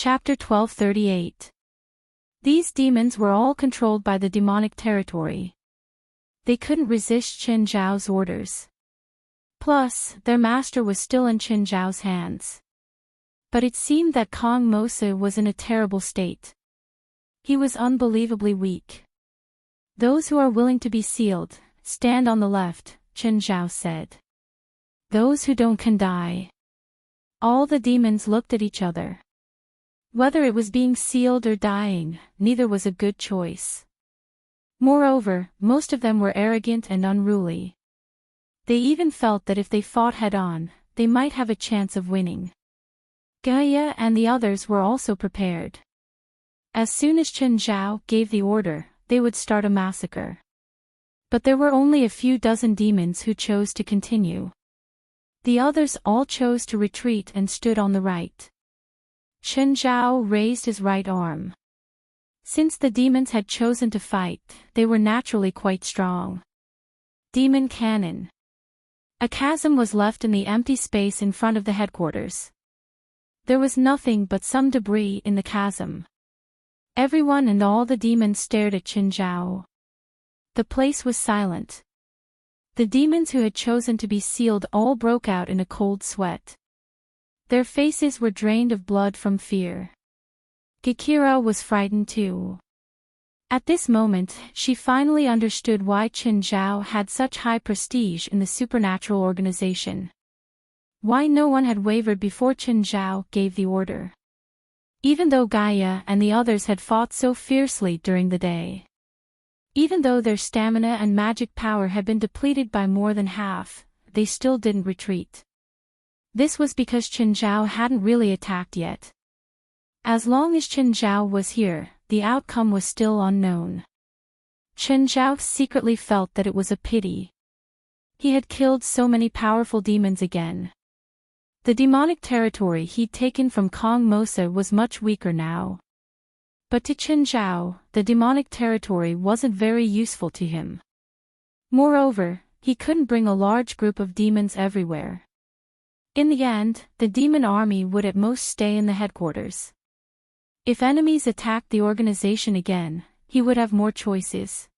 Chapter 1238. These demons were all controlled by the demonic territory. They couldn't resist Qin Zhao's orders. Plus, their master was still in Qin Zhao's hands. But it seemed that Kong Mosa was in a terrible state. He was unbelievably weak. "Those who are willing to be sealed, stand on the left," Qin Zhao said. "Those who don't can die." All the demons looked at each other. Whether it was being sealed or dying, neither was a good choice. Moreover, most of them were arrogant and unruly. They even felt that if they fought head-on, they might have a chance of winning. Gaia and the others were also prepared. As soon as Qin Zhao gave the order, they would start a massacre. But there were only a few dozen demons who chose to continue. The others all chose to retreat and stood on the right. Qin Zhao raised his right arm. Since the demons had chosen to fight, they were naturally quite strong. Demon Cannon. A chasm was left in the empty space in front of the headquarters. There was nothing but some debris in the chasm. Everyone and all the demons stared at Qin Zhao. The place was silent. The demons who had chosen to be sealed all broke out in a cold sweat. Their faces were drained of blood from fear. Gakira was frightened too. At this moment, she finally understood why Qin Zhao had such high prestige in the supernatural organization. Why no one had wavered before Qin Zhao gave the order. Even though Gaia and the others had fought so fiercely during the day. Even though their stamina and magic power had been depleted by more than half, they still didn't retreat. This was because Qin Zhao hadn't really attacked yet. As long as Qin Zhao was here, the outcome was still unknown. Qin Zhao secretly felt that it was a pity. He had killed so many powerful demons again. The demonic territory he'd taken from Kong Mosa was much weaker now. But to Qin Zhao, the demonic territory wasn't very useful to him. Moreover, he couldn't bring a large group of demons everywhere. In the end, the demon army would at most stay in the headquarters. If enemies attacked the organization again, he would have more choices.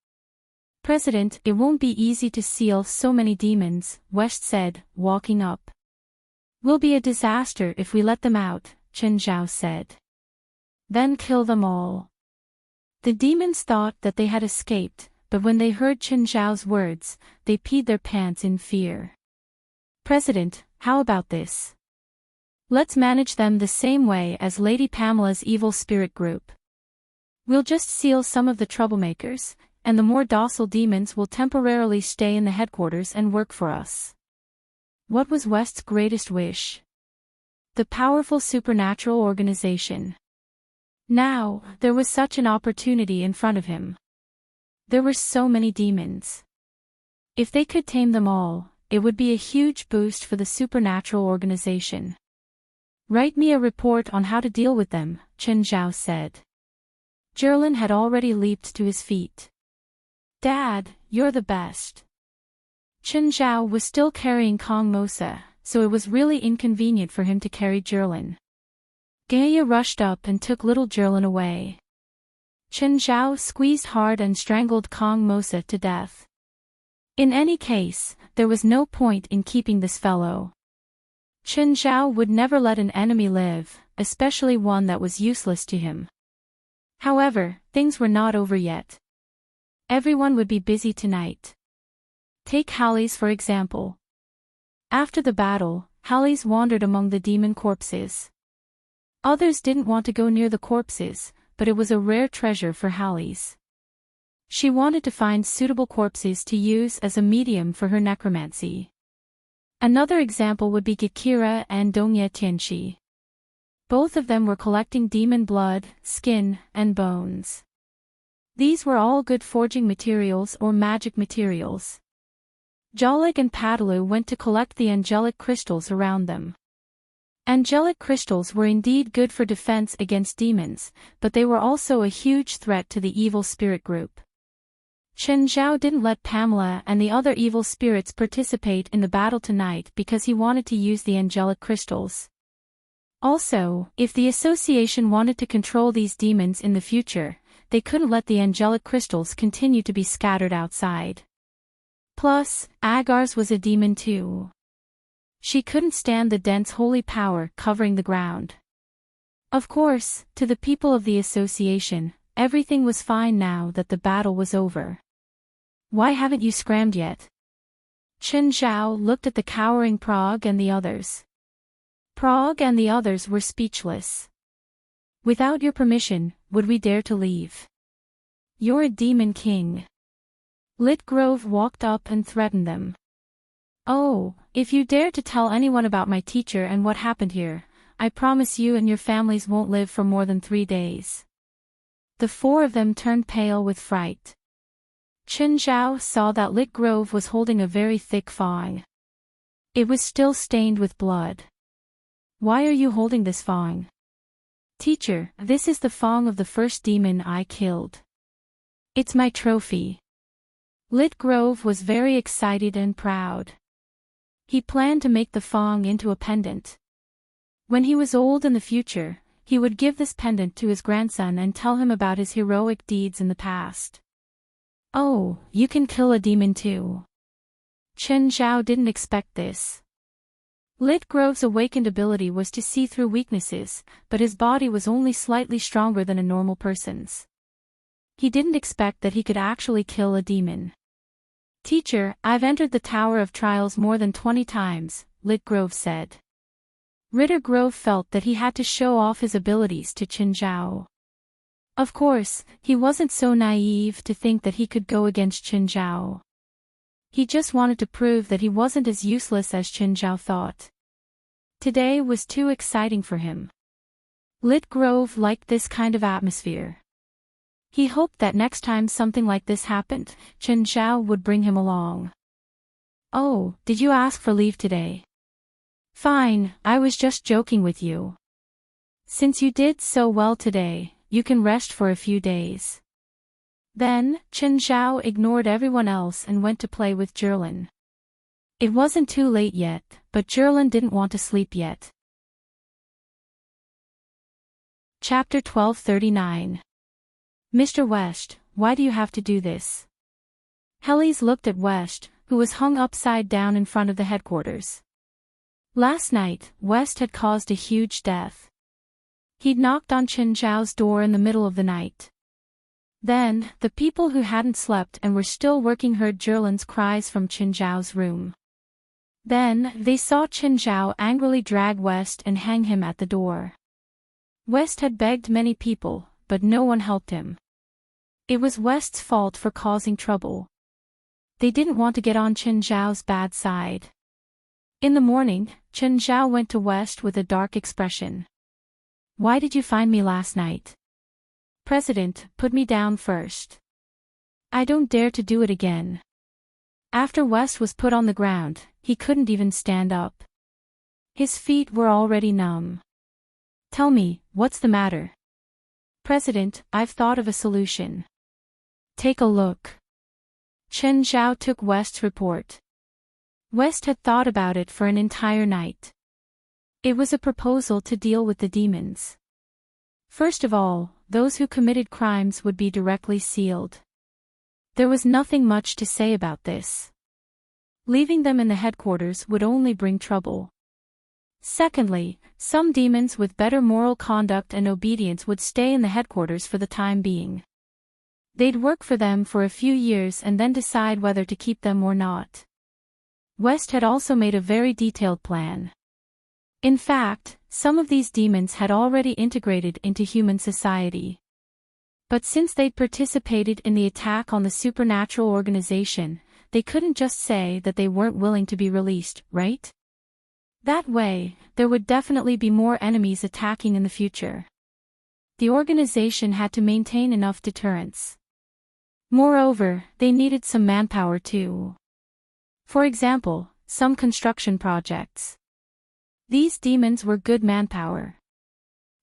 "President, it won't be easy to seal so many demons," West said, walking up. "Will be a disaster if we let them out," Qin Zhao said. "Then kill them all." The demons thought that they had escaped, but when they heard Qin Zhao's words, they peed their pants in fear. "President, how about this? Let's manage them the same way as Lady Pamela's evil spirit group. We'll just seal some of the troublemakers, and the more docile demons will temporarily stay in the headquarters and work for us." What was West's greatest wish? The powerful supernatural organization. Now, there was such an opportunity in front of him. There were so many demons. If they could tame them all, it would be a huge boost for the supernatural organization. "Write me a report on how to deal with them," Qin Zhao said. Jerlin had already leaped to his feet. "Dad, you're the best." Qin Zhao was still carrying Kong Mosa, so it was really inconvenient for him to carry Jerlin. Gaia rushed up and took little Jerlin away. Qin Zhao squeezed hard and strangled Kong Mosa to death. In any case, there was no point in keeping this fellow. Qin Zhao would never let an enemy live, especially one that was useless to him. However, things were not over yet. Everyone would be busy tonight. Take Halles for example. After the battle, Halles wandered among the demon corpses. Others didn't want to go near the corpses, but it was a rare treasure for Halles. She wanted to find suitable corpses to use as a medium for her necromancy. Another example would be Gakira and Dongye Tianxi. Both of them were collecting demon blood, skin, and bones. These were all good forging materials or magic materials. Jolik and Padalu went to collect the angelic crystals around them. Angelic crystals were indeed good for defense against demons, but they were also a huge threat to the evil spirit group. Qin Zhao didn't let Pamela and the other evil spirits participate in the battle tonight because he wanted to use the angelic crystals. Also, if the association wanted to control these demons in the future, they couldn't let the angelic crystals continue to be scattered outside. Plus, Agar's was a demon too. She couldn't stand the dense holy power covering the ground. Of course, to the people of the association, everything was fine now that the battle was over. Why haven't you scrammed yet? Chen Zhao looked at the cowering Prague and the others. Prague and the others were speechless. Without your permission, would we dare to leave? You're a demon king. Lit Grove walked up and threatened them. Oh, if you dare to tell anyone about my teacher and what happened here, I promise you and your families won't live for more than 3 days. The 4 of them turned pale with fright. Chen Zhao saw that Lit Grove was holding a very thick fang. It was still stained with blood. Why are you holding this fang? Teacher, this is the fang of the first demon I killed. It's my trophy. Lit Grove was very excited and proud. He planned to make the fang into a pendant. When he was old in the future, he would give this pendant to his grandson and tell him about his heroic deeds in the past. Oh, you can kill a demon too. Chen Zhao didn't expect this. Lit Grove's awakened ability was to see through weaknesses, but his body was only slightly stronger than a normal person's. He didn't expect that he could actually kill a demon. Teacher, I've entered the Tower of Trials more than 20 times, Lit Grove said. Ritter Grove felt that he had to show off his abilities to Chen Zhao. Of course, he wasn't so naive to think that he could go against Chen Zhao. He just wanted to prove that he wasn't as useless as Chen Zhao thought. Today was too exciting for him. Lit Grove liked this kind of atmosphere. He hoped that next time something like this happened, Chen Zhao would bring him along. Oh, did you ask for leave today? Fine, I was just joking with you. Since you did so well today, you can rest for a few days. Then, Chen Zhao ignored everyone else and went to play with Jerlin. It wasn't too late yet, but Jerlin didn't want to sleep yet. Chapter 1239. Mr. West, why do you have to do this? Hellies looked at West, who was hung upside down in front of the headquarters. Last night, West had caused a huge death. He'd knocked on Chen Zhao's door in the middle of the night. Then, the people who hadn't slept and were still working heard Jerlin's cries from Chen Zhao's room. Then, they saw Chen Zhao angrily drag West and hang him at the door. West had begged many people, but no one helped him. It was West's fault for causing trouble. They didn't want to get on Chen Zhao's bad side. In the morning, Chen Zhao went to West with a dark expression. Why did you find me last night? President, put me down first. I don't dare to do it again. After West was put on the ground, he couldn't even stand up. His feet were already numb. Tell me, what's the matter? President, I've thought of a solution. Take a look. Chen Zhao took West's report. West had thought about it for an entire night. It was a proposal to deal with the demons. First of all, those who committed crimes would be directly sealed. There was nothing much to say about this. Leaving them in the headquarters would only bring trouble. Secondly, some demons with better moral conduct and obedience would stay in the headquarters for the time being. They'd work for them for a few years and then decide whether to keep them or not. West had also made a very detailed plan. In fact, some of these demons had already integrated into human society. But since they'd participated in the attack on the supernatural organization, they couldn't just say that they weren't willing to be released, right? That way, there would definitely be more enemies attacking in the future. The organization had to maintain enough deterrence. Moreover, they needed some manpower too. For example, some construction projects. These demons were good manpower.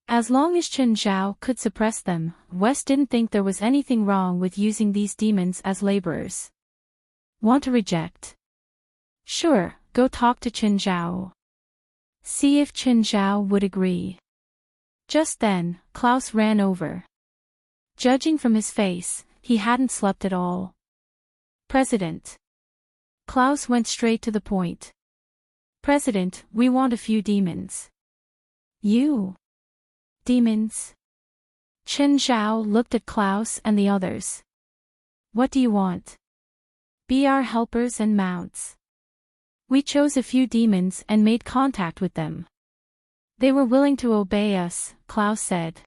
As long as Chen Zhao could suppress them, West didn't think there was anything wrong with using these demons as laborers. Want to reject? Sure, go talk to Chen Zhao. See if Chen Zhao would agree. Just then, Klaus ran over. Judging from his face, he hadn't slept at all. President. Klaus went straight to the point. President, we want a few demons. You? Demons? Chen Zhao looked at Klaus and the others. What do you want? Be our helpers and mounts. We chose a few demons and made contact with them. They were willing to obey us, Klaus said.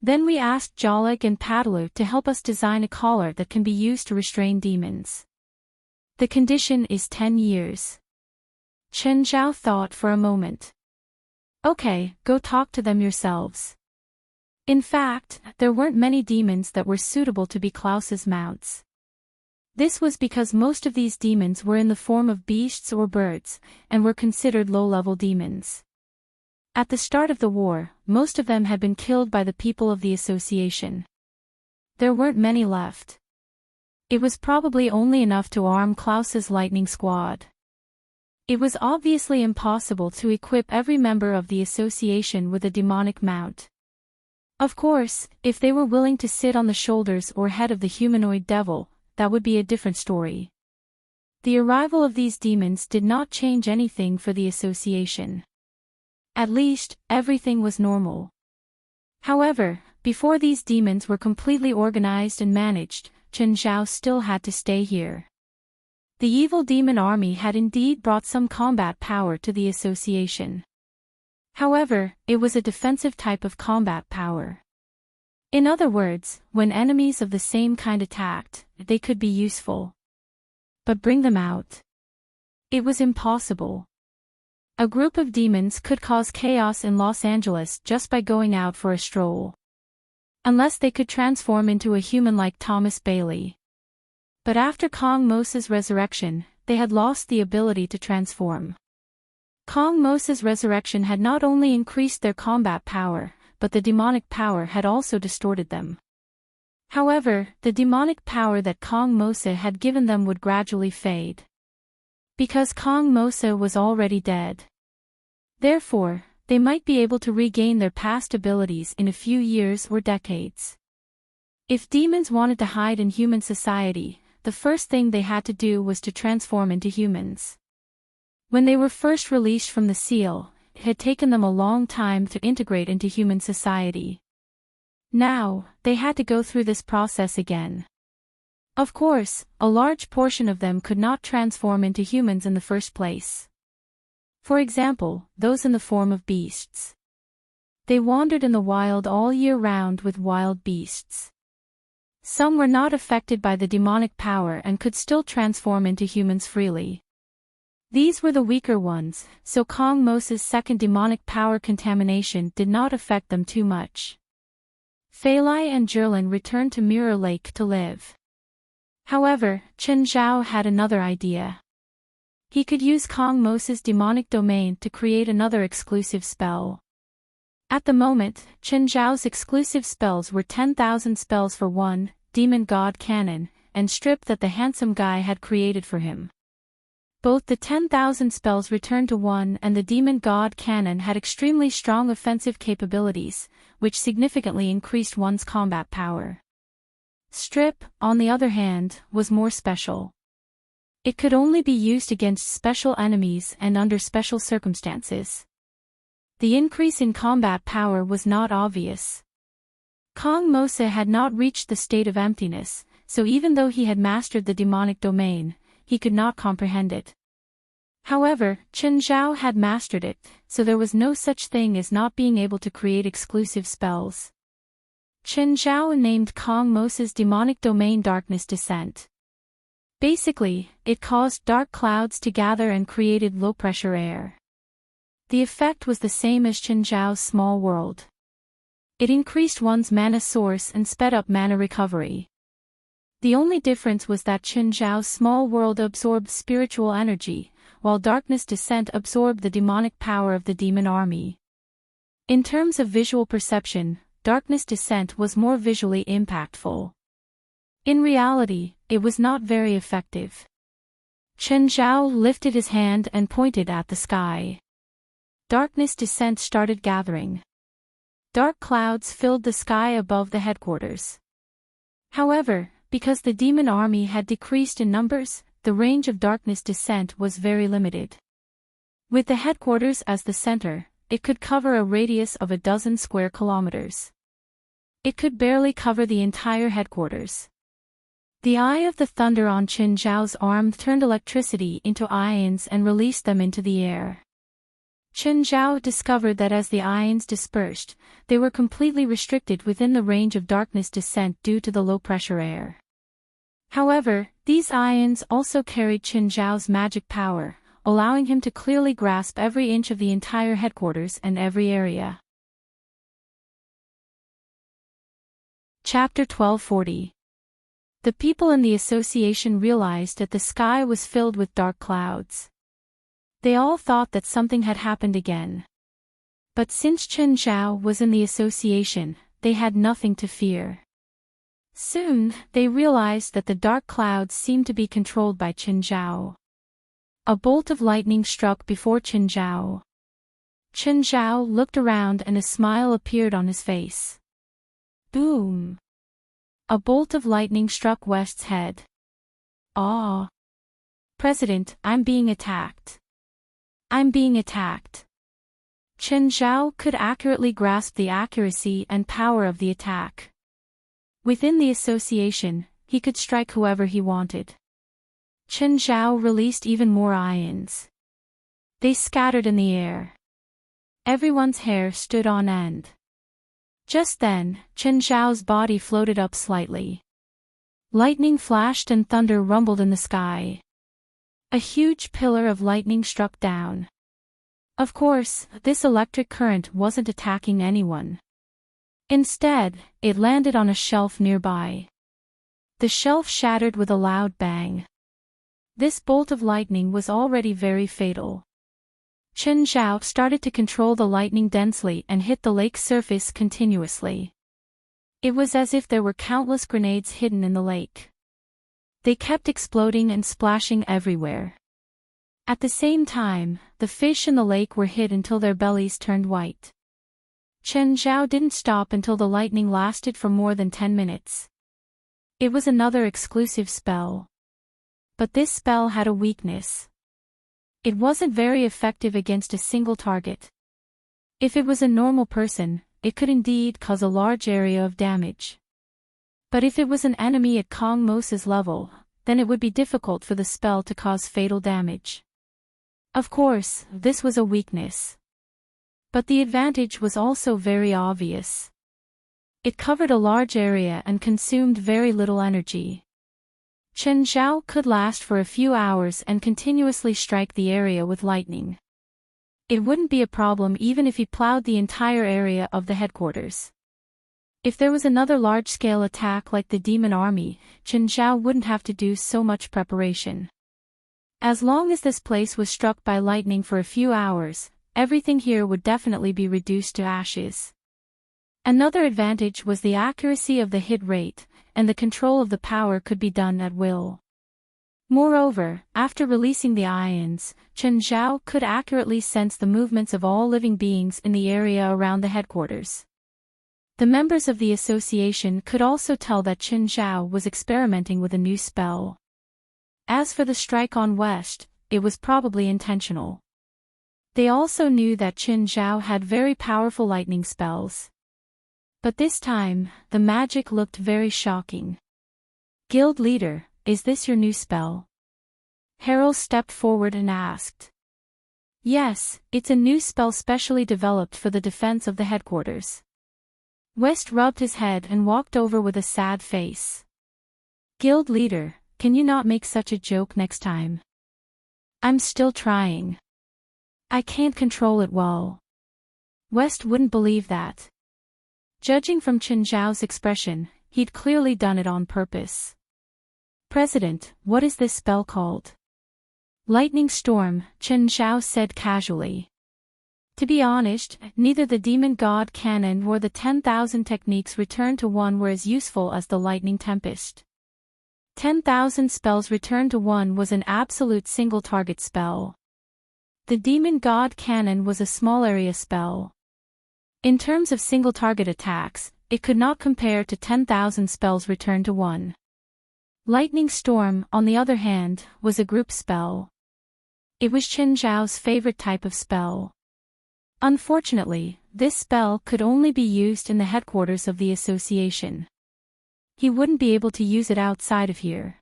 Then we asked Jolig and Paddler to help us design a collar that can be used to restrain demons. The condition is 10 years. Chen Zhao thought for a moment. Okay, go talk to them yourselves. In fact, there weren't many demons that were suitable to be Klaus's mounts. This was because most of these demons were in the form of beasts or birds, and were considered low-level demons. At the start of the war, most of them had been killed by the people of the association. There weren't many left. It was probably only enough to arm Klaus's lightning squad. It was obviously impossible to equip every member of the association with a demonic mount. Of course, if they were willing to sit on the shoulders or head of the humanoid devil, that would be a different story. The arrival of these demons did not change anything for the association. At least, everything was normal. However, before these demons were completely organized and managed, Chen Zhao still had to stay here. The evil demon army had indeed brought some combat power to the association. However, it was a defensive type of combat power. In other words, when enemies of the same kind attacked, they could be useful. But bring them out. It was impossible. A group of demons could cause chaos in Los Angeles just by going out for a stroll. Unless they could transform into a human like Thomas Bailey. But after Kong Mosa's resurrection, they had lost the ability to transform. Kong Mosa's resurrection had not only increased their combat power, but the demonic power had also distorted them. However, the demonic power that Kong Mosa had given them would gradually fade. Because Kong Mosa was already dead. Therefore, they might be able to regain their past abilities in a few years or decades. If demons wanted to hide in human society, the first thing they had to do was to transform into humans. When they were first released from the seal, it had taken them a long time to integrate into human society. Now, they had to go through this process again. Of course, a large portion of them could not transform into humans in the first place. For example, those in the form of beasts. They wandered in the wild all year round with wild beasts. Some were not affected by the demonic power and could still transform into humans freely. These were the weaker ones, so Kong Mosa's second demonic power contamination did not affect them too much. Fei Lai and Jerlin returned to Mirror Lake to live. However, Chen Zhao had another idea. He could use Kong Mosa's demonic domain to create another exclusive spell. At the moment, Chen Zhao's exclusive spells were 10,000 spells for one, Demon God Cannon, and Strip that the handsome guy had created for him. Both the 10,000 spells returned to one and the Demon God Cannon had extremely strong offensive capabilities, which significantly increased one's combat power. Strip, on the other hand, was more special. It could only be used against special enemies and under special circumstances. The increase in combat power was not obvious. Kong Mosa had not reached the state of emptiness, so even though he had mastered the demonic domain, he could not comprehend it. However, Chen Zhao had mastered it, so there was no such thing as not being able to create exclusive spells. Chen Zhao named Kong Mosa's demonic domain Darkness Descent. Basically, it caused dark clouds to gather and created low-pressure air. The effect was the same as Chen Zhao's small world. It increased one's mana source and sped up mana recovery. The only difference was that Chen Zhao's small world absorbed spiritual energy, while Darkness Descent absorbed the demonic power of the demon army. In terms of visual perception, Darkness Descent was more visually impactful. In reality, it was not very effective. Chen Zhao lifted his hand and pointed at the sky. Darkness descent started gathering. Dark clouds filled the sky above the headquarters. However, because the demon army had decreased in numbers, the range of darkness descent was very limited. With the headquarters as the center, it could cover a radius of 12 square kilometers. It could barely cover the entire headquarters. The eye of the thunder on Qin Zhao's arm turned electricity into ions and released them into the air. Qin Zhao discovered that as the ions dispersed, they were completely restricted within the range of darkness descent due to the low-pressure air. However, these ions also carried Qin Zhao's magic power, allowing him to clearly grasp every inch of the entire headquarters and every area. Chapter 1240. The people in the association realized that the sky was filled with dark clouds. They all thought that something had happened again. But since Qin Zhao was in the association, they had nothing to fear. Soon, they realized that the dark clouds seemed to be controlled by Qin Zhao. A bolt of lightning struck before Qin Zhao. Qin Zhao looked around and a smile appeared on his face. Boom! A bolt of lightning struck West's head. Ah! President, I'm being attacked. I'm being attacked. Qin Zhao could accurately grasp the accuracy and power of the attack. Within the association, he could strike whoever he wanted. Qin Zhao released even more ions. They scattered in the air. Everyone's hair stood on end. Just then, Qin Zhao's body floated up slightly. Lightning flashed and thunder rumbled in the sky. A huge pillar of lightning struck down. Of course, this electric current wasn't attacking anyone. Instead, it landed on a shelf nearby. The shelf shattered with a loud bang. This bolt of lightning was already very fatal. Qin Zhao started to control the lightning densely and hit the lake's surface continuously. It was as if there were countless grenades hidden in the lake. They kept exploding and splashing everywhere. At the same time, the fish in the lake were hit until their bellies turned white. Qin Zhao didn't stop until the lightning lasted for more than 10 minutes. It was another exclusive spell. But this spell had a weakness. It wasn't very effective against a single target. If it was a normal person, it could indeed cause a large area of damage. But if it was an enemy at Kong Mosa's level, then it would be difficult for the spell to cause fatal damage. Of course, this was a weakness. But the advantage was also very obvious. It covered a large area and consumed very little energy. Qin Zhao could last for a few hours and continuously strike the area with lightning. It wouldn't be a problem even if he plowed the entire area of the headquarters. If there was another large-scale attack like the demon army, Qin Zhao wouldn't have to do so much preparation. As long as this place was struck by lightning for a few hours, everything here would definitely be reduced to ashes. Another advantage was the accuracy of the hit rate, and the control of the power could be done at will. Moreover, after releasing the ions, Qin Zhao could accurately sense the movements of all living beings in the area around the headquarters. The members of the association could also tell that Qin Zhao was experimenting with a new spell. As for the strike on West, it was probably intentional. They also knew that Qin Zhao had very powerful lightning spells. But this time, the magic looked very shocking. Guild leader, is this your new spell? Harold stepped forward and asked. Yes, it's a new spell specially developed for the defense of the headquarters. West rubbed his head and walked over with a sad face. Guild leader, can you not make such a joke next time? I'm still trying. I can't control it well. West wouldn't believe that. Judging from Qin Zhao's expression, he'd clearly done it on purpose. President, what is this spell called? Lightning Storm, Qin Zhao said casually. To be honest, neither the Demon God Cannon nor the 10,000 techniques Return to One were as useful as the Lightning Tempest. 10,000 spells Return to One was an absolute single-target spell. The Demon God Cannon was a small area spell. In terms of single-target attacks, it could not compare to 10,000 spells returned to 1. Lightning Storm, on the other hand, was a group spell. It was Chen Zhao's favorite type of spell. Unfortunately, this spell could only be used in the headquarters of the association. He wouldn't be able to use it outside of here.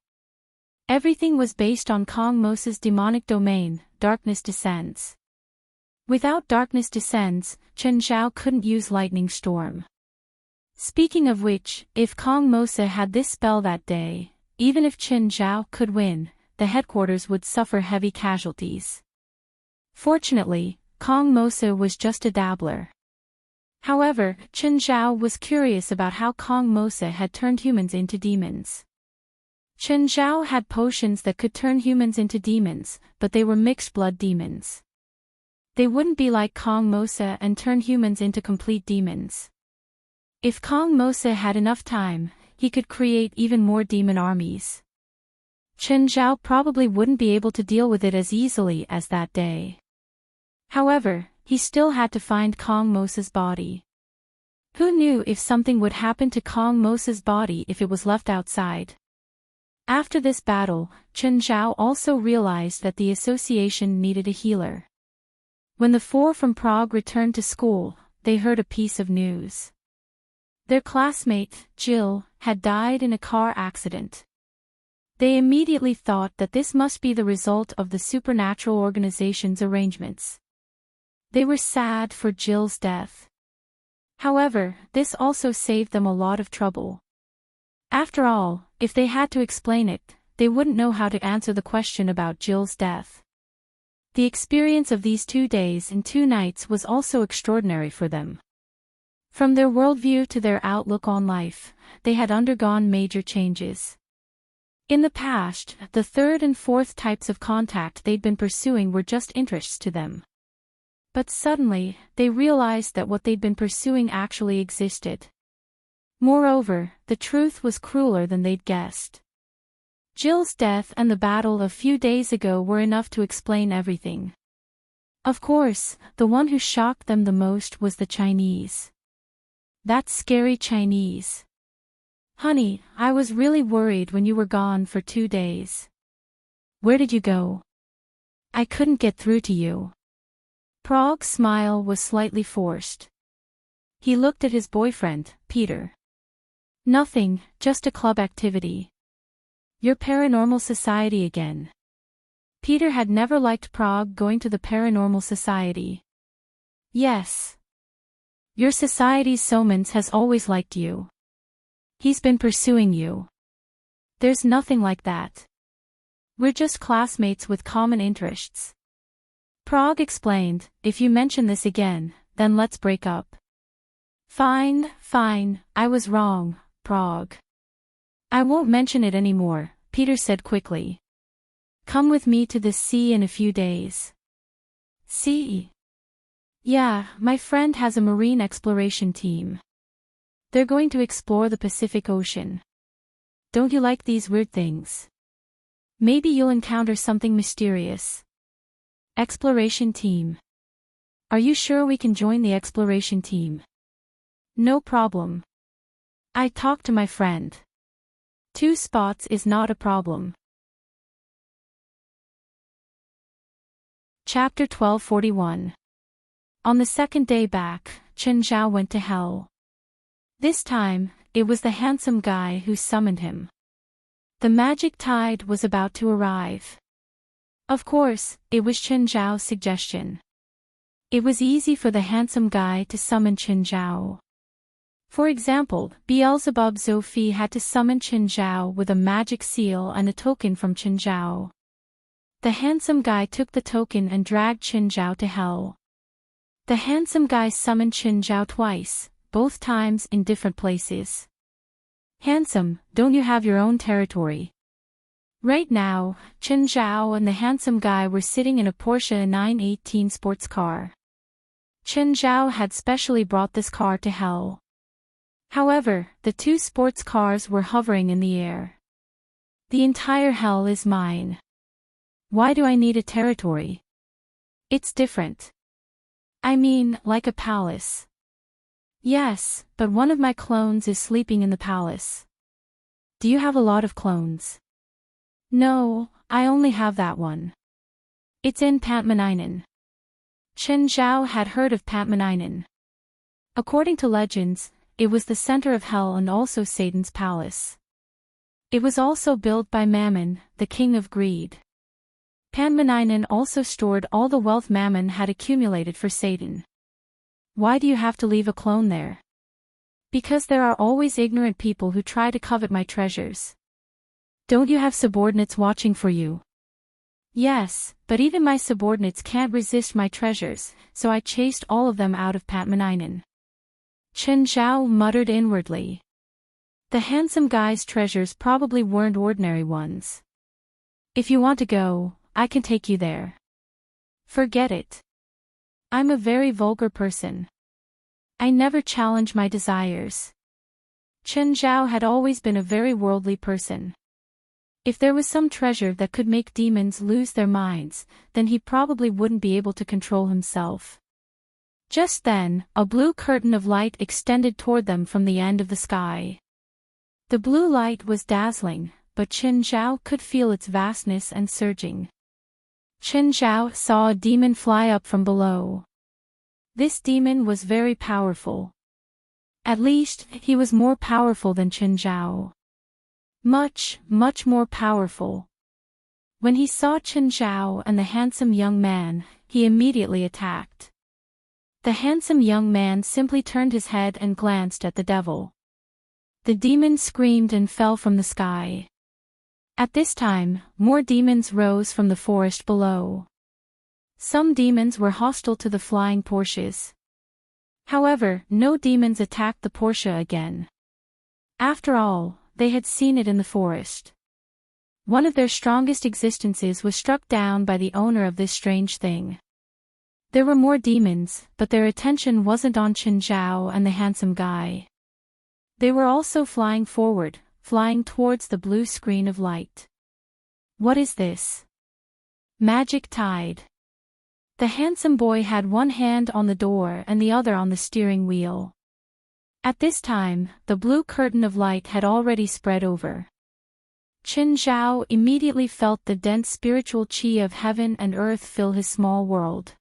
Everything was based on Kong Mosa's demonic domain, Darkness Descends. Without Darkness Descends, Chen Zhao couldn't use Lightning Storm. Speaking of which, if Kong Mosa had this spell that day, even if Chen Zhao could win, the headquarters would suffer heavy casualties. Fortunately, Kong Mosa was just a dabbler. However, Chen Zhao was curious about how Kong Mosa had turned humans into demons. Chen Zhao had potions that could turn humans into demons, but they were mixed-blood demons. They wouldn't be like Kong Mosa and turn humans into complete demons. If Kong Mosa had enough time, he could create even more demon armies. Chen Zhao probably wouldn't be able to deal with it as easily as that day. However, he still had to find Kong Mosa's body. Who knew if something would happen to Kong Mosa's body if it was left outside? After this battle, Chen Zhao also realized that the association needed a healer. When the 4 from Prague returned to school, they heard a piece of news. Their classmate, Jill, had died in a car accident. They immediately thought that this must be the result of the supernatural organization's arrangements. They were sad for Jill's death. However, this also saved them a lot of trouble. After all, if they had to explain it, they wouldn't know how to answer the question about Jill's death. The experience of these 2 days and 2 nights was also extraordinary for them. From their worldview to their outlook on life, they had undergone major changes. In the past, the 3rd and 4th types of contact they'd been pursuing were just interests to them. But suddenly, they realized that what they'd been pursuing actually existed. Moreover, the truth was crueler than they'd guessed. Jill's death and the battle a few days ago were enough to explain everything. Of course, the one who shocked them the most was the Chinese. That scary Chinese. Honey, I was really worried when you were gone for 2 days. Where did you go? I couldn't get through to you. Prague's smile was slightly forced. He looked at his boyfriend, Peter. Nothing, just a club activity. Your paranormal society again. Peter had never liked Prague going to the paranormal society. Yes. Your society's Somans has always liked you. He's been pursuing you. There's nothing like that. We're just classmates with common interests. Prague explained, if you mention this again, then let's break up. Fine, I was wrong, Prague. I won't mention it anymore, Peter said quickly. Come with me to the sea in a few days. Sea? Yeah, my friend has a marine exploration team. They're going to explore the Pacific Ocean. Don't you like these weird things? Maybe you'll encounter something mysterious. Exploration team. Are you sure we can join the exploration team? No problem. I talked to my friend. 2 spots is not a problem. Chapter 1241. On the 2nd day back, Chen Zhao went to hell. This time, it was the handsome guy who summoned him. The magic tide was about to arrive. Of course, it was Chen Zhao's suggestion. It was easy for the handsome guy to summon Chen Zhao. For example, Beelzebub Zophie had to summon Chen Zhao with a magic seal and a token from Chen Zhao. The handsome guy took the token and dragged Chen Zhao to hell. The handsome guy summoned Chen Zhao twice, both times in different places. Handsome, don't you have your own territory? Right now, Chen Zhao and the handsome guy were sitting in a Porsche 918 sports car. Chen Zhao had specially brought this car to hell. However, the 2 sports cars were hovering in the air. The entire hell is mine. Why do I need a territory? It's different. I mean, like a palace. Yes, but one of my clones is sleeping in the palace. Do you have a lot of clones? No, I only have that one. It's in Pantmaninen. Chen Zhao had heard of Pantmaninen. According to legends, it was the center of hell and also Satan's palace. It was also built by Mammon, the king of greed. Pantmaninen also stored all the wealth Mammon had accumulated for Satan. Why do you have to leave a clone there? Because there are always ignorant people who try to covet my treasures. Don't you have subordinates watching for you? Yes, but even my subordinates can't resist my treasures, so I chased all of them out of Pantmaninen. Chen Zhao muttered inwardly. The handsome guy's treasures probably weren't ordinary ones. If you want to go, I can take you there. Forget it. I'm a very vulgar person. I never challenge my desires. Chen Zhao had always been a very worldly person. If there was some treasure that could make demons lose their minds, then he probably wouldn't be able to control himself. Just then, a blue curtain of light extended toward them from the end of the sky. The blue light was dazzling, but Chen Zhao could feel its vastness and surging. Chen Zhao saw a demon fly up from below. This demon was very powerful. At least, he was more powerful than Chen Zhao. Much, much more powerful. When he saw Chen Zhao and the handsome young man, he immediately attacked. The handsome young man simply turned his head and glanced at the devil. The demon screamed and fell from the sky. At this time, more demons rose from the forest below. Some demons were hostile to the flying Porsches. However, no demons attacked the Porsche again. After all, they had seen it in the forest. One of their strongest existences was struck down by the owner of this strange thing. There were more demons, but their attention wasn't on Chen Zhao and the handsome guy. They were also flying forward, flying towards the blue screen of light. What is this? Magic tide. The handsome boy had one hand on the door and the other on the steering wheel. At this time, the blue curtain of light had already spread over. Chen Zhao immediately felt the dense spiritual qi of heaven and earth fill his small world.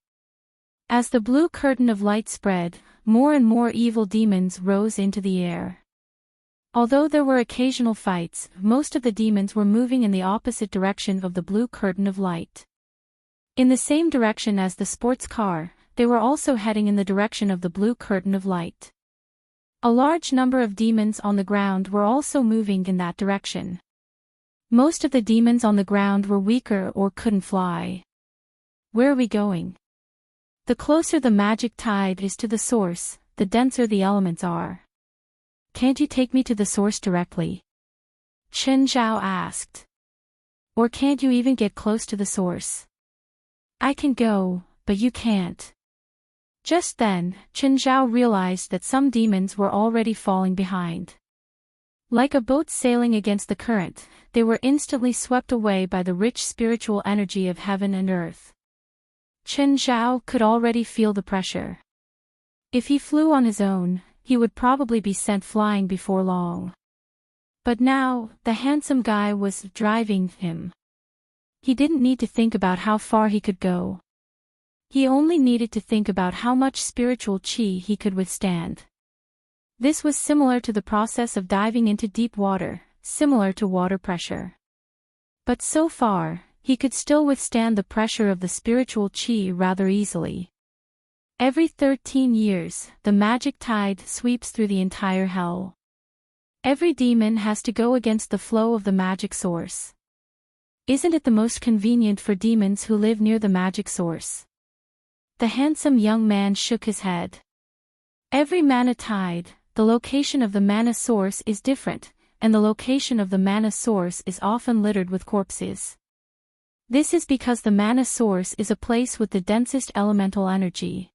As the blue curtain of light spread, more and more evil demons rose into the air. Although there were occasional fights, most of the demons were moving in the opposite direction of the blue curtain of light. In the same direction as the sports car, they were also heading in the direction of the blue curtain of light. A large number of demons on the ground were also moving in that direction. Most of the demons on the ground were weaker or couldn't fly. Where are we going? The closer the magic tide is to the source, the denser the elements are. Can't you take me to the source directly? Chen Zhao asked. Or can't you even get close to the source? I can go, but you can't. Just then, Chen Zhao realized that some demons were already falling behind. Like a boat sailing against the current, they were instantly swept away by the rich spiritual energy of heaven and earth. Chen Zhao could already feel the pressure. If he flew on his own, he would probably be sent flying before long. But now, the handsome guy was driving him. He didn't need to think about how far he could go. He only needed to think about how much spiritual qi he could withstand. This was similar to the process of diving into deep water, similar to water pressure. But so far, he could still withstand the pressure of the spiritual qi rather easily. Every 13 years, the magic tide sweeps through the entire hell. Every demon has to go against the flow of the magic source. Isn't it the most convenient for demons who live near the magic source? The handsome young man shook his head. Every mana tide, the location of the mana source is different, and the location of the mana source is often littered with corpses. This is because the mana source is a place with the densest elemental energy.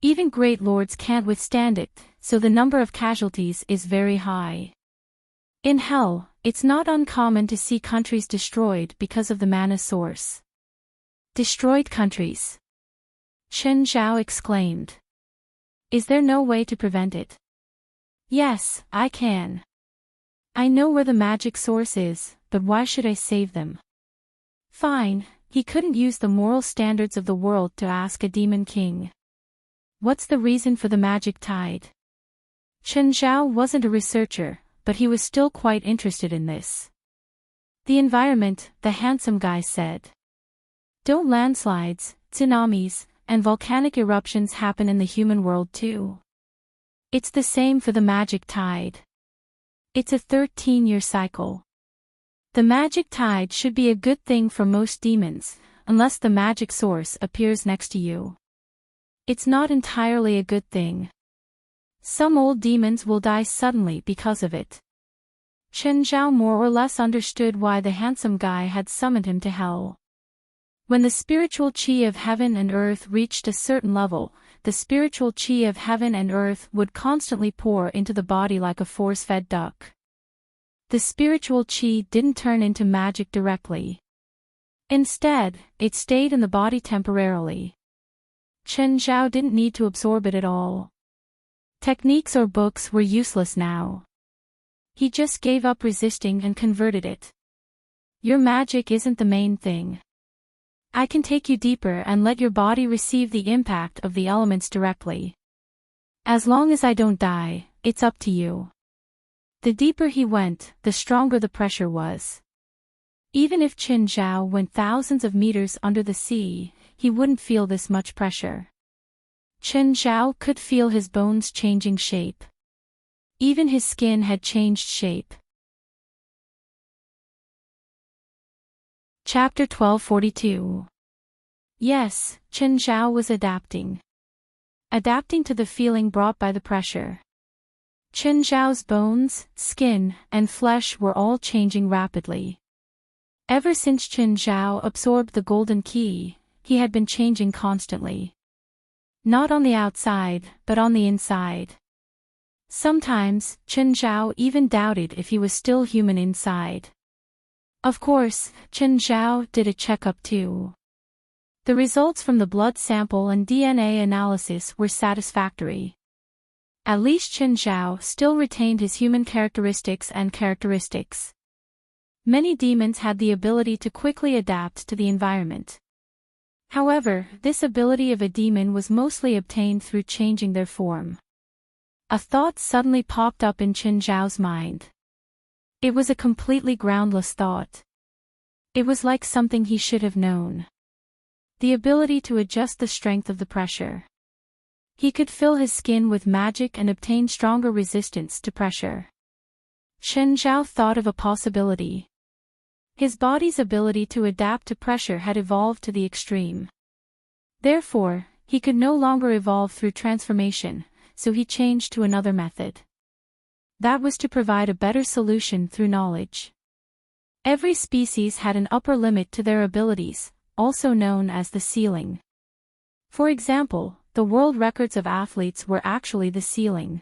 Even great lords can't withstand it, so the number of casualties is very high. In hell, it's not uncommon to see countries destroyed because of the mana source. Destroyed countries. Chen Zhao exclaimed. Is there no way to prevent it? Yes, I can. I know where the magic source is, but why should I save them? Fine, he couldn't use the moral standards of the world to ask a demon king. What's the reason for the magic tide? Chen Zhao wasn't a researcher, but he was still quite interested in this. The environment, the handsome guy said. Don't landslides, tsunamis, and volcanic eruptions happen in the human world too? It's the same for the magic tide. It's a 13-year cycle. The magic tide should be a good thing for most demons, unless the magic source appears next to you. It's not entirely a good thing. Some old demons will die suddenly because of it. Chen Zhao more or less understood why the handsome guy had summoned him to hell. When the spiritual qi of heaven and earth reached a certain level, the spiritual qi of heaven and earth would constantly pour into the body like a force-fed duck. The spiritual qi didn't turn into magic directly. Instead, it stayed in the body temporarily. Chen Zhao didn't need to absorb it at all. Techniques or books were useless now. He just gave up resisting and converted it. Your magic isn't the main thing. I can take you deeper and let your body receive the impact of the elements directly. As long as I don't die, it's up to you. The deeper he went, the stronger the pressure was. Even if Chen Zhao went thousands of meters under the sea, he wouldn't feel this much pressure. Chen Zhao could feel his bones changing shape. Even his skin had changed shape. Chapter 1242. Yes, Chen Zhao was adapting. Adapting to the feeling brought by the pressure. Chen Zhao's bones, skin, and flesh were all changing rapidly. Ever since Chen Zhao absorbed the golden key, he had been changing constantly. Not on the outside, but on the inside. Sometimes, Chen Zhao even doubted if he was still human inside. Of course, Chen Zhao did a checkup too. The results from the blood sample and DNA analysis were satisfactory. At least Chen Zhao still retained his human characteristics. Many demons had the ability to quickly adapt to the environment. However, this ability of a demon was mostly obtained through changing their form. A thought suddenly popped up in Chen Zhao's mind. It was a completely groundless thought. It was like something he should have known. The ability to adjust the strength of the pressure. He could fill his skin with magic and obtain stronger resistance to pressure. Chen Zhao thought of a possibility. His body's ability to adapt to pressure had evolved to the extreme. Therefore, he could no longer evolve through transformation, so he changed to another method. That was to provide a better solution through knowledge. Every species had an upper limit to their abilities, also known as the ceiling. For example, the world records of athletes were actually the ceiling.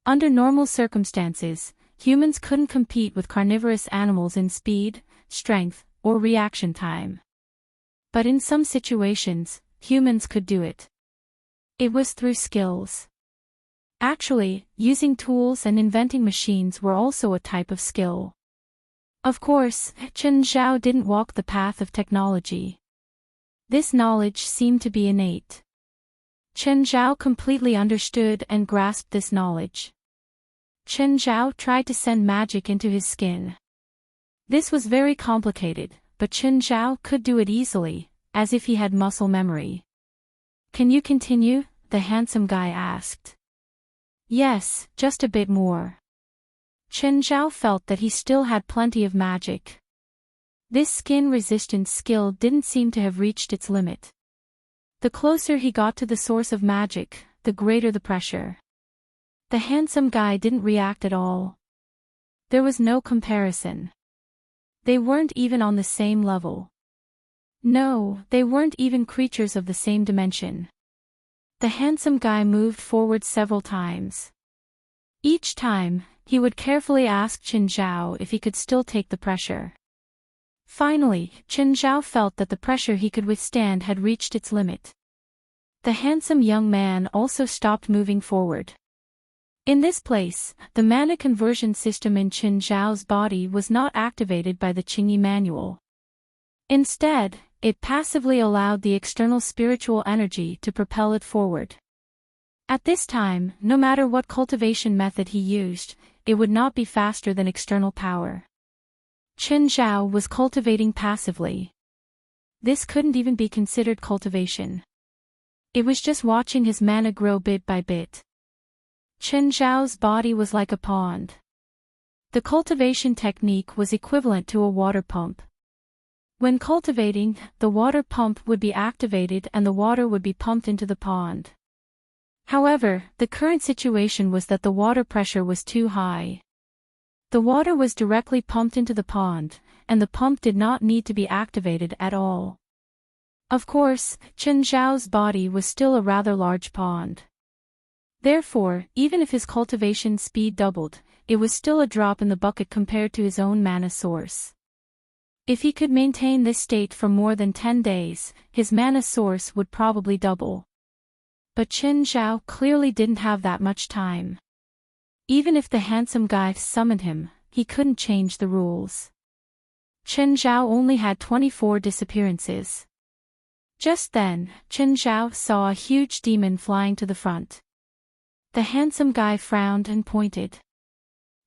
Under normal circumstances, humans couldn't compete with carnivorous animals in speed, strength, or reaction time. But in some situations, humans could do it. It was through skills. Actually, using tools and inventing machines were also a type of skill. Of course, Chen Zhao didn't walk the path of technology. This knowledge seemed to be innate. Chen Zhao completely understood and grasped this knowledge. Chen Zhao tried to send magic into his skin. This was very complicated, but Chen Zhao could do it easily, as if he had muscle memory. Can you continue? The handsome guy asked. Yes, just a bit more. Chen Zhao felt that he still had plenty of magic. This skin resistance skill didn't seem to have reached its limit. The closer he got to the source of magic, the greater the pressure. The handsome guy didn't react at all. There was no comparison. They weren't even on the same level. No, they weren't even creatures of the same dimension. The handsome guy moved forward several times. Each time, he would carefully ask Chen Zhao if he could still take the pressure. Finally, Chen Zhao felt that the pressure he could withstand had reached its limit. The handsome young man also stopped moving forward. In this place, the mana conversion system in Chen Zhao's body was not activated by the Qingyi manual. Instead, it passively allowed the external spiritual energy to propel it forward. At this time, no matter what cultivation method he used, it would not be faster than external power. Chen Zhao was cultivating passively. This couldn't even be considered cultivation. It was just watching his mana grow bit by bit. Chen Zhao's body was like a pond. The cultivation technique was equivalent to a water pump. When cultivating, the water pump would be activated and the water would be pumped into the pond. However, the current situation was that the water pressure was too high. The water was directly pumped into the pond, and the pump did not need to be activated at all. Of course, Chen Zhao's body was still a rather large pond. Therefore, even if his cultivation speed doubled, it was still a drop in the bucket compared to his own mana source. If he could maintain this state for more than 10 days, his mana source would probably double. But Chen Zhao clearly didn't have that much time. Even if the handsome guy summoned him, he couldn't change the rules. Chen Zhao only had 24 disappearances. Just then, Chen Zhao saw a huge demon flying to the front. The handsome guy frowned and pointed.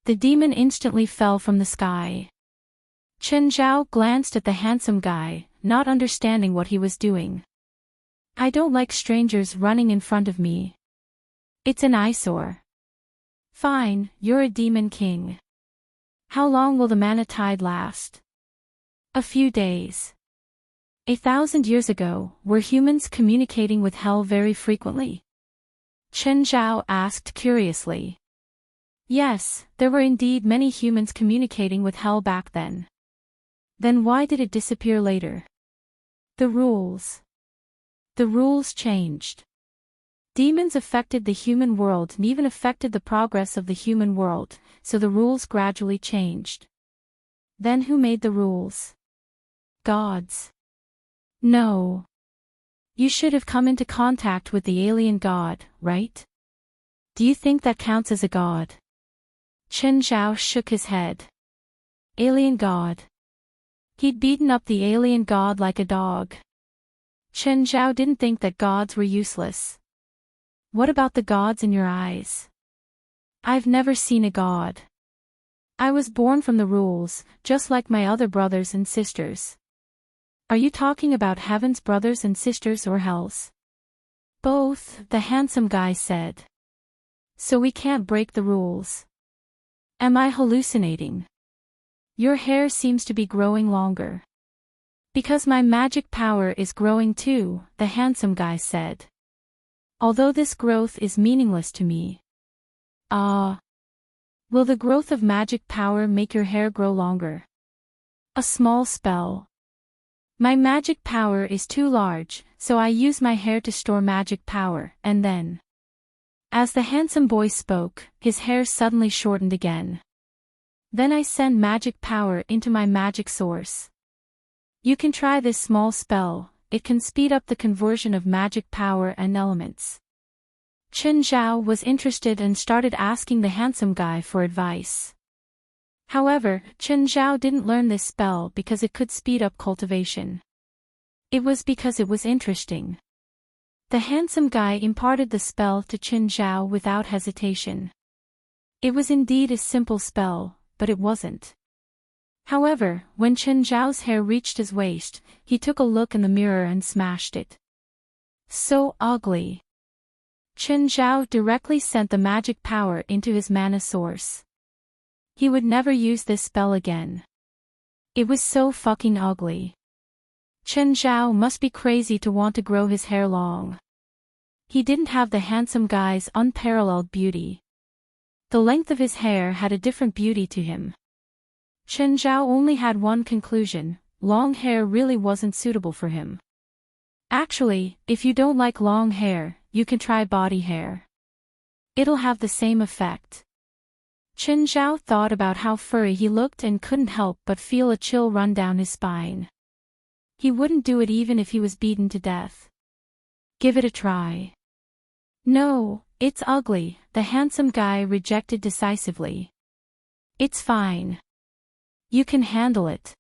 The demon instantly fell from the sky. Chen Zhao glanced at the handsome guy, not understanding what he was doing. I don't like strangers running in front of me. It's an eyesore. Fine, you're a demon king. How long will the mana tide last? A few days. 1,000 years ago, were humans communicating with hell very frequently? Chen Zhao asked curiously. Yes, there were indeed many humans communicating with hell back then. Then why did it disappear later? The rules. The rules changed. Demons affected the human world and even affected the progress of the human world, so the rules gradually changed. Then who made the rules? Gods. No. You should have come into contact with the alien god, right? Do you think that counts as a god? Chen Zhao shook his head. Alien god. He'd beaten up the alien god like a dog. Chen Zhao didn't think that gods were useless. What about the gods in your eyes? I've never seen a god. I was born from the rules, just like my other brothers and sisters. Are you talking about heaven's brothers and sisters or hell's? Both, the handsome guy said. So we can't break the rules. Am I hallucinating? Your hair seems to be growing longer. Because my magic power is growing too, the handsome guy said. Although this growth is meaningless to me. Will the growth of magic power make your hair grow longer? A small spell. My magic power is too large, so I use my hair to store magic power, and then. As the handsome boy spoke, his hair suddenly shortened again. Then I send magic power into my magic source. You can try this small spell, it can speed up the conversion of magic power and elements. Chen Zhao was interested and started asking the handsome guy for advice. However, Chen Zhao didn't learn this spell because it could speed up cultivation. It was because it was interesting. The handsome guy imparted the spell to Chen Zhao without hesitation. It was indeed a simple spell, but it wasn't. However, when Chen Zhao's hair reached his waist, he took a look in the mirror and smashed it. So ugly. Chen Zhao directly sent the magic power into his mana source. He would never use this spell again. It was so fucking ugly. Chen Zhao must be crazy to want to grow his hair long. He didn't have the handsome guy's unparalleled beauty. The length of his hair had a different beauty to him. Chen Zhao only had one conclusion: long hair really wasn't suitable for him. Actually, if you don't like long hair, you can try body hair. It'll have the same effect. Chen Zhao thought about how furry he looked and couldn't help but feel a chill run down his spine. He wouldn't do it even if he was beaten to death. Give it a try. No, it's ugly, the handsome guy rejected decisively. It's fine. You can handle it.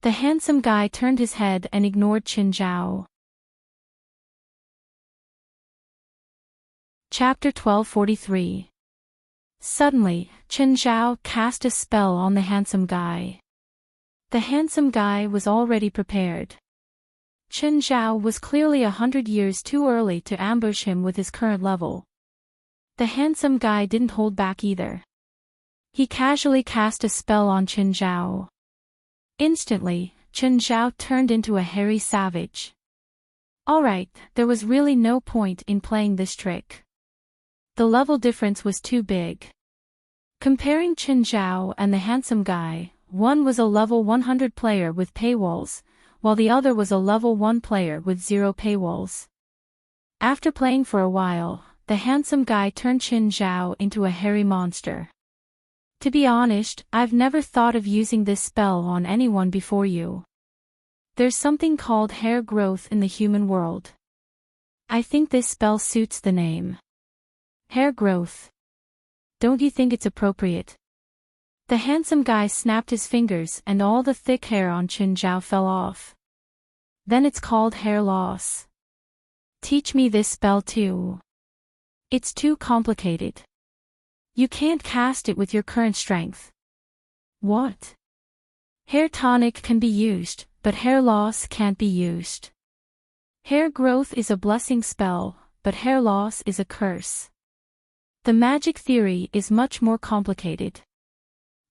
The handsome guy turned his head and ignored Qin Zhao. Chapter 1243. Suddenly, Qin Zhao cast a spell on the handsome guy. The handsome guy was already prepared. Qin Zhao was clearly 100 years too early to ambush him with his current level. The handsome guy didn't hold back either. He casually cast a spell on Qin Zhao. Instantly, Qin Zhao turned into a hairy savage. Alright, there was really no point in playing this trick. The level difference was too big. Comparing Qin Zhao and the handsome guy, one was a level 100 player with paywalls, while the other was a level 1 player with 0 paywalls. After playing for a while, the handsome guy turned Qin Zhao into a hairy monster. To be honest, I've never thought of using this spell on anyone before you. There's something called hair growth in the human world. I think this spell suits the name. Hair growth. Don't you think it's appropriate? The handsome guy snapped his fingers and all the thick hair on Qin Zhao fell off. Then it's called hair loss. Teach me this spell too. It's too complicated. You can't cast it with your current strength. What? Hair tonic can be used, but hair loss can't be used. Hair growth is a blessing spell, but hair loss is a curse. The magic theory is much more complicated.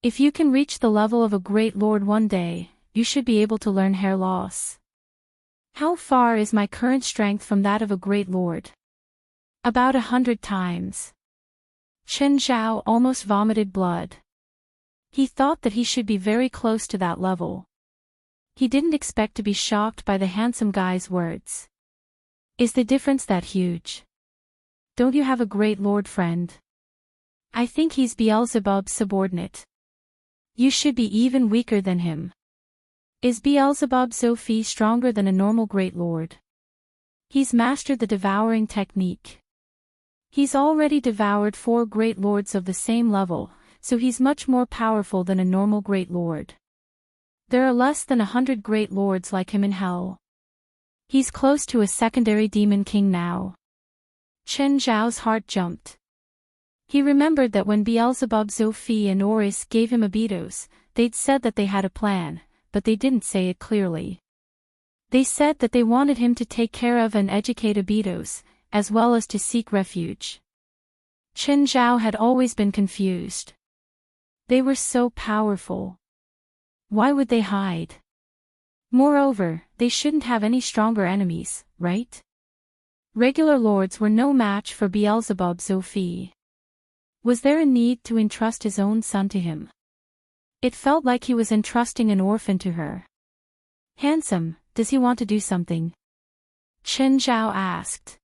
If you can reach the level of a great lord one day, you should be able to learn hair loss. How far is my current strength from that of a great lord? About 100 times. Qin Zhao almost vomited blood. He thought that he should be very close to that level. He didn't expect to be shocked by the handsome guy's words. Is the difference that huge? Don't you have a great lord friend? I think he's Beelzebub's subordinate. You should be even weaker than him. Is Beelzebub Sophie stronger than a normal great lord? He's mastered the devouring technique. He's already devoured 4 great lords of the same level, so he's much more powerful than a normal great lord. There are less than 100 great lords like him in hell. He's close to a secondary demon king now. Qin Zhao's heart jumped. He remembered that when Beelzebub Sophie and Oris gave him Abydos, they'd said that they had a plan, but they didn't say it clearly. They said that they wanted him to take care of and educate Abydos, as well as to seek refuge. Qin Zhao had always been confused. They were so powerful. Why would they hide? Moreover, they shouldn't have any stronger enemies, right? Regular lords were no match for Beelzebub Sophie. Was there a need to entrust his own son to him? It felt like he was entrusting an orphan to her. Handsome, does he want to do something? Qin Zhao asked.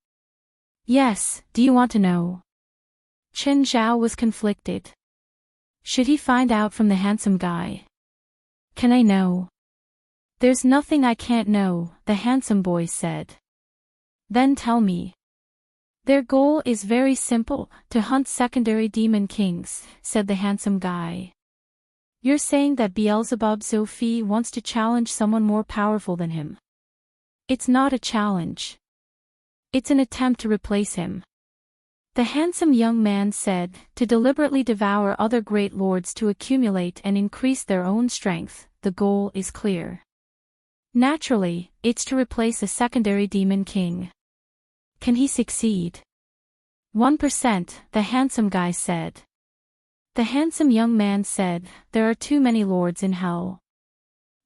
Yes, do you want to know? Qin Zhao was conflicted. Should he find out from the handsome guy? Can I know? There's nothing I can't know, the handsome boy said. Then tell me. Their goal is very simple, to hunt secondary demon kings, said the handsome guy. You're saying that Beelzebub Sophie wants to challenge someone more powerful than him. It's not a challenge. It's an attempt to replace him. The handsome young man said, to deliberately devour other great lords to accumulate and increase their own strength, the goal is clear. Naturally, it's to replace a secondary demon king. Can he succeed? 1%, the handsome guy said. The handsome young man said, there are too many lords in hell.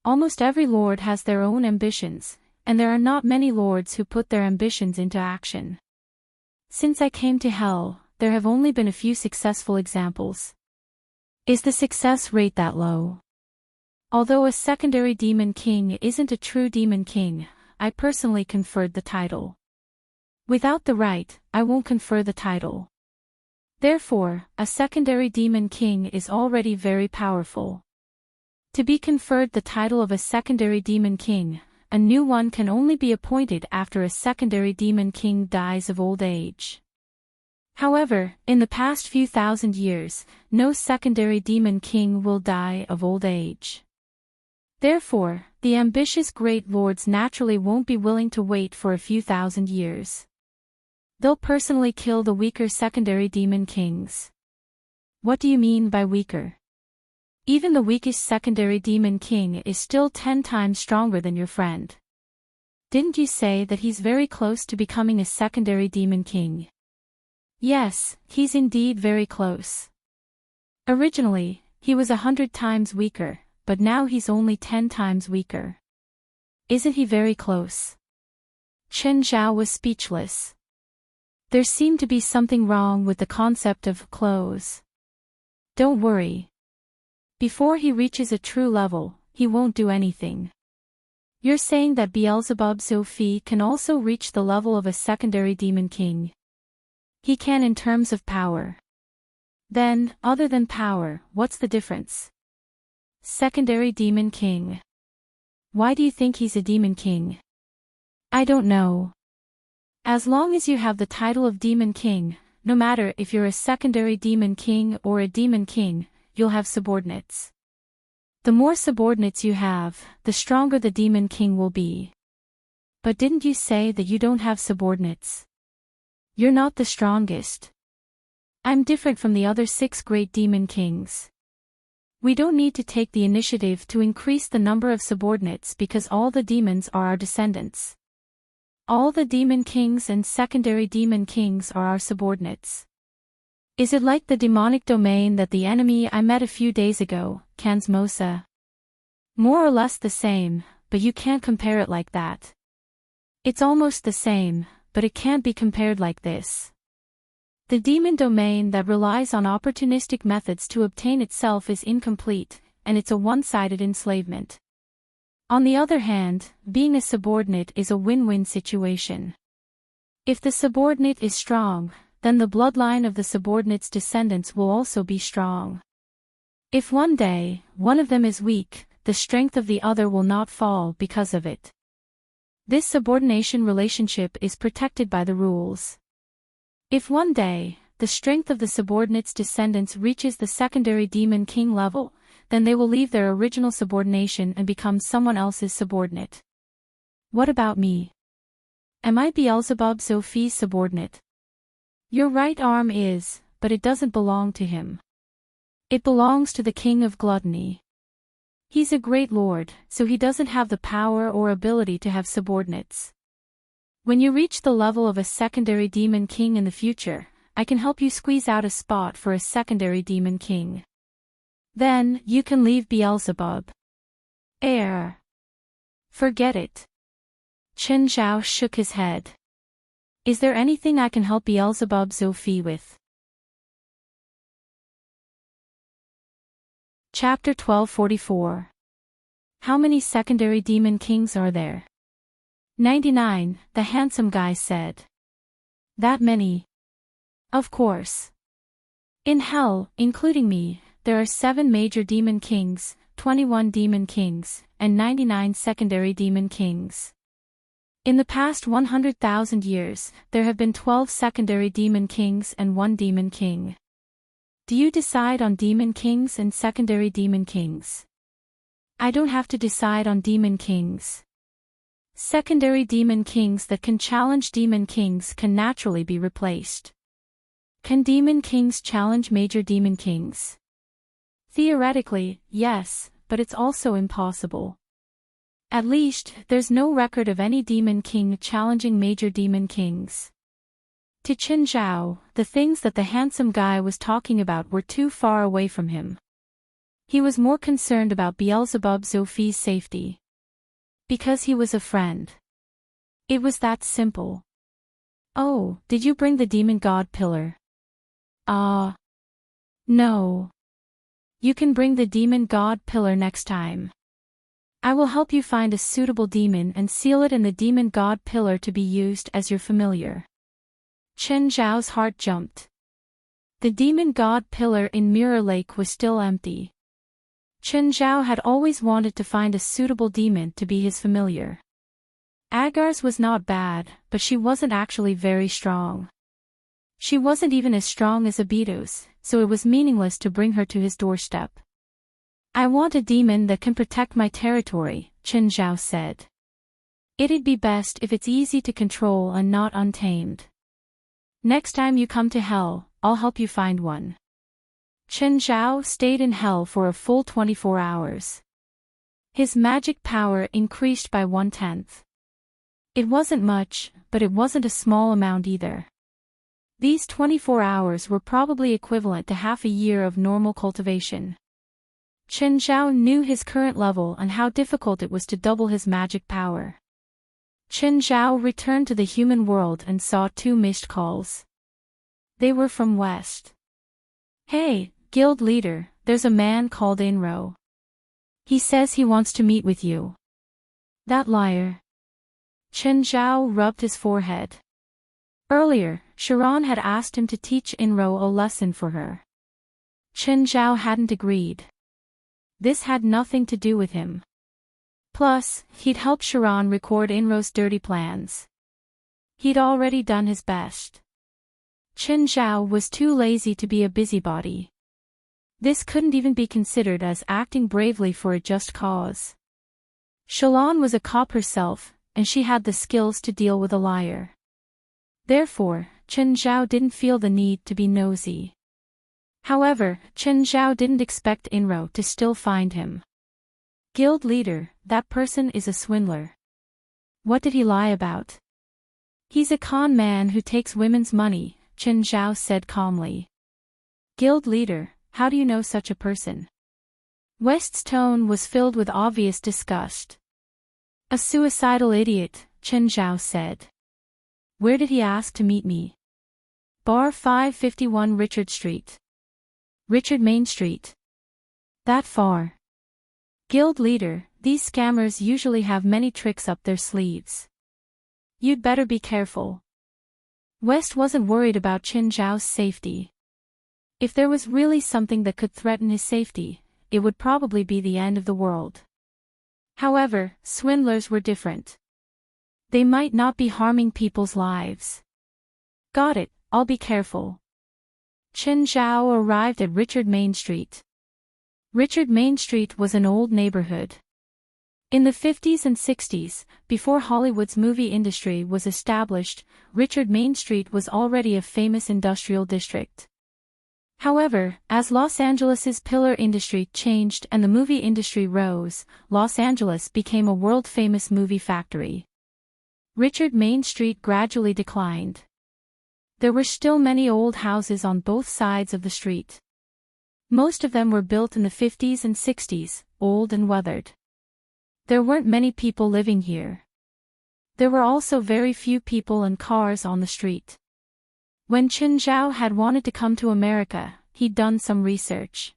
Almost every lord has their own ambitions, and there are not many lords who put their ambitions into action. Since I came to hell, there have only been a few successful examples. Is the success rate that low? Although a secondary demon king isn't a true demon king, I personally conferred the title. Without the right, I won't confer the title. Therefore, a secondary demon king is already very powerful. To be conferred the title of a secondary demon king, a new one can only be appointed after a secondary demon king dies of old age. However, in the past few thousand years, no secondary demon king will die of old age. Therefore, the ambitious great lords naturally won't be willing to wait for a few thousand years. They'll personally kill the weaker secondary demon kings. What do you mean by weaker? Even the weakest secondary demon king is still 10 times stronger than your friend. Didn't you say that he's very close to becoming a secondary demon king? Yes, he's indeed very close. Originally, he was 100 times weaker, but now he's only 10 times weaker. Isn't he very close? Chen Zhao was speechless. There seemed to be something wrong with the concept of close. Don't worry. Before he reaches a true level, he won't do anything. You're saying that Beelzebub Sophie can also reach the level of a secondary demon king? He can in terms of power. Then, other than power, what's the difference? Secondary demon king. Why do you think he's a demon king? I don't know. As long as you have the title of demon king, no matter if you're a secondary demon king or a demon king, you'll have subordinates. The more subordinates you have, the stronger the demon king will be. But didn't you say that you don't have subordinates? You're not the strongest. I'm different from the other 6 great demon kings. We don't need to take the initiative to increase the number of subordinates because all the demons are our descendants. All the demon kings and secondary demon kings are our subordinates. Is it like the demonic domain that the enemy I met a few days ago, Kansmosa? More or less the same, but you can't compare it like that. It's almost the same, but it can't be compared like this. The demon domain that relies on opportunistic methods to obtain itself is incomplete, and it's a one-sided enslavement. On the other hand, being a subordinate is a win-win situation. If the subordinate is strong, then the bloodline of the subordinate's descendants will also be strong. If one day, one of them is weak, the strength of the other will not fall because of it. This subordination relationship is protected by the rules. If one day, the strength of the subordinate's descendants reaches the secondary demon king level, then they will leave their original subordination and become someone else's subordinate. What about me? Am I Beelzebub Sophie's subordinate? Your right arm is, but it doesn't belong to him. It belongs to the king of gluttony. He's a great lord, so he doesn't have the power or ability to have subordinates. When you reach the level of a secondary demon king in the future, I can help you squeeze out a spot for a secondary demon king. Then, you can leave Beelzebub. Forget it. Chen Zhao shook his head. Is there anything I can help Beelzebub Sophie with? Chapter 1244. How many secondary demon kings are there? 99, the handsome guy said. That many? Of course. In hell, including me, there are 7 major demon kings, 21 demon kings, and 99 secondary demon kings. In the past 100,000 years, there have been 12 secondary demon kings and 1 demon king. Do you decide on demon kings and secondary demon kings? I don't have to decide on demon kings. Secondary demon kings that can challenge demon kings can naturally be replaced. Can demon kings challenge major demon kings? Theoretically, yes, but it's also impossible. At least, there's no record of any demon king challenging major demon kings. To Chen Zhao, the things that the handsome guy was talking about were too far away from him. He was more concerned about Beelzebub Sophie's safety. Because he was a friend. It was that simple. Oh, did you bring the demon god pillar? No. You can bring the demon god pillar next time. I will help you find a suitable demon and seal it in the demon god pillar to be used as your familiar. Chen Zhao's heart jumped. The demon god pillar in Mirror Lake was still empty. Chen Zhao had always wanted to find a suitable demon to be his familiar. Agar's was not bad, but she wasn't actually very strong. She wasn't even as strong as Abito's, so it was meaningless to bring her to his doorstep. I want a demon that can protect my territory, Chen Zhao said. It'd be best if it's easy to control and not untamed. Next time you come to hell, I'll help you find one. Chen Zhao stayed in hell for a full 24 hours. His magic power increased by 1/10. It wasn't much, but it wasn't a small amount either. These 24 hours were probably equivalent to half a year of normal cultivation. Chen Zhao knew his current level and how difficult it was to double his magic power. Chen Zhao returned to the human world and saw 2 missed calls. They were from West. Hey, guild leader, there's a man called Inro. He says he wants to meet with you. That liar. Chen Zhao rubbed his forehead. Earlier, Sharon had asked him to teach Inro a lesson for her. Chen Zhao hadn't agreed. This had nothing to do with him. Plus, he'd helped Sharon record Inro's dirty plans. He'd already done his best. Chen Zhao was too lazy to be a busybody. This couldn't even be considered as acting bravely for a just cause. Sharon was a cop herself, and she had the skills to deal with a liar. Therefore, Chen Zhao didn't feel the need to be nosy. However, Chen Zhao didn't expect Inro to still find him. Guild leader, that person is a swindler. What did he lie about? He's a con man who takes women's money, Chen Zhao said calmly. Guild leader, how do you know such a person? West's tone was filled with obvious disgust. A suicidal idiot, Chen Zhao said. Where did he ask to meet me? Bar 551 Richard Street. Richard Main Street. That far. Guild leader, these scammers usually have many tricks up their sleeves. You'd better be careful. West wasn't worried about Chen Zhao's safety. If there was really something that could threaten his safety, it would probably be the end of the world. However, swindlers were different. They might not be harming people's lives. Got it, I'll be careful. Chen Zhao arrived at Richard Main Street. Richard Main Street was an old neighborhood. In the 50s and 60s, before Hollywood's movie industry was established, Richard Main Street was already a famous industrial district. However, as Los Angeles's pillar industry changed and the movie industry rose, Los Angeles became a world-famous movie factory. Richard Main Street gradually declined. There were still many old houses on both sides of the street. Most of them were built in the 50s and 60s, old and weathered. There weren't many people living here. There were also very few people and cars on the street. When Chen Zhao had wanted to come to America, he'd done some research.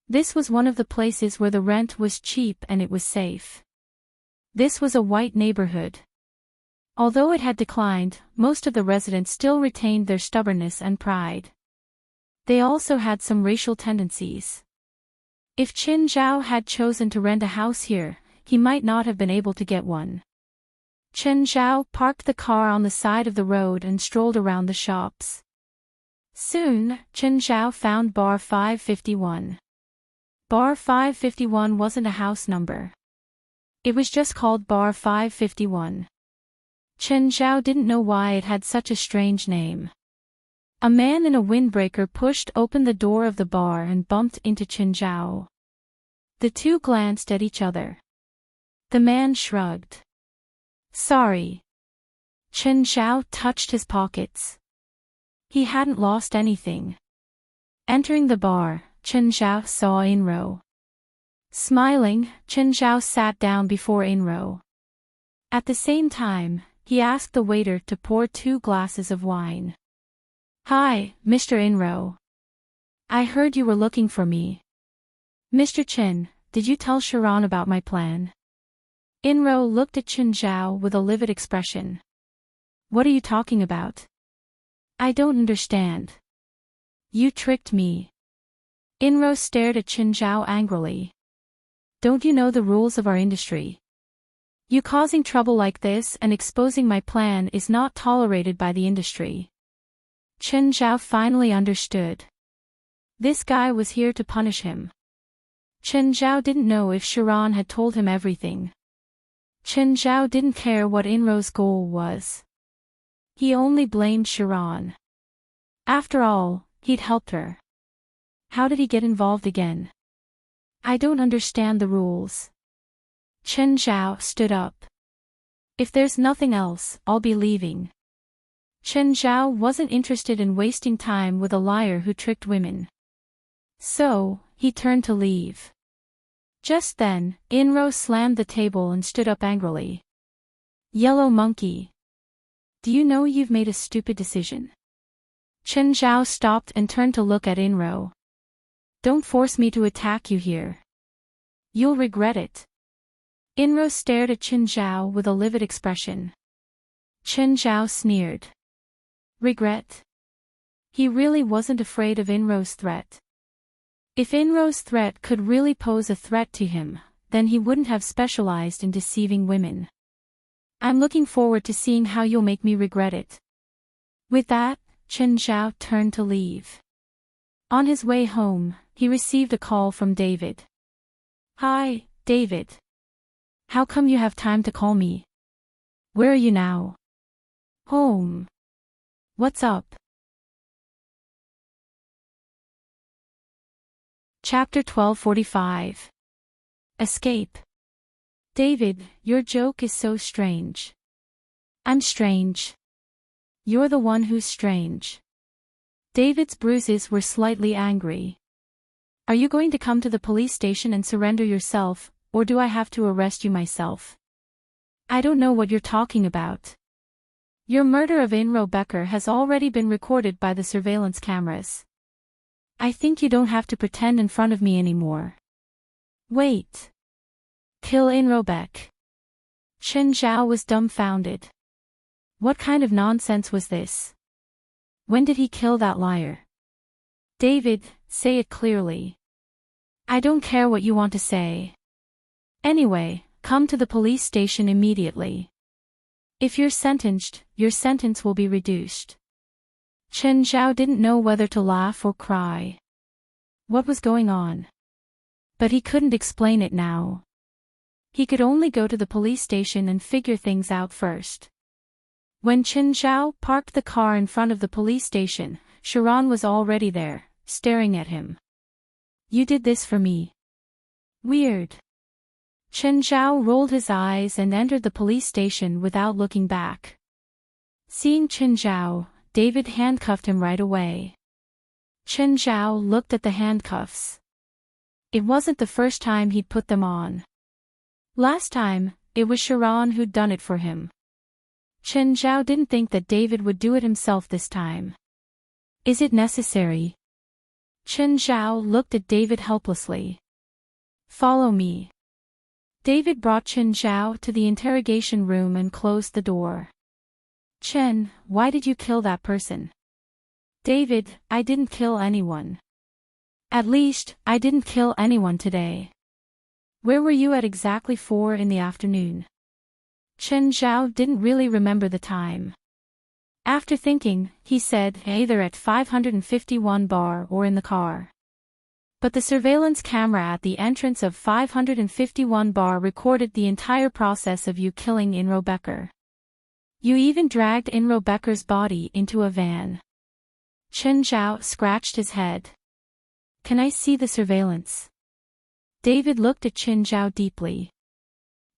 This was one of the places where the rent was cheap and it was safe. This was a white neighborhood. Although it had declined, most of the residents still retained their stubbornness and pride. They also had some racial tendencies. If Chen Zhao had chosen to rent a house here, he might not have been able to get one. Chen Zhao parked the car on the side of the road and strolled around the shops. Soon, Chen Zhao found Bar 551. Bar 551 wasn't a house number. It was just called Bar 551. Chen Zhao didn't know why it had such a strange name. A man in a windbreaker pushed open the door of the bar and bumped into Chen Zhao. The two glanced at each other. The man shrugged. Sorry. Chen Zhao touched his pockets. He hadn't lost anything. Entering the bar, Chen Zhao saw Inro. Smiling, Chen Zhao sat down before Inro. At the same time, he asked the waiter to pour 2 glasses of wine. Hi, Mr. Inro. I heard you were looking for me. Mr. Chen, did you tell Sharon about my plan? Inro looked at Chen Zhao with a livid expression. What are you talking about? I don't understand. You tricked me. Inro stared at Chen Zhao angrily. Don't you know the rules of our industry? You causing trouble like this and exposing my plan is not tolerated by the industry. Chen Zhao finally understood. This guy was here to punish him. Chen Zhao didn't know if Sharon had told him everything. Chen Zhao didn't care what Inro's goal was. He only blamed Sharon. After all, he'd helped her. How did he get involved again? I don't understand the rules. Chen Zhao stood up. If there's nothing else, I'll be leaving. Chen Zhao wasn't interested in wasting time with a liar who tricked women. So, he turned to leave. Just then, Inro slammed the table and stood up angrily. Yellow monkey. Do you know you've made a stupid decision? Chen Zhao stopped and turned to look at Inro. Don't force me to attack you here. You'll regret it. Inro stared at Chen Zhao with a livid expression. Chen Zhao sneered. Regret? He really wasn't afraid of Inro's threat. If Inro's threat could really pose a threat to him, then he wouldn't have specialized in deceiving women. I'm looking forward to seeing how you'll make me regret it. With that, Chen Zhao turned to leave. On his way home, he received a call from David. Hi, David. How come you have time to call me? Where are you now? Home. What's up? Chapter 1245. Escape. David, your joke is so strange. I'm strange. You're the one who's strange. David's bruises were slightly angry. Are you going to come to the police station and surrender yourself, or do I have to arrest you myself? I don't know what you're talking about. Your murder of Inro Becker has already been recorded by the surveillance cameras. I think you don't have to pretend in front of me anymore. Wait. Kill Inro Beck. Chen Zhao was dumbfounded. What kind of nonsense was this? When did he kill that liar? David, say it clearly. I don't care what you want to say. Anyway, come to the police station immediately. If you're sentenced, your sentence will be reduced. Chen Zhao didn't know whether to laugh or cry. What was going on? But he couldn't explain it now. He could only go to the police station and figure things out first. When Chen Zhao parked the car in front of the police station, Sharon was already there, staring at him. You did this for me. Weird. Chen Zhao rolled his eyes and entered the police station without looking back. Seeing Chen Zhao, David handcuffed him right away. Chen Zhao looked at the handcuffs. It wasn't the first time he'd put them on. Last time, it was Sharon who'd done it for him. Chen Zhao didn't think that David would do it himself this time. Is it necessary? Chen Zhao looked at David helplessly. Follow me. David brought Chen Zhao to the interrogation room and closed the door. Chen, why did you kill that person? David, I didn't kill anyone. At least, I didn't kill anyone today. Where were you at exactly 4 in the afternoon? Chen Zhao didn't really remember the time. After thinking, he said either at 551 bar or in the car. But the surveillance camera at the entrance of 551 bar recorded the entire process of you killing Inro Becker. You even dragged Inro Becker's body into a van. Chen Zhao scratched his head. Can I see the surveillance? David looked at Chen Zhao deeply.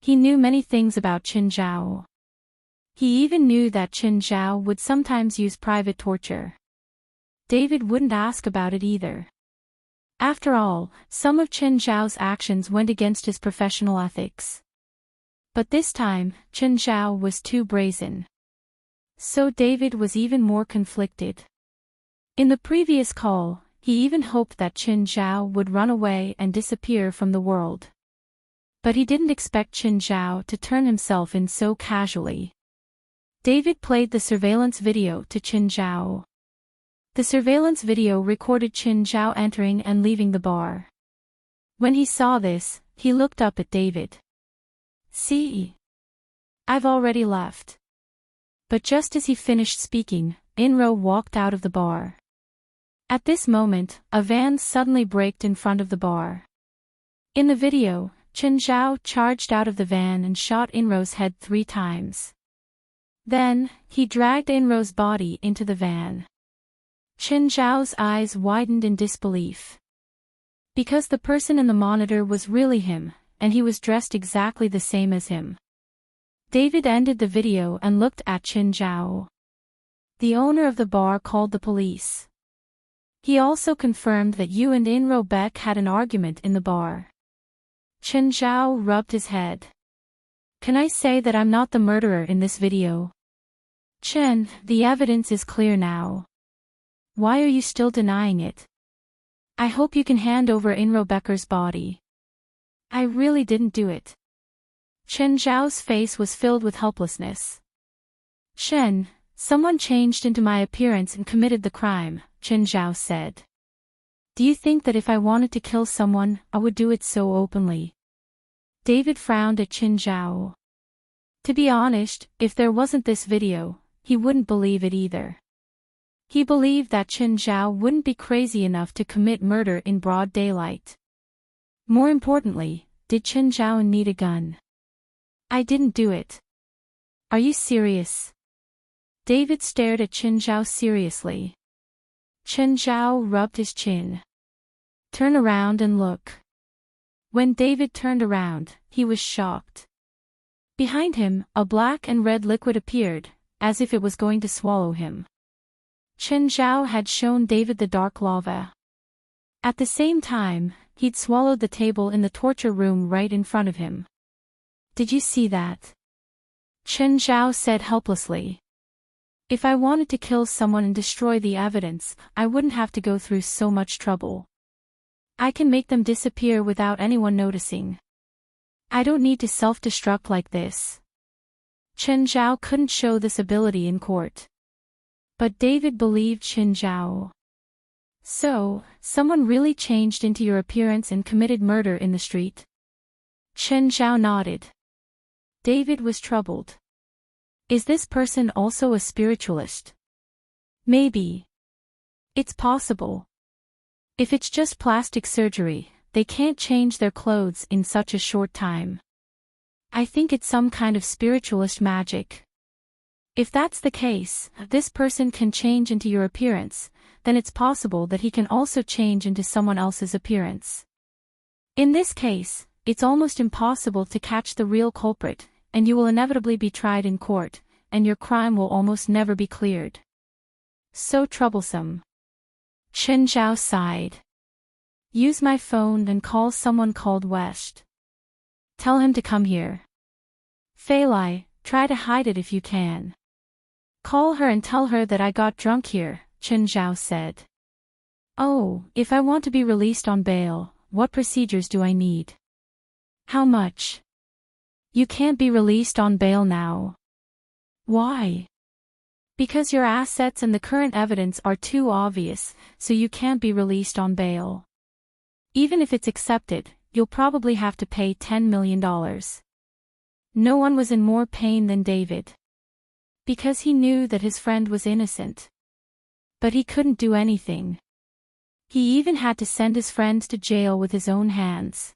He knew many things about Chen Zhao. He even knew that Chen Zhao would sometimes use private torture. David wouldn't ask about it either. After all, some of Chen Zhao's actions went against his professional ethics. But this time, Chen Zhao was too brazen. So David was even more conflicted. In the previous call, he even hoped that Chen Zhao would run away and disappear from the world. But he didn't expect Chen Zhao to turn himself in so casually. David played the surveillance video to Chen Zhao. The surveillance video recorded Chen Zhao entering and leaving the bar. When he saw this, he looked up at David. See? I've already left. But just as he finished speaking, Inro walked out of the bar. At this moment, a van suddenly braked in front of the bar. In the video, Chen Zhao charged out of the van and shot Inro's head 3 times. Then, he dragged Inro's body into the van. Chen Zhao's eyes widened in disbelief. Because the person in the monitor was really him, and he was dressed exactly the same as him. David ended the video and looked at Chen Zhao. The owner of the bar called the police. He also confirmed that you and Inro Beck had an argument in the bar. Chen Zhao rubbed his head. Can I say that I'm not the murderer in this video? Chen, the evidence is clear now. Why are you still denying it? I hope you can hand over Inro Becker's body. I really didn't do it. Chen Zhao's face was filled with helplessness. Chen, someone changed into my appearance and committed the crime, Chen Zhao said. Do you think that if I wanted to kill someone, I would do it so openly? David frowned at Chen Zhao. To be honest, if there wasn't this video, he wouldn't believe it either. He believed that Chen Zhao wouldn't be crazy enough to commit murder in broad daylight. More importantly, did Chen Zhao need a gun? I didn't do it. Are you serious? David stared at Chen Zhao seriously. Chen Zhao rubbed his chin. Turn around and look. When David turned around, he was shocked. Behind him, a black and red liquid appeared, as if it was going to swallow him. Chen Zhao had shown David the dark lava. At the same time, he'd swallowed the table in the torture room right in front of him. Did you see that? Chen Zhao said helplessly. If I wanted to kill someone and destroy the evidence, I wouldn't have to go through so much trouble. I can make them disappear without anyone noticing. I don't need to self-destruct like this. Chen Zhao couldn't show this ability in court. But David believed Chen Zhao. So, someone really changed into your appearance and committed murder in the street? Chen Zhao nodded. David was troubled. Is this person also a spiritualist? Maybe. It's possible. If it's just plastic surgery, they can't change their clothes in such a short time. I think it's some kind of spiritualist magic. If that's the case, this person can change into your appearance, then it's possible that he can also change into someone else's appearance. In this case, it's almost impossible to catch the real culprit, and you will inevitably be tried in court, and your crime will almost never be cleared. So troublesome. Chen Zhao sighed. Use my phone and call someone called West. Tell him to come here. Fei Lai, try to hide it if you can. Call her and tell her that I got drunk here, Chen Zhao said. Oh, if I want to be released on bail, what procedures do I need? How much? You can't be released on bail now. Why? Because your assets and the current evidence are too obvious, so you can't be released on bail. Even if it's accepted, you'll probably have to pay $10 million. No one was in more pain than David. Because he knew that his friend was innocent. But he couldn't do anything. He even had to send his friend to jail with his own hands.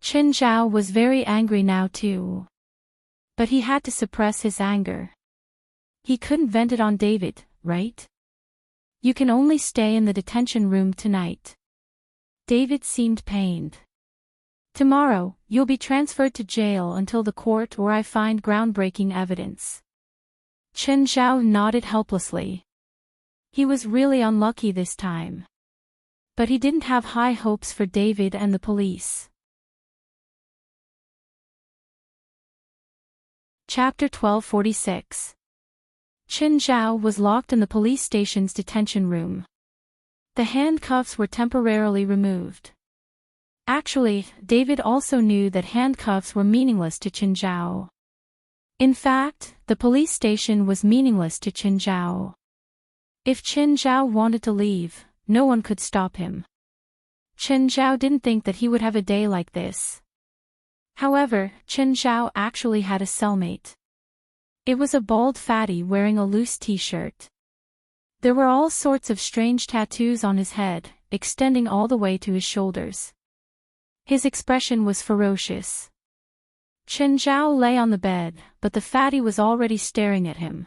Chen Zhao was very angry now too. But he had to suppress his anger. He couldn't vent it on David, right? You can only stay in the detention room tonight. David seemed pained. Tomorrow, you'll be transferred to jail until the court or I find groundbreaking evidence. Chen Zhao nodded helplessly. He was really unlucky this time. But he didn't have high hopes for David and the police. Chapter 1246. Chen Zhao was locked in the police station's detention room. The handcuffs were temporarily removed. Actually, David also knew that handcuffs were meaningless to Chen Zhao. In fact, the police station was meaningless to Chen Zhao. If Chen Zhao wanted to leave, no one could stop him. Chen Zhao didn't think that he would have a day like this. However, Chen Zhao actually had a cellmate. It was a bald fatty wearing a loose t-shirt. There were all sorts of strange tattoos on his head, extending all the way to his shoulders. His expression was ferocious. Chen Zhao lay on the bed, but the fatty was already staring at him.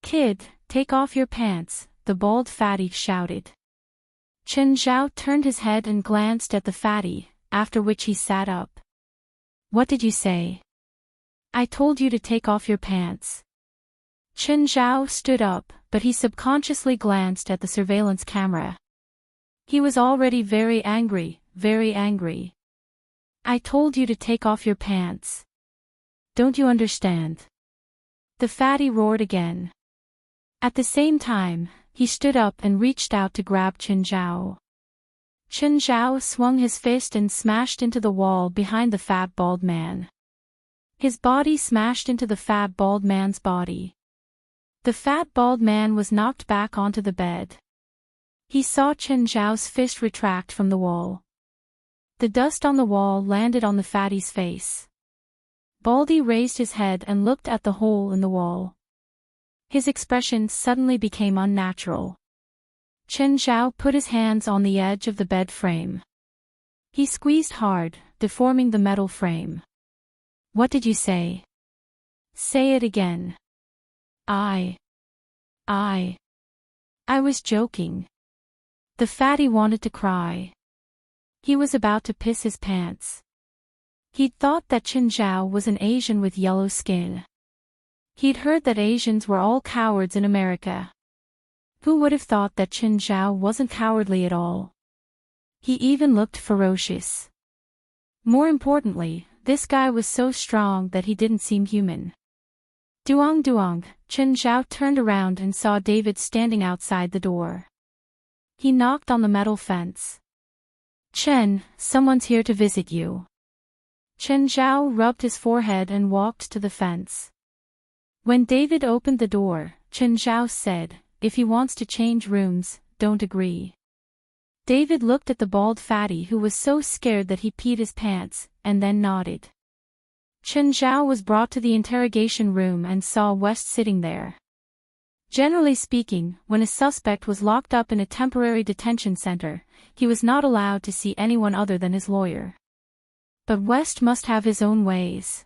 "Kid, take off your pants," the bald fatty shouted. Chen Zhao turned his head and glanced at the fatty, after which he sat up. "What did you say?" "I told you to take off your pants." Chen Zhao stood up, but he subconsciously glanced at the surveillance camera. He was already very angry, very angry. "I told you to take off your pants. Don't you understand?" The fatty roared again. At the same time, he stood up and reached out to grab Chen Zhao. Chen Zhao swung his fist and smashed into the wall behind the fat bald man. His body smashed into the fat bald man's body. The fat bald man was knocked back onto the bed. He saw Chen Zhao's fist retract from the wall. The dust on the wall landed on the fatty's face. Baldy raised his head and looked at the hole in the wall. His expression suddenly became unnatural. Chen Zhao put his hands on the edge of the bed frame. He squeezed hard, deforming the metal frame. "What did you say?" "Say it again." I was joking." The fatty wanted to cry. He was about to piss his pants. He'd thought that Chen Zhao was an Asian with yellow skin. He'd heard that Asians were all cowards in America. Who would have thought that Chen Zhao wasn't cowardly at all? He even looked ferocious. More importantly, this guy was so strong that he didn't seem human. Duong duong, Chen Zhao turned around and saw David standing outside the door. He knocked on the metal fence. "Chen, someone's here to visit you." Chen Zhao rubbed his forehead and walked to the fence. When David opened the door, Chen Zhao said, "If he wants to change rooms, don't agree." David looked at the bald fatty who was so scared that he peed his pants, and then nodded. Chen Zhao was brought to the interrogation room and saw West sitting there. Generally speaking, when a suspect was locked up in a temporary detention center, he was not allowed to see anyone other than his lawyer. But West must have his own ways.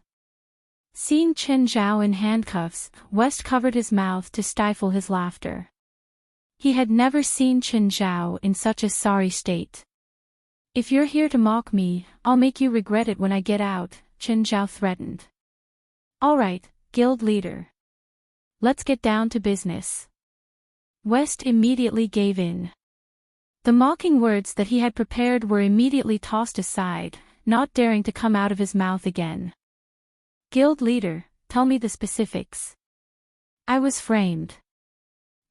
Seeing Chen Zhao in handcuffs, West covered his mouth to stifle his laughter. He had never seen Chen Zhao in such a sorry state. "If you're here to mock me, I'll make you regret it when I get out," Chen Zhao threatened. "All right, guild leader. Let's get down to business." West immediately gave in. The mocking words that he had prepared were immediately tossed aside, not daring to come out of his mouth again. "Guild leader, tell me the specifics." "I was framed."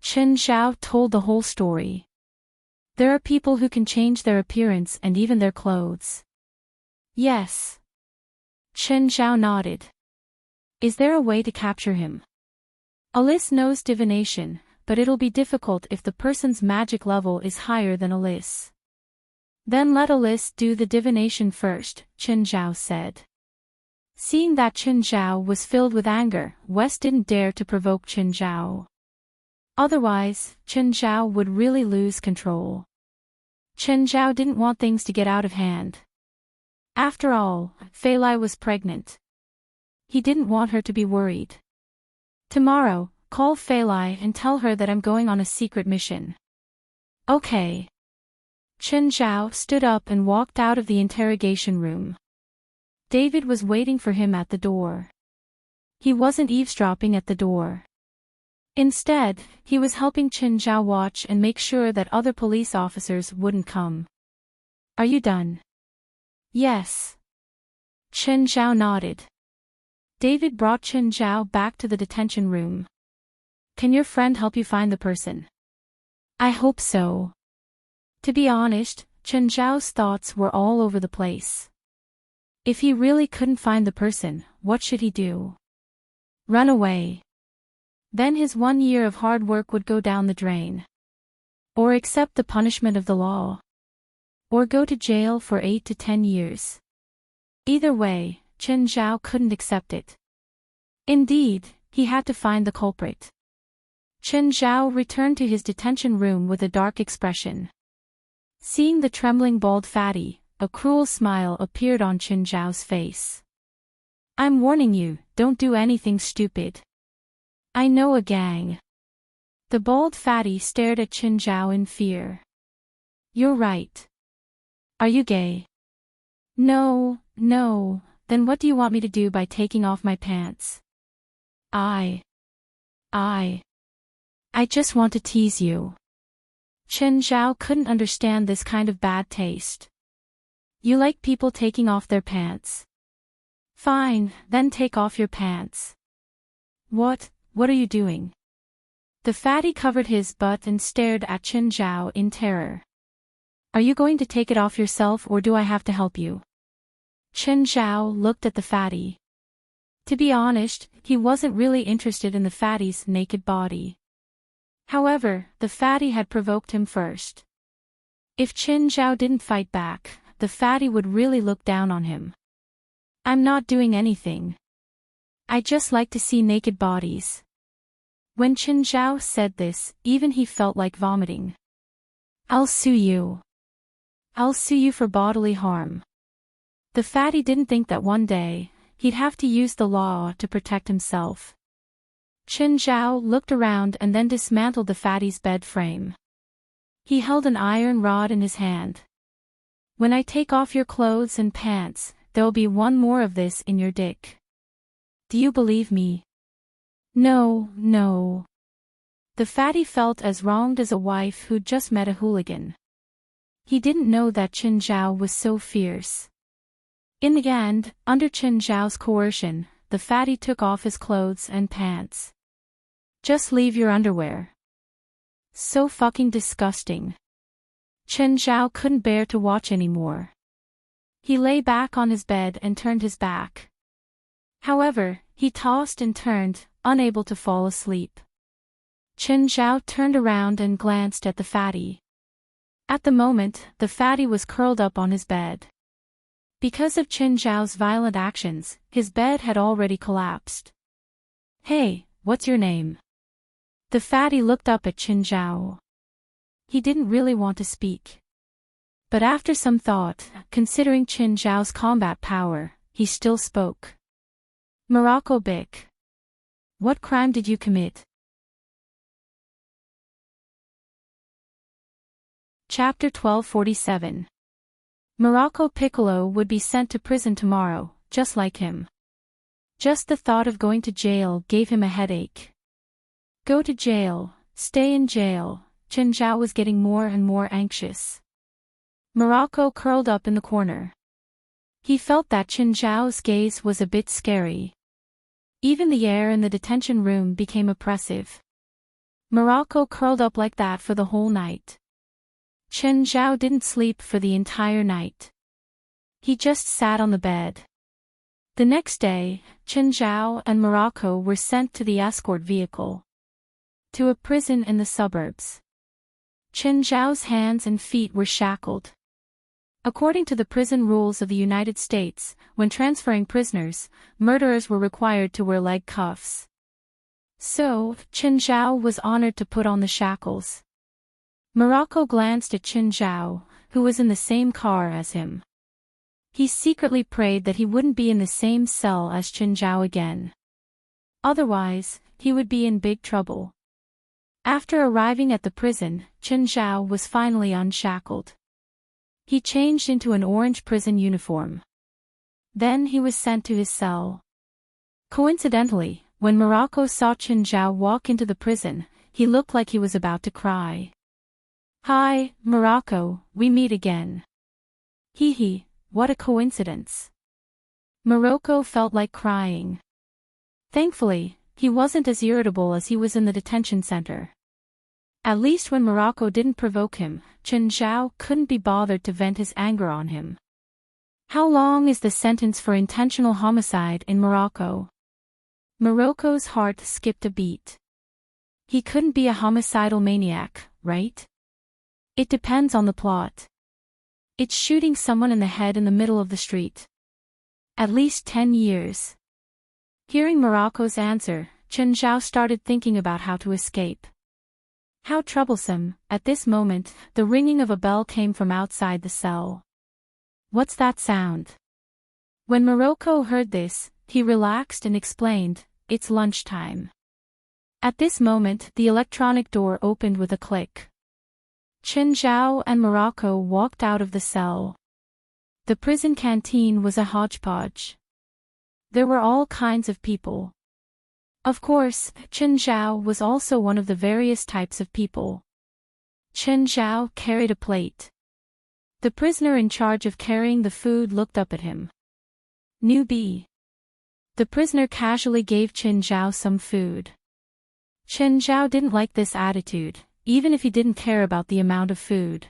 Chen Zhao told the whole story. "There are people who can change their appearance and even their clothes." "Yes." Chen Zhao nodded. "Is there a way to capture him?" "Alice knows divination, but it'll be difficult if the person's magic level is higher than Alice." "Then let Alice do the divination first," Chen Zhao said. Seeing that Chen Zhao was filled with anger, West didn't dare to provoke Chen Zhao. Otherwise, Chen Zhao would really lose control. Chen Zhao didn't want things to get out of hand. After all, Fei Lai was pregnant. He didn't want her to be worried. "Tomorrow, call Fei Lai and tell her that I'm going on a secret mission." "Okay." Chen Zhao stood up and walked out of the interrogation room. David was waiting for him at the door. He wasn't eavesdropping at the door. Instead, he was helping Chen Zhao watch and make sure that other police officers wouldn't come. "Are you done?" "Yes." Chen Zhao nodded. David brought Chen Zhao back to the detention room. "Can your friend help you find the person?" "I hope so." To be honest, Chen Zhao's thoughts were all over the place. If he really couldn't find the person, what should he do? Run away. Then his 1 year of hard work would go down the drain. Or accept the punishment of the law. Or go to jail for 8 to 10 years. Either way, Chen Zhao couldn't accept it. Indeed, he had to find the culprit. Chen Zhao returned to his detention room with a dark expression. Seeing the trembling bald fatty, a cruel smile appeared on Chen Zhao's face. I'm warning you, don't do anything stupid. I know a gang. The bald fatty stared at Chen Zhao in fear. You're right. Are you gay? No, then what do you want me to do by taking off my pants? I just want to tease you. Chen Zhao couldn't understand this kind of bad taste. You like people taking off their pants? Fine, then take off your pants. What are you doing? The fatty covered his butt and stared at Chen Zhao in terror. Are you going to take it off yourself or do I have to help you? Chen Zhao looked at the fatty. To be honest, he wasn't really interested in the fatty's naked body. However, the fatty had provoked him first. If Chen Zhao didn't fight back, the fatty would really look down on him. I'm not doing anything. I just like to see naked bodies. When Chen Zhao said this, even he felt like vomiting. I'll sue you. I'll sue you for bodily harm. The fatty didn't think that one day, he'd have to use the law to protect himself. Chen Zhao looked around and then dismantled the fatty's bed frame. He held an iron rod in his hand. When I take off your clothes and pants, there'll be one more of this in your dick. Do you believe me? No. The fatty felt as wronged as a wife who'd just met a hooligan. He didn't know that Chen Zhao was so fierce. In the end, under Chen Zhao's coercion, the fatty took off his clothes and pants. Just leave your underwear. So fucking disgusting. Chen Zhao couldn't bear to watch anymore. He lay back on his bed and turned his back. However, he tossed and turned, unable to fall asleep. Chen Zhao turned around and glanced at the fatty. At the moment, the fatty was curled up on his bed. Because of Chen Zhao's violent actions, his bed had already collapsed. Hey, what's your name? The fatty looked up at Chen Zhao. He didn't really want to speak. But after some thought, considering Chen Zhao's combat power, he still spoke. Morocco Bic. What crime did you commit? Chapter 1247. Morocco Piccolo would be sent to prison tomorrow, just like him. Just the thought of going to jail gave him a headache. Go to jail, stay in jail, Chen Zhao was getting more and more anxious. Morocco curled up in the corner. He felt that Chen Zhao's gaze was a bit scary. Even the air in the detention room became oppressive. Morocco curled up like that for the whole night. Chen Zhao didn't sleep for the entire night. He just sat on the bed. The next day, Chen Zhao and Morocco were sent to the escort vehicle. To a prison in the suburbs. Chen Zhao's hands and feet were shackled. According to the prison rules of the United States, when transferring prisoners, murderers were required to wear leg cuffs. So, Chen Zhao was honored to put on the shackles. Morocco glanced at Chen Zhao, who was in the same car as him. He secretly prayed that he wouldn't be in the same cell as Chen Zhao again. Otherwise, he would be in big trouble. After arriving at the prison, Chen Zhao was finally unshackled. He changed into an orange prison uniform. Then he was sent to his cell. Coincidentally, when Morocco saw Chen Zhao walk into the prison, he looked like he was about to cry. Hi, Morocco, we meet again. Hee hee, what a coincidence. Morocco felt like crying. Thankfully, he wasn't as irritable as he was in the detention center. At least when Morocco didn't provoke him, Chen Zhao couldn't be bothered to vent his anger on him. How long is the sentence for intentional homicide in Morocco? Morocco's heart skipped a beat. He couldn't be a homicidal maniac, right? It depends on the plot. It's shooting someone in the head in the middle of the street. At least 10 years. Hearing Morocco's answer, Chen Zhao started thinking about how to escape. How troublesome. At this moment, the ringing of a bell came from outside the cell. What's that sound? When Morocco heard this, he relaxed and explained, it's lunchtime. At this moment, the electronic door opened with a click. Chen Zhao and Morocco walked out of the cell. The prison canteen was a hodgepodge. There were all kinds of people. Of course, Chen Zhao was also one of the various types of people. Chen Zhao carried a plate. The prisoner in charge of carrying the food looked up at him. Newbie. The prisoner casually gave Chen Zhao some food. Chen Zhao didn't like this attitude, even if he didn't care about the amount of food.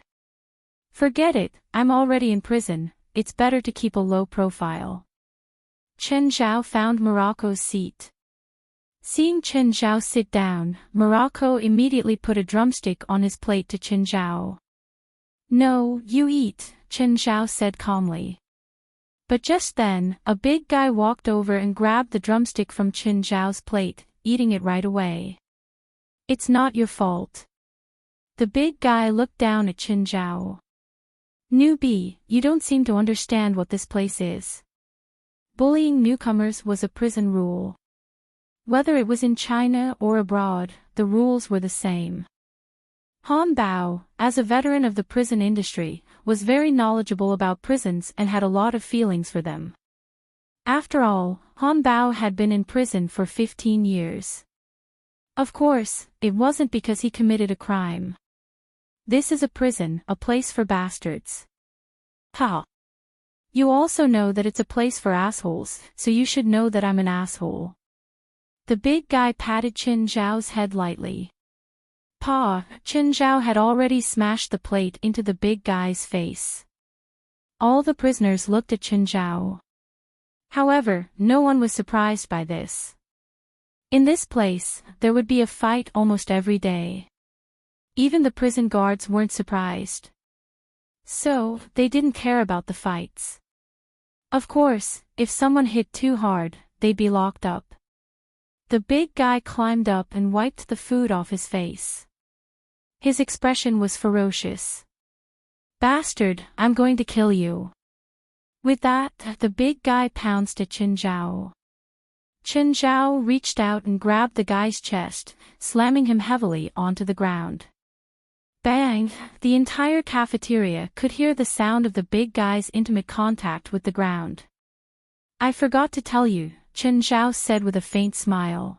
Forget it, I'm already in prison, it's better to keep a low profile. Chen Zhao found Morocco's seat. Seeing Chen Zhao sit down, Morocco immediately put a drumstick on his plate to Chen Zhao. No, you eat, Chen Zhao said calmly. But just then, a big guy walked over and grabbed the drumstick from Chen Zhao's plate, eating it right away. It's not your fault. The big guy looked down at Chen Zhao. Newbie, you don't seem to understand what this place is. Bullying newcomers was a prison rule. Whether it was in China or abroad, the rules were the same. Han Bao, as a veteran of the prison industry, was very knowledgeable about prisons and had a lot of feelings for them. After all, Han Bao had been in prison for 15 years. Of course, it wasn't because he committed a crime. This is a prison, a place for bastards. Ha! You also know that it's a place for assholes, so you should know that I'm an asshole. The big guy patted Chen Zhao's head lightly. Pa, Chen Zhao had already smashed the plate into the big guy's face. All the prisoners looked at Chen Zhao. However, no one was surprised by this. In this place, there would be a fight almost every day. Even the prison guards weren't surprised. So, they didn't care about the fights. Of course, if someone hit too hard, they'd be locked up. The big guy climbed up and wiped the food off his face. His expression was ferocious. Bastard, I'm going to kill you. With that, the big guy pounced at Chen Zhao. Chen Zhao reached out and grabbed the guy's chest, slamming him heavily onto the ground. Bang! The entire cafeteria could hear the sound of the big guy's intimate contact with the ground. I forgot to tell you, Chen Zhao said with a faint smile.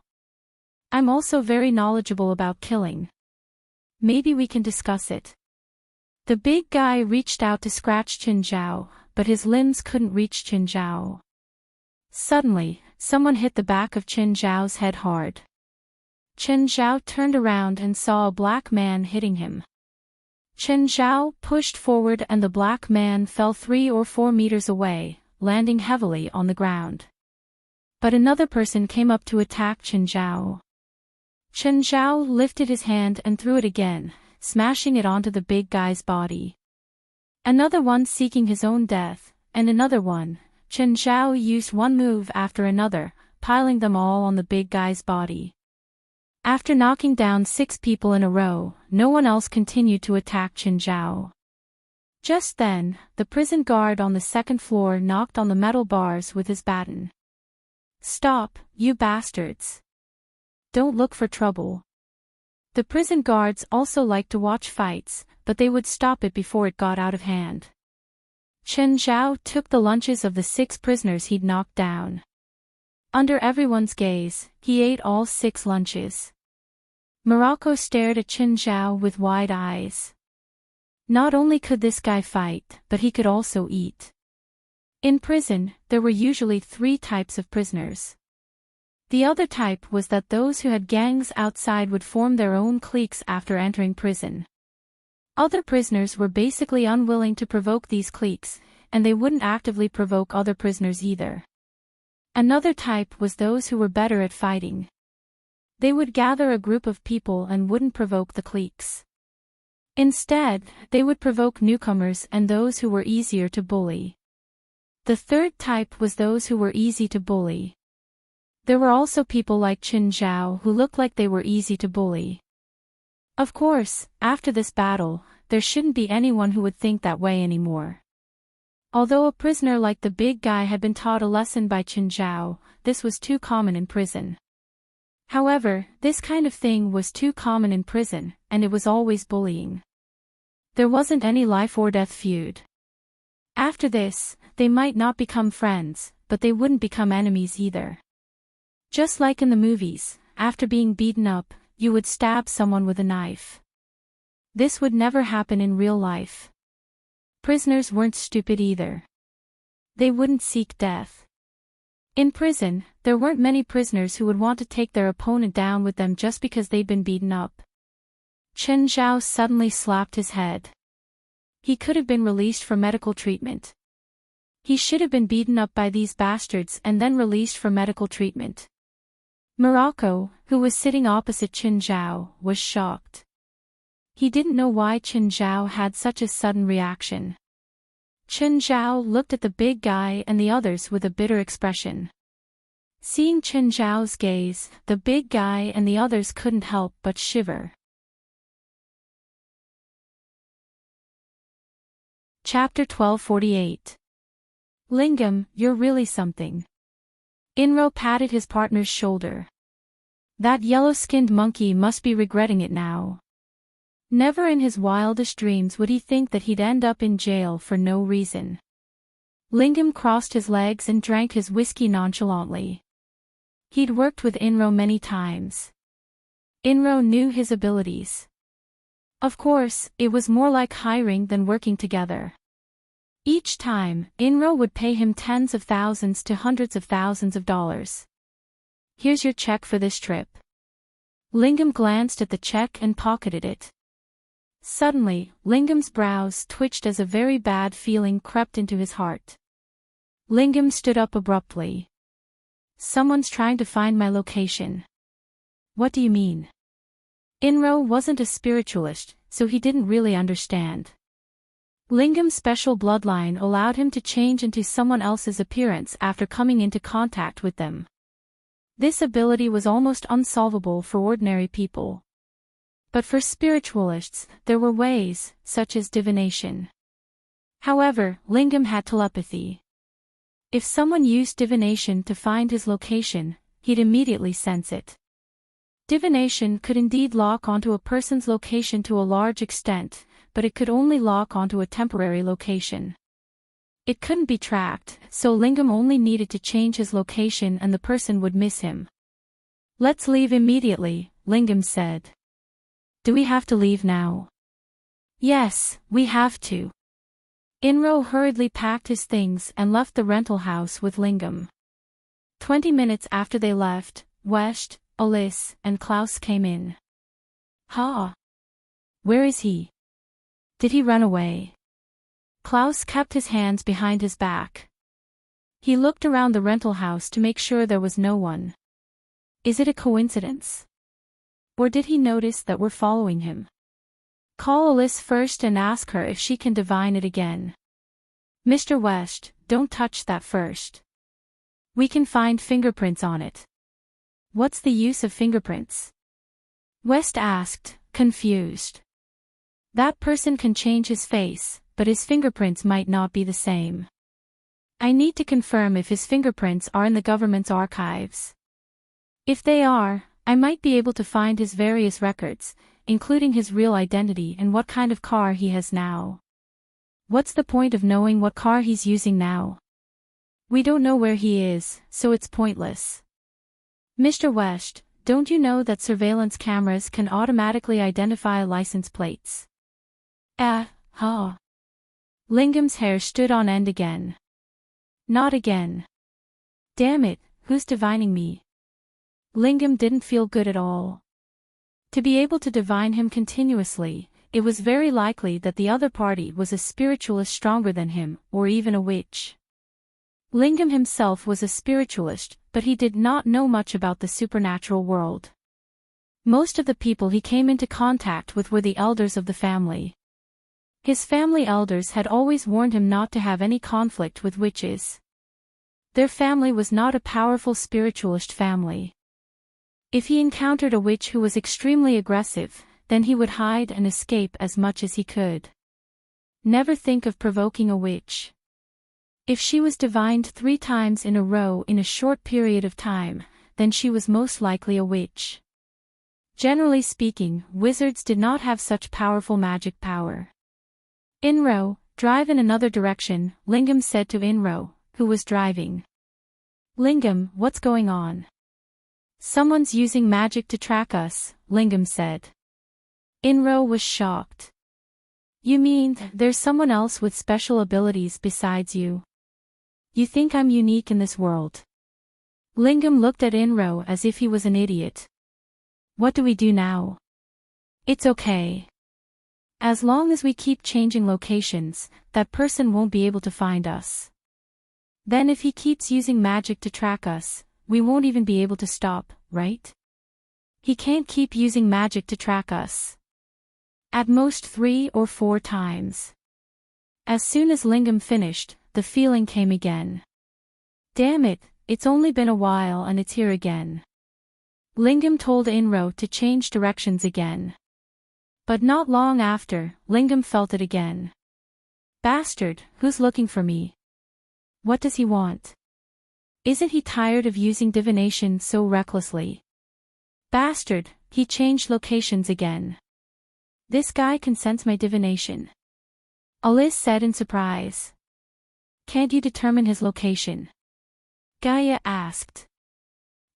I'm also very knowledgeable about killing. Maybe we can discuss it. The big guy reached out to scratch Chen Zhao, but his limbs couldn't reach Chen Zhao. Suddenly, someone hit the back of Chen Zhao's head hard. Chen Zhao turned around and saw a black man hitting him. Chen Zhao pushed forward and the black man fell 3 or 4 meters away, landing heavily on the ground. But another person came up to attack Chen Zhao. Chen Zhao lifted his hand and threw it again, smashing it onto the big guy's body. Another one seeking his own death, and another one. Chen Zhao used one move after another, piling them all on the big guy's body. After knocking down 6 people in a row, no one else continued to attack Chen Zhao. Just then, the prison guard on the 2nd floor knocked on the metal bars with his baton. Stop, you bastards. Don't look for trouble. The prison guards also liked to watch fights, but they would stop it before it got out of hand. Chen Zhao took the lunches of the 6 prisoners he'd knocked down. Under everyone's gaze, he ate all 6 lunches. Morocco stared at Chen Zhao with wide eyes. Not only could this guy fight, but he could also eat. In prison, there were usually 3 types of prisoners. The other type was that those who had gangs outside would form their own cliques after entering prison. Other prisoners were basically unwilling to provoke these cliques, and they wouldn't actively provoke other prisoners either. Another type was those who were better at fighting. They would gather a group of people and wouldn't provoke the cliques. Instead, they would provoke newcomers and those who were easier to bully. The third type was those who were easy to bully. There were also people like Qin Zhao who looked like they were easy to bully. Of course, after this battle, there shouldn't be anyone who would think that way anymore. Although a prisoner like the big guy had been taught a lesson by Qin Zhao, this was too common in prison. However, this kind of thing was too common in prison, and it was always bullying. There wasn't any life-or-death feud. After this, they might not become friends, but they wouldn't become enemies either. Just like in the movies, after being beaten up, you would stab someone with a knife. This would never happen in real life. Prisoners weren't stupid either. They wouldn't seek death. In prison, there weren't many prisoners who would want to take their opponent down with them just because they'd been beaten up. Chen Zhao suddenly slapped his head. He could have been released for medical treatment. He should have been beaten up by these bastards and then released for medical treatment. Morocco, who was sitting opposite Qin Zhao, was shocked. He didn't know why Qin Zhao had such a sudden reaction. Qin Zhao looked at the big guy and the others with a bitter expression. Seeing Qin Zhao's gaze, the big guy and the others couldn't help but shiver. Chapter 1248. Lingam, you're really something. Inro patted his partner's shoulder. That yellow-skinned monkey must be regretting it now. Never in his wildest dreams would he think that he'd end up in jail for no reason. Lingam crossed his legs and drank his whiskey nonchalantly. He'd worked with Inro many times. Inro knew his abilities. Of course, it was more like hiring than working together. Each time, Inro would pay him tens of thousands to hundreds of thousands of dollars. Here's your check for this trip. Lingam glanced at the check and pocketed it. Suddenly, Lingam's brows twitched as a very bad feeling crept into his heart. Lingam stood up abruptly. Someone's trying to find my location. What do you mean? Inro wasn't a spiritualist, so he didn't really understand. Lingam's special bloodline allowed him to change into someone else's appearance after coming into contact with them. This ability was almost unsolvable for ordinary people. But for spiritualists, there were ways, such as divination. However, Lingam had telepathy. If someone used divination to find his location, he'd immediately sense it. Divination could indeed lock onto a person's location to a large extent, but it could only lock onto a temporary location. It couldn't be tracked, so Lingam only needed to change his location and the person would miss him. Let's leave immediately, Lingam said. Do we have to leave now? Yes, we have to. Inro hurriedly packed his things and left the rental house with Lingam. 20 minutes after they left, West, Alice, and Klaus came in. Ha! Where is he? Did he run away? Klaus kept his hands behind his back. He looked around the rental house to make sure there was no one. Is it a coincidence? Or did he notice that we're following him? Call Alice first and ask her if she can divine it again. Mr. West, don't touch that first. We can find fingerprints on it. What's the use of fingerprints? West asked, confused. That person can change his face, but his fingerprints might not be the same. I need to confirm if his fingerprints are in the government's archives. If they are, I might be able to find his various records, including his real identity and what kind of car he has now. What's the point of knowing what car he's using now? We don't know where he is, so it's pointless. Mr. West, don't you know that surveillance cameras can automatically identify license plates? Lingam's hair stood on end again. Not again. Damn it, who's divining me? Lingam didn't feel good at all. To be able to divine him continuously, it was very likely that the other party was a spiritualist stronger than him, or even a witch. Lingam himself was a spiritualist, but he did not know much about the supernatural world. Most of the people he came into contact with were the elders of the family. His family elders had always warned him not to have any conflict with witches. Their family was not a powerful spiritualist family. If he encountered a witch who was extremely aggressive, then he would hide and escape as much as he could. Never think of provoking a witch. If she was divined 3 times in a row in a short period of time, then she was most likely a witch. Generally speaking, wizards did not have such powerful magic power. Inro, drive in another direction, Lingam said to Inro, who was driving. Lingam, what's going on? Someone's using magic to track us, Lingam said. Inro was shocked. You mean, there's someone else with special abilities besides you? You think I'm unique in this world? Lingam looked at Inro as if he was an idiot. What do we do now? It's okay. As long as we keep changing locations, that person won't be able to find us. Then if he keeps using magic to track us, we won't even be able to stop, right? He can't keep using magic to track us. At most 3 or 4 times. As soon as Lingam finished, the feeling came again. Damn it, it's only been a while and it's here again. Lingam told Inro to change directions again. But not long after, Lingam felt it again. Bastard, who's looking for me? What does he want? Isn't he tired of using divination so recklessly? Bastard, he changed locations again. This guy can sense my divination. Alice said in surprise. Can't you determine his location? Gaia asked.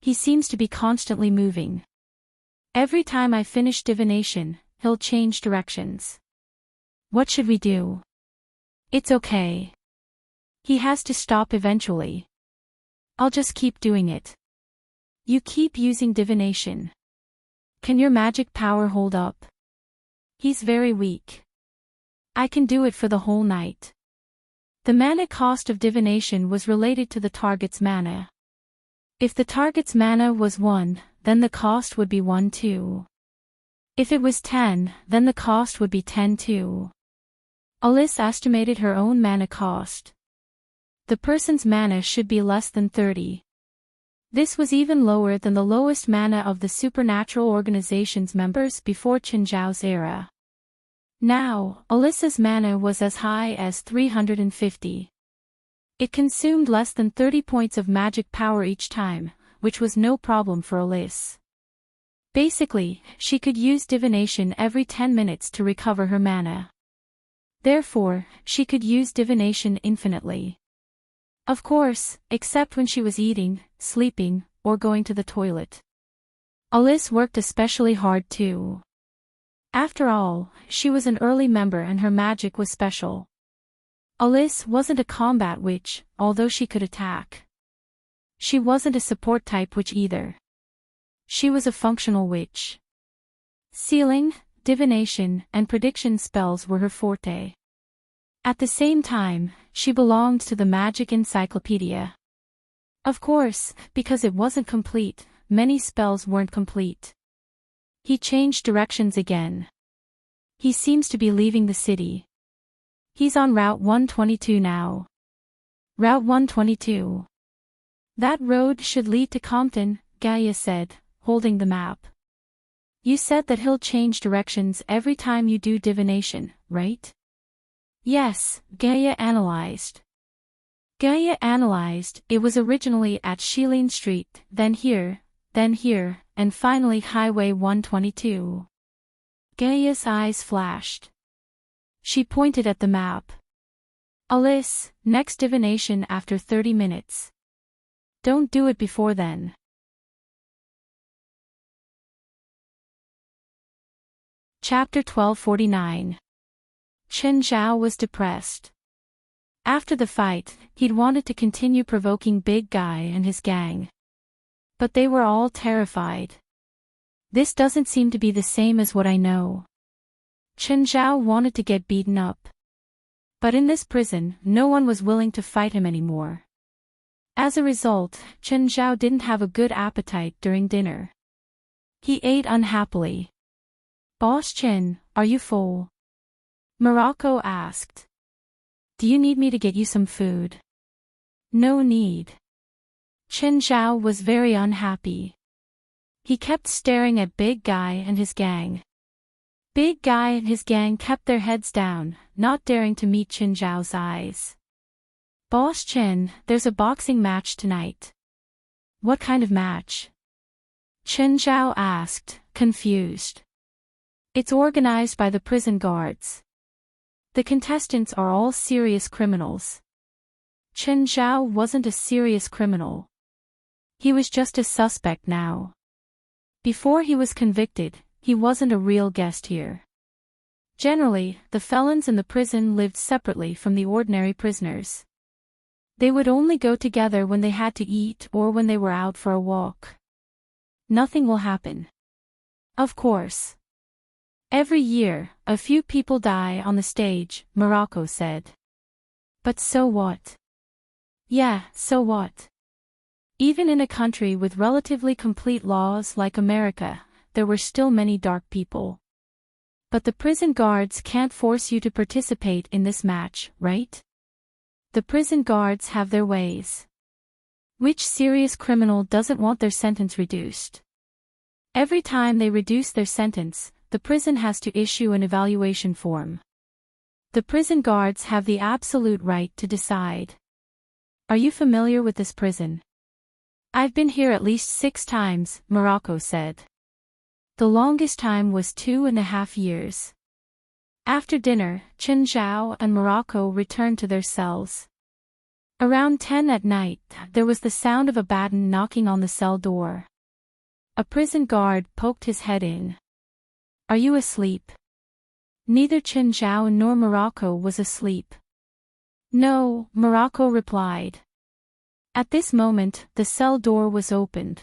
He seems to be constantly moving. Every time I finish divination, he'll change directions. What should we do? It's okay. He has to stop eventually. I'll just keep doing it. You keep using divination. Can your magic power hold up? He's very weak. I can do it for the whole night. The mana cost of divination was related to the target's mana. If the target's mana was 1, then the cost would be 1 too. If it was 10, then the cost would be 10 too. Alice estimated her own mana cost. The person's mana should be less than 30. This was even lower than the lowest mana of the supernatural organization's members before Qinzhao's era. Now, Alyssa's mana was as high as 350. It consumed less than 30 points of magic power each time, which was no problem for Alice. Basically, she could use divination every 10 minutes to recover her mana. Therefore, she could use divination infinitely. Of course, except when she was eating, sleeping, or going to the toilet. Alice worked especially hard too. After all, she was an early member and her magic was special. Alice wasn't a combat witch, although she could attack. She wasn't a support type witch either. She was a functional witch. Sealing, divination, and prediction spells were her forte. At the same time, she belonged to the magic encyclopedia. Of course, because it wasn't complete, many spells weren't complete. He changed directions again. He seems to be leaving the city. He's on Route 122 now. Route 122. That road should lead to Compton, Gaia said, holding the map. You said that he'll change directions every time you do divination, right? Yes, Gaia analyzed. It was originally at Shilin Street, then here, and finally Highway 122. Gaia's eyes flashed. She pointed at the map. Alice, next divination after 30 minutes. Don't do it before then. Chapter 1249. Chen Zhao was depressed. After the fight, he'd wanted to continue provoking Big Guy and his gang. But they were all terrified. This doesn't seem to be the same as what I know. Chen Zhao wanted to get beaten up. But in this prison, no one was willing to fight him anymore. As a result, Chen Zhao didn't have a good appetite during dinner. He ate unhappily. Boss Chen, are you full? Morocco asked. Do you need me to get you some food? No need. Chen Zhao was very unhappy. He kept staring at Big Guy and his gang. Big Guy and his gang kept their heads down, not daring to meet Chen Zhao's eyes. Boss Chen, there's a boxing match tonight. What kind of match? Chen Zhao asked, confused. It's organized by the prison guards. The contestants are all serious criminals. Chen Zhao wasn't a serious criminal. He was just a suspect now. Before he was convicted, he wasn't a real guest here. Generally, the felons in the prison lived separately from the ordinary prisoners. They would only go together when they had to eat or when they were out for a walk. Nothing will happen. Of course. Every year, a few people die on the stage, Morocco said. But so what? Yeah, so what? Even in a country with relatively complete laws like America, there were still many dark people. But the prison guards can't force you to participate in this match, right? The prison guards have their ways. Which serious criminal doesn't want their sentence reduced? Every time they reduce their sentence, the prison has to issue an evaluation form. The prison guards have the absolute right to decide. Are you familiar with this prison? I've been here at least 6 times, Morocco said. The longest time was 2.5 years. After dinner, Chen Zhao and Morocco returned to their cells. Around 10 at night, there was the sound of a baton knocking on the cell door. A prison guard poked his head in. Are you asleep? Neither Chen Zhao nor Morocco was asleep. No, Morocco replied. At this moment, the cell door was opened.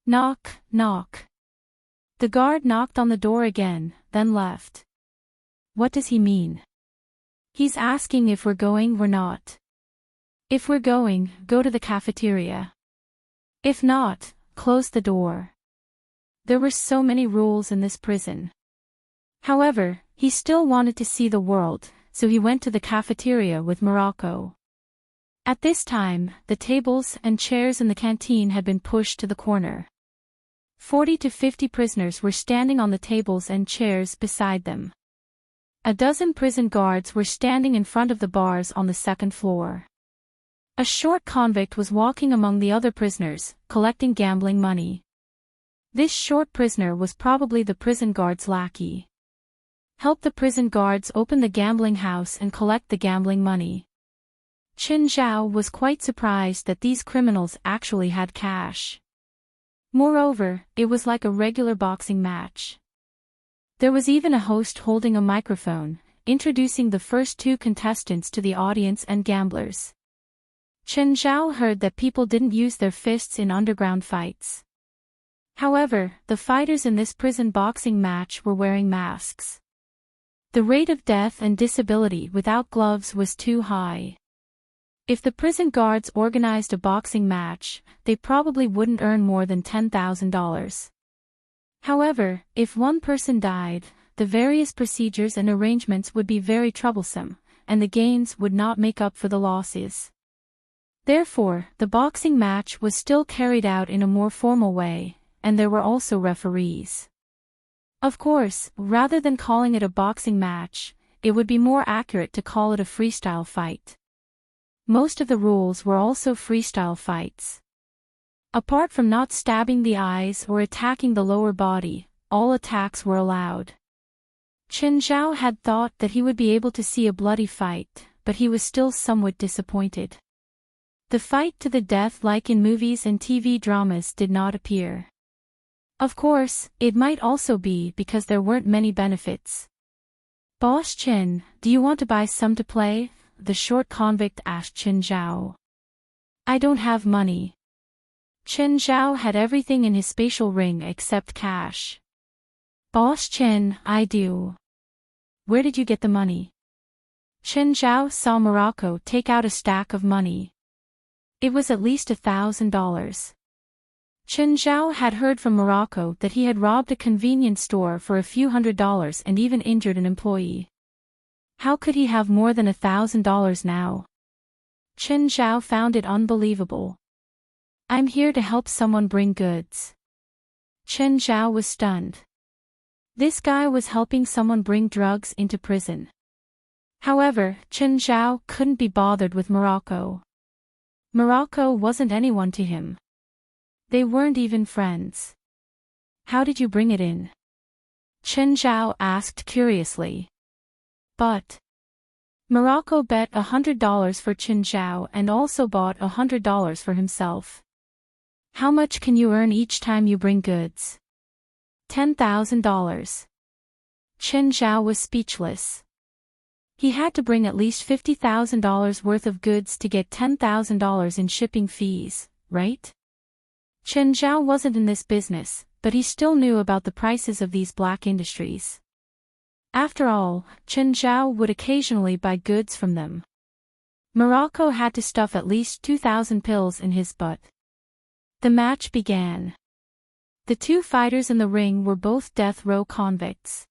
Knock, knock. The guard knocked on the door again, then left. What does he mean? He's asking if we're going or not. If we're going, go to the cafeteria. If not, close the door. There were so many rules in this prison. However, he still wanted to see the world, so he went to the cafeteria with Morocco. At this time, the tables and chairs in the canteen had been pushed to the corner. 40 to 50 prisoners were standing on the tables and chairs beside them. A dozen prison guards were standing in front of the bars on the second floor. A short convict was walking among the other prisoners, collecting gambling money. This short prisoner was probably the prison guard's lackey. Help the prison guards open the gambling house and collect the gambling money. Chen Zhao was quite surprised that these criminals actually had cash. Moreover, it was like a regular boxing match. There was even a host holding a microphone, introducing the first 2 contestants to the audience and gamblers. Chen Zhao heard that people didn't use their fists in underground fights. However, the fighters in this prison boxing match were wearing masks. The rate of death and disability without gloves was too high. If the prison guards organized a boxing match, they probably wouldn't earn more than $10,000. However, if one person died, the various procedures and arrangements would be very troublesome, and the gains would not make up for the losses. Therefore, the boxing match was still carried out in a more formal way, and there were also referees. Of course, rather than calling it a boxing match, it would be more accurate to call it a freestyle fight. Most of the rules were also freestyle fights. Apart from not stabbing the eyes or attacking the lower body, all attacks were allowed. Chen Zhao had thought that he would be able to see a bloody fight, but he was still somewhat disappointed. The fight to the death like in movies and TV dramas did not appear. Of course, it might also be because there weren't many benefits. Boss Chen, do you want to buy some to play? The short convict asked Chen Zhao. I don't have money. Chen Zhao had everything in his spatial ring except cash. Boss Chen, I do. Where did you get the money? Chen Zhao saw Morocco take out a stack of money. It was at least $1,000. Chen Zhao had heard from Morocco that he had robbed a convenience store for a few $100s and even injured an employee. How could he have more than $1,000 now? Chen Zhao found it unbelievable. I'm here to help someone bring goods. Chen Zhao was stunned. This guy was helping someone bring drugs into prison. However, Chen Zhao couldn't be bothered with Morocco. Morocco wasn't anyone to him. They weren't even friends. How did you bring it in? Chen Zhao asked curiously. But Morocco bet $100 for Chen Zhao and also bought $100 for himself. How much can you earn each time you bring goods? $10,000. Chen Zhao was speechless. He had to bring at least $50,000 worth of goods to get $10,000 in shipping fees, right? Chen Zhao wasn't in this business, but he still knew about the prices of these black industries. After all, Chen Zhao would occasionally buy goods from them. Morocco had to stuff at least 2,000 pills in his butt. The match began. The two fighters in the ring were both death row convicts.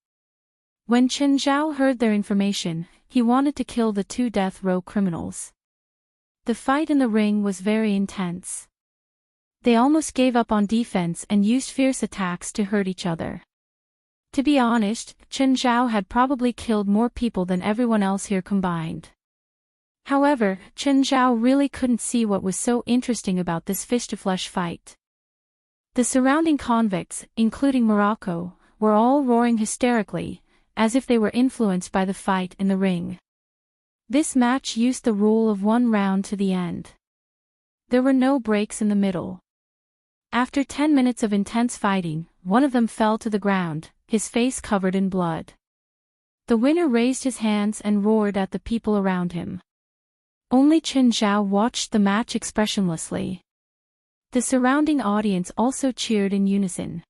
When Chen Zhao heard their information, he wanted to kill the two death row criminals. The fight in the ring was very intense. They almost gave up on defense and used fierce attacks to hurt each other. To be honest, Chen Zhao had probably killed more people than everyone else here combined. However, Chen Zhao really couldn't see what was so interesting about this fish-to-flesh fight. The surrounding convicts, including Morocco, were all roaring hysterically, as if they were influenced by the fight in the ring. This match used the rule of one round to the end. There were no breaks in the middle. After 10 minutes of intense fighting, one of them fell to the ground, his face covered in blood. The winner raised his hands and roared at the people around him. Only Chen Zhao watched the match expressionlessly. The surrounding audience also cheered in unison.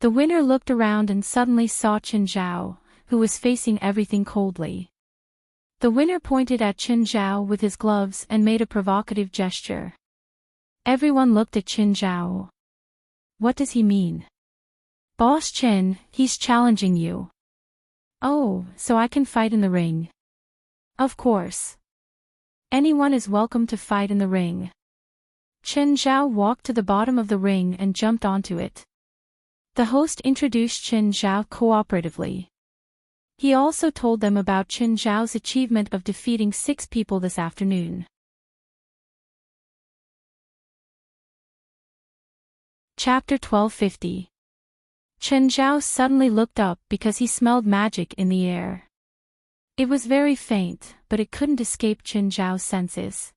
The winner looked around and suddenly saw Chen Zhao, who was facing everything coldly. The winner pointed at Chen Zhao with his gloves and made a provocative gesture. Everyone looked at Chen Zhao. What does he mean? Boss Chen, he's challenging you. Oh, so I can fight in the ring. Of course. Anyone is welcome to fight in the ring. Chen Zhao walked to the bottom of the ring and jumped onto it. The host introduced Chen Zhao cooperatively. He also told them about Chen Zhao's achievement of defeating 6 people this afternoon. Chapter 1250. Chen Zhao suddenly looked up because he smelled magic in the air. It was very faint, but it couldn't escape Chen Zhao's senses.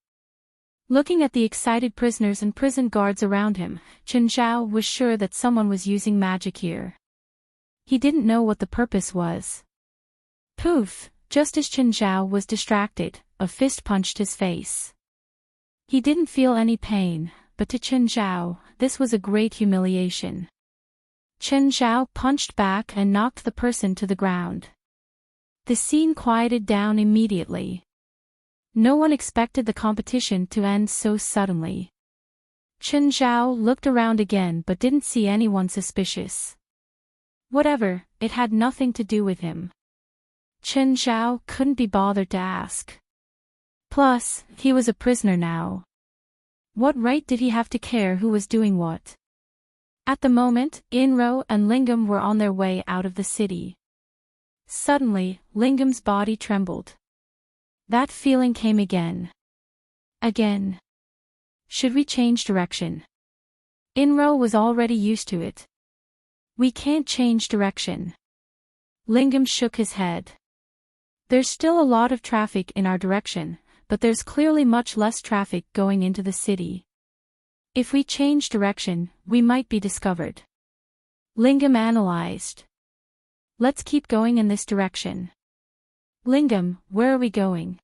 Looking at the excited prisoners and prison guards around him, Chen Zhao was sure that someone was using magic here. He didn't know what the purpose was. Poof! Just as Chen Zhao was distracted, a fist punched his face. He didn't feel any pain, but to Chen Zhao, this was a great humiliation. Chen Zhao punched back and knocked the person to the ground. The scene quieted down immediately. No one expected the competition to end so suddenly. Chen Zhao looked around again but didn't see anyone suspicious. Whatever, it had nothing to do with him. Chen Zhao couldn't be bothered to ask. Plus, he was a prisoner now. What right did he have to care who was doing what? At the moment, Inro and Lingam were on their way out of the city. Suddenly, Lingam's body trembled. That feeling came again. Again. Should we change direction? Inro was already used to it. We can't change direction. Lingam shook his head. There's still a lot of traffic in our direction, but there's clearly much less traffic going into the city. If we change direction, we might be discovered. Lingam analyzed. Let's keep going in this direction. Lingam, where are we going?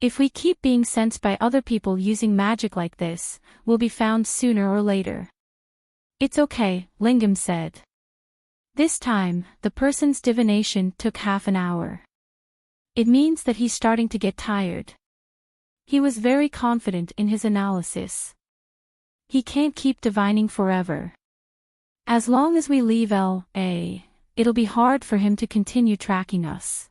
If we keep being sensed by other people using magic like this, we'll be found sooner or later. It's okay, Lingam said. This time, the person's divination took half an hour. It means that he's starting to get tired. He was very confident in his analysis. He can't keep divining forever. As long as we leave LA, it'll be hard for him to continue tracking us.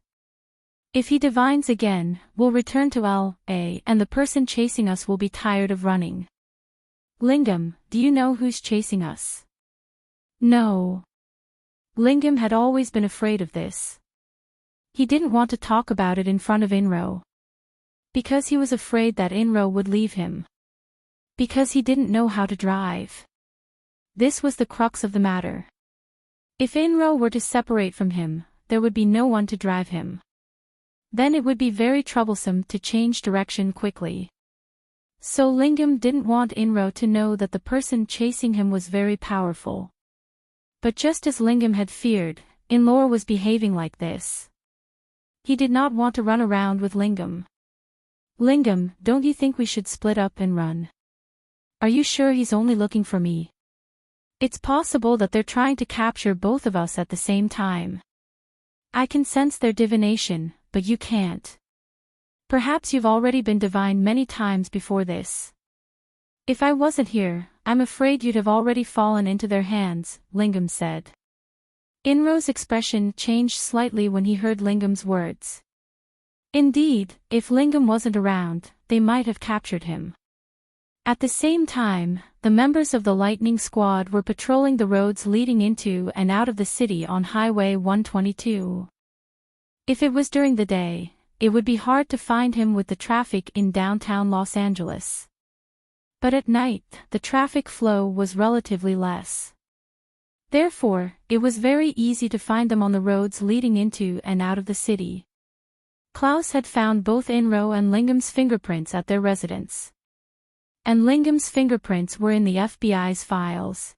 If he divines again, we'll return to L.A. and the person chasing us will be tired of running. Lingam, do you know who's chasing us? No. Lingam had always been afraid of this. He didn't want to talk about it in front of Inro. Because he was afraid that Inro would leave him. Because he didn't know how to drive. This was the crux of the matter. If Inro were to separate from him, there would be no one to drive him. Then it would be very troublesome to change direction quickly. So Lingam didn't want Inro to know that the person chasing him was very powerful. But just as Lingam had feared, Inlore was behaving like this. He did not want to run around with Lingam. Lingam, don't you think we should split up and run? Are you sure he's only looking for me? It's possible that they're trying to capture both of us at the same time. I can sense their divination, but you can't. Perhaps you've already been divined many times before this. If I wasn't here, I'm afraid you'd have already fallen into their hands, Lingam said. Inro's expression changed slightly when he heard Lingam's words. Indeed, if Lingam wasn't around, they might have captured him. At the same time, the members of the Lightning Squad were patrolling the roads leading into and out of the city on Highway 122. If it was during the day, it would be hard to find him with the traffic in downtown Los Angeles. But at night, the traffic flow was relatively less. Therefore, it was very easy to find them on the roads leading into and out of the city. Klaus had found both Inro and Lingam's fingerprints at their residence. And Lingam's fingerprints were in the FBI's files.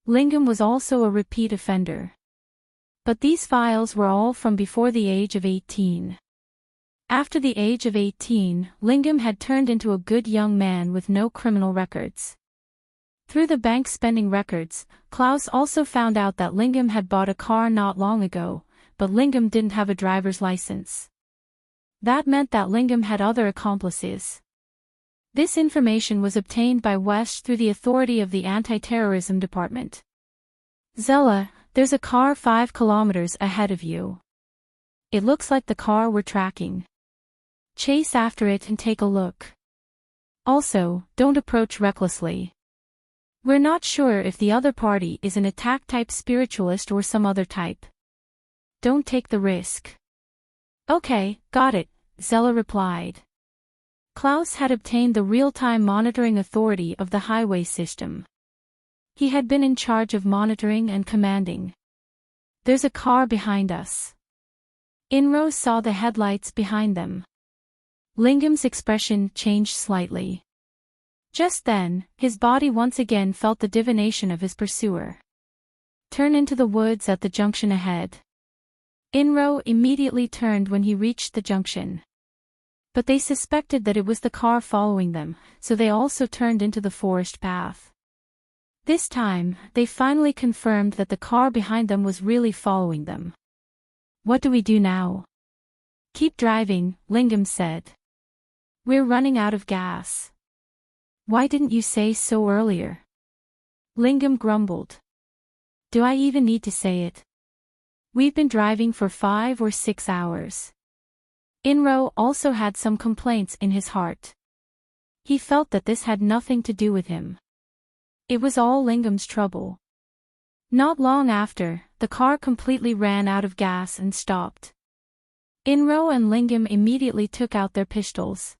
Lingam was also a repeat offender. But these files were all from before the age of 18. After the age of 18, Lingam had turned into a good young man with no criminal records. Through the bank spending records, Klaus also found out that Lingam had bought a car not long ago, but Lingam didn't have a driver's license. That meant that Lingam had other accomplices. This information was obtained by West through the authority of the Anti-Terrorism Department. Zella, there's a car 5 kilometers ahead of you. It looks like the car we're tracking. Chase after it and take a look. Also, don't approach recklessly. We're not sure if the other party is an attack-type spiritualist or some other type. Don't take the risk. Okay, got it, Zella replied. Klaus had obtained the real-time monitoring authority of the highway system. He had been in charge of monitoring and commanding. There's a car behind us. Inro saw the headlights behind them. Lingam's expression changed slightly. Just then, his body once again felt the divination of his pursuer. Turn into the woods at the junction ahead. Inro immediately turned when he reached the junction. But they suspected that it was the car following them, so they also turned into the forest path. This time, they finally confirmed that the car behind them was really following them. What do we do now? Keep driving, Lingam said. We're running out of gas. Why didn't you say so earlier? Lingam grumbled. Do I even need to say it? We've been driving for 5 or 6 hours. Inro also had some complaints in his heart. He felt that this had nothing to do with him. It was all Lingam's trouble. Not long after, the car completely ran out of gas and stopped. Inro and Lingam immediately took out their pistols.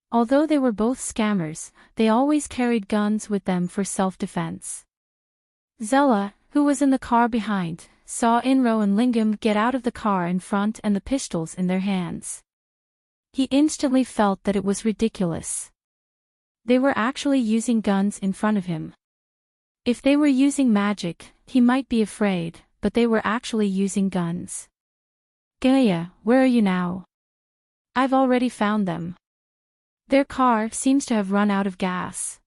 Although they were both scammers, they always carried guns with them for self-defense. Zella, who was in the car behind, saw Inro and Lingam get out of the car in front and the pistols in their hands. He instantly felt that it was ridiculous. They were actually using guns in front of him. If they were using magic, he might be afraid, but they were actually using guns. Gaia, where are you now? I've already found them. Their car seems to have run out of gas.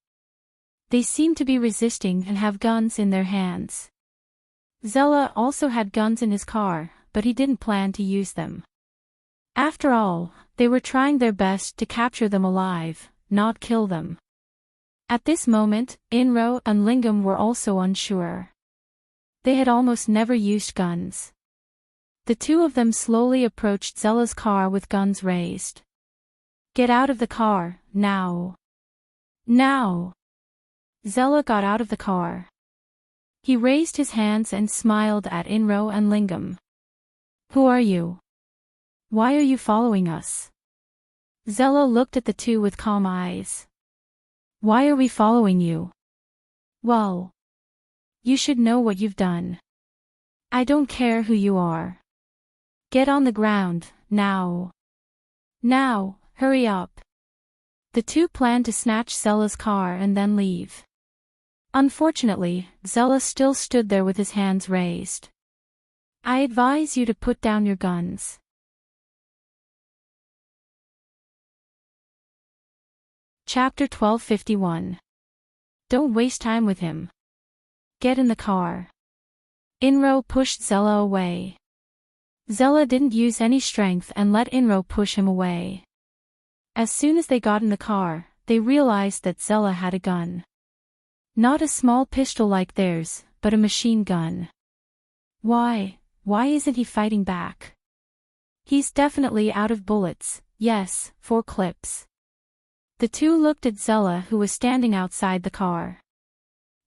They seem to be resisting and have guns in their hands. Zella also had guns in his car, but he didn't plan to use them. After all, they were trying their best to capture them alive, not kill them. At this moment, Inro and Lingam were also unsure. They had almost never used guns. The two of them slowly approached Zella's car with guns raised. Get out of the car, now. Now. Zella got out of the car. He raised his hands and smiled at Inro and Lingam. Who are you? Why are you following us? Zella looked at the two with calm eyes. Why are we following you? Well, you should know what you've done. I don't care who you are. Get on the ground, now. Now, hurry up. The two planned to snatch Zella's car and then leave. Unfortunately, Zella still stood there with his hands raised. I advise you to put down your guns. Chapter 1251. Don't waste time with him. Get in the car. Inro pushed Zella away. Zella didn't use any strength and let Inro push him away. As soon as they got in the car, they realized that Zella had a gun. Not a small pistol like theirs, but a machine gun. Why isn't he fighting back? He's definitely out of bullets, yes, 4 clips. The two looked at Zella, who was standing outside the car.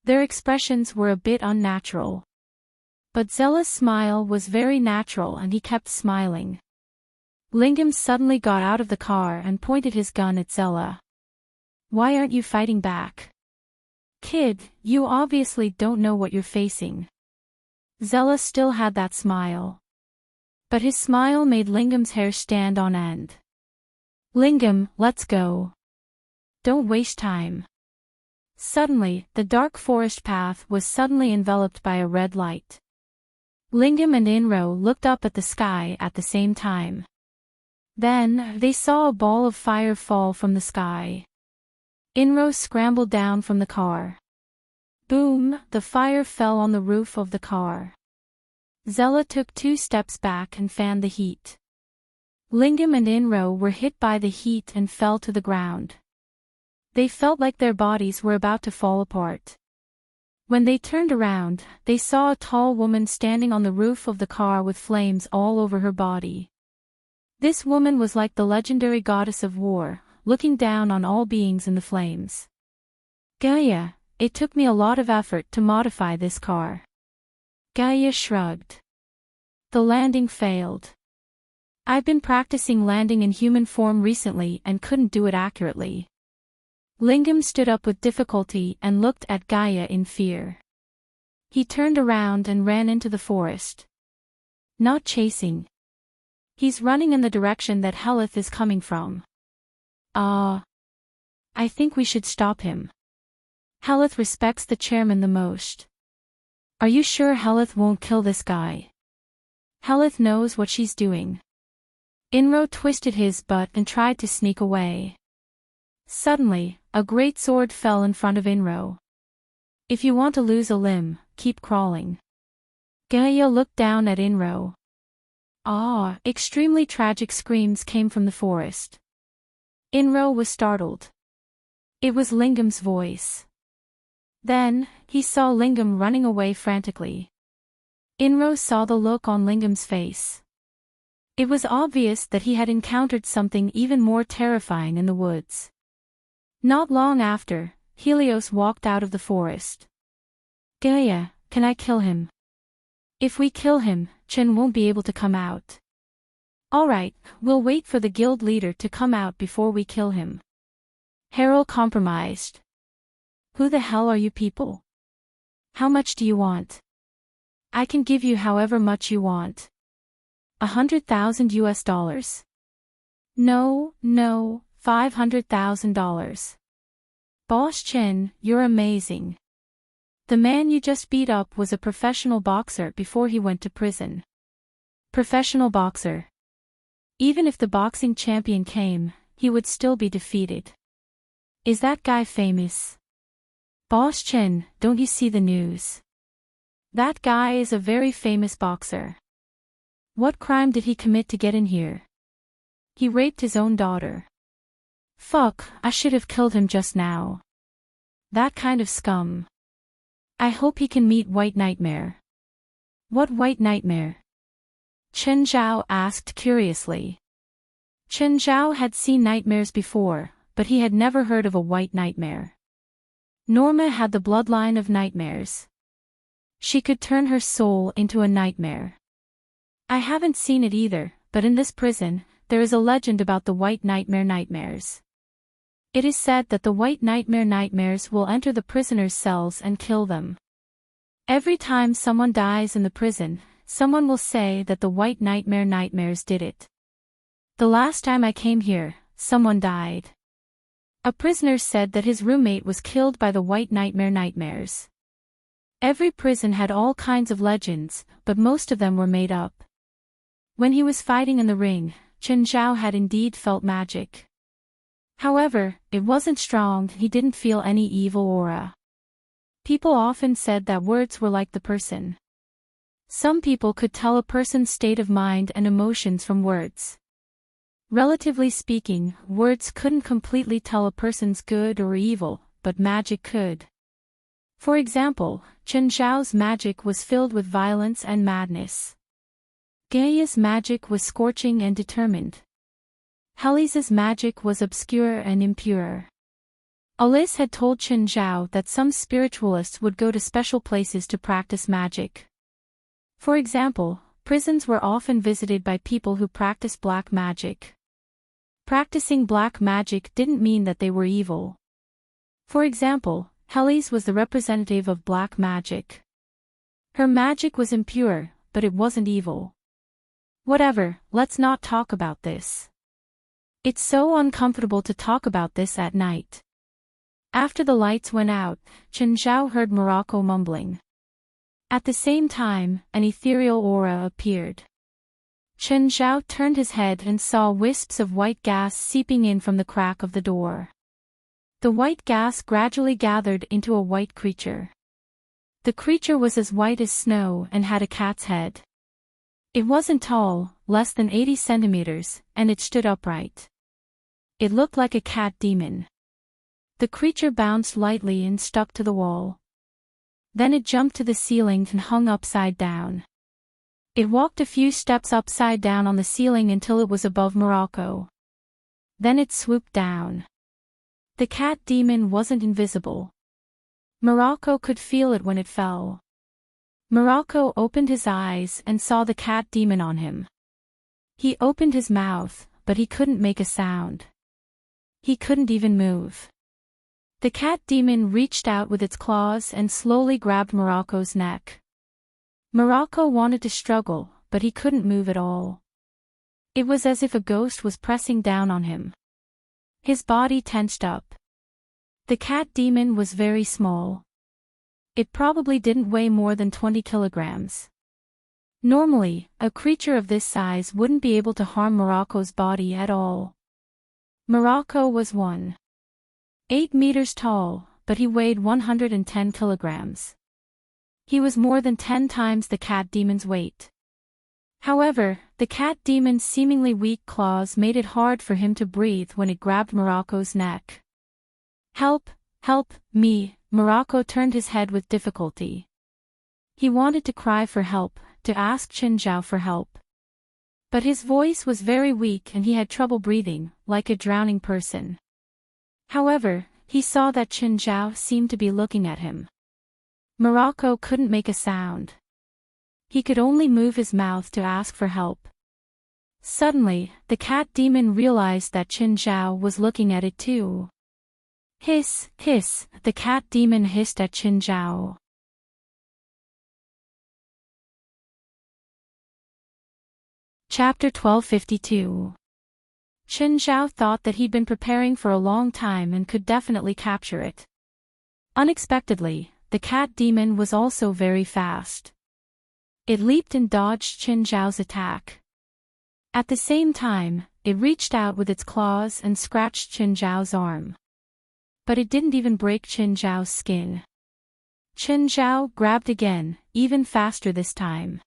Their expressions were a bit unnatural. But Zella's smile was very natural and he kept smiling. Lingam suddenly got out of the car and pointed his gun at Zella. Why aren't you fighting back? Kid, you obviously don't know what you're facing. Zella still had that smile. But his smile made Lingam's hair stand on end. Lingam, let's go. Don't waste time. Suddenly, the dark forest path was suddenly enveloped by a red light. Lingam and Inro looked up at the sky at the same time. Then, they saw a ball of fire fall from the sky. Inro scrambled down from the car. Boom, the fire fell on the roof of the car. Zella took 2 steps back and fanned the heat. Lingam and Inro were hit by the heat and fell to the ground. They felt like their bodies were about to fall apart. When they turned around, they saw a tall woman standing on the roof of the car with flames all over her body. This woman was like the legendary goddess of war, looking down on all beings in the flames. Gaia, it took me a lot of effort to modify this car. Gaia shrugged. The landing failed. I've been practicing landing in human form recently and couldn't do it accurately. Lingam stood up with difficulty and looked at Gaia in fear. He turned around and ran into the forest. Not chasing. He's running in the direction that Helith is coming from. I think we should stop him. Helith respects the chairman the most. Are you sure Helith won't kill this guy? Helith knows what she's doing. Inro twisted his butt and tried to sneak away. Suddenly, a great sword fell in front of Inro. If you want to lose a limb, keep crawling. Gaia looked down at Inro. Extremely tragic screams came from the forest. Inro was startled. It was Lingam's voice. Then, he saw Lingam running away frantically. Inro saw the look on Lingam's face. It was obvious that he had encountered something even more terrifying in the woods. Not long after, Helios walked out of the forest. Gaia, can I kill him? If we kill him, Chen won't be able to come out. Alright, we'll wait for the guild leader to come out before we kill him. Harold compromised. Who the hell are you people? How much do you want? I can give you however much you want. $100,000 US. No, $500,000. Boss Chen, you're amazing. The man you just beat up was a professional boxer before he went to prison. Professional boxer. Even if the boxing champion came, he would still be defeated. Is that guy famous? Boss Chen, don't you see the news? That guy is a very famous boxer. What crime did he commit to get in here? He raped his own daughter. Fuck, I should have killed him just now. That kind of scum. I hope he can meet White Nightmare. What White Nightmare? Chen Zhao asked curiously. Chen Zhao had seen nightmares before, but he had never heard of a white nightmare. Norma had the bloodline of nightmares. She could turn her soul into a nightmare. I haven't seen it either, but in this prison, there is a legend about the white nightmare nightmares. It is said that the white nightmare nightmares will enter the prisoners' cells and kill them. Every time someone dies in the prison, someone will say that the white nightmare nightmares did it. The last time I came here, someone died. A prisoner said that his roommate was killed by the white nightmare nightmares. Every prison had all kinds of legends, but most of them were made up. When he was fighting in the ring, Chen Zhao had indeed felt magic. However, it wasn't strong, he didn't feel any evil aura. People often said that words were like the person. Some people could tell a person's state of mind and emotions from words. Relatively speaking, words couldn't completely tell a person's good or evil, but magic could. For example, Chen Zhao's magic was filled with violence and madness. Gaia's magic was scorching and determined. Helisa's magic was obscure and impure. Alice had told Chen Zhao that some spiritualists would go to special places to practice magic. For example, prisons were often visited by people who practiced black magic. Practicing black magic didn't mean that they were evil. For example, Helis was the representative of black magic. Her magic was impure, but it wasn't evil. Whatever, let's not talk about this. It's so uncomfortable to talk about this at night. After the lights went out, Chen Zhao heard Morocco mumbling. At the same time, an ethereal aura appeared. Chen Zhao turned his head and saw wisps of white gas seeping in from the crack of the door. The white gas gradually gathered into a white creature. The creature was as white as snow and had a cat's head. It wasn't tall, less than 80 centimeters, and it stood upright. It looked like a cat demon. The creature bounced lightly and stuck to the wall. Then it jumped to the ceiling and hung upside down. It walked a few steps upside down on the ceiling until it was above Morocco. Then it swooped down. The cat demon wasn't invisible. Morocco could feel it when it fell. Morocco opened his eyes and saw the cat demon on him. He opened his mouth, but he couldn't make a sound. He couldn't even move. The cat demon reached out with its claws and slowly grabbed Morocco's neck. Morocco wanted to struggle, but he couldn't move at all. It was as if a ghost was pressing down on him. His body tensed up. The cat demon was very small. It probably didn't weigh more than 20 kilograms. Normally, a creature of this size wouldn't be able to harm Morocco's body at all. Morocco was 1.8 meters tall, but he weighed 110 kilograms. He was more than 10 times the cat demon's weight. However, the cat demon's seemingly weak claws made it hard for him to breathe when it grabbed Morocco's neck. "Help! Help me!" Morocco turned his head with difficulty. He wanted to cry for help, to ask Chen Zhao for help. But his voice was very weak and he had trouble breathing, like a drowning person. However, he saw that Chen Zhao seemed to be looking at him. Morocco couldn't make a sound. He could only move his mouth to ask for help. Suddenly, the cat demon realized that Chen Zhao was looking at it too. "Hiss, hiss," the cat demon hissed at Chen Zhao. Chapter 1252. Chen Zhao thought that he'd been preparing for a long time and could definitely capture it. Unexpectedly, the cat demon was also very fast. It leaped and dodged Chen Zhao's attack. At the same time, it reached out with its claws and scratched Chen Zhao's arm. But it didn't even break Chen Zhao's skin. Chen Zhao grabbed again, even faster this time.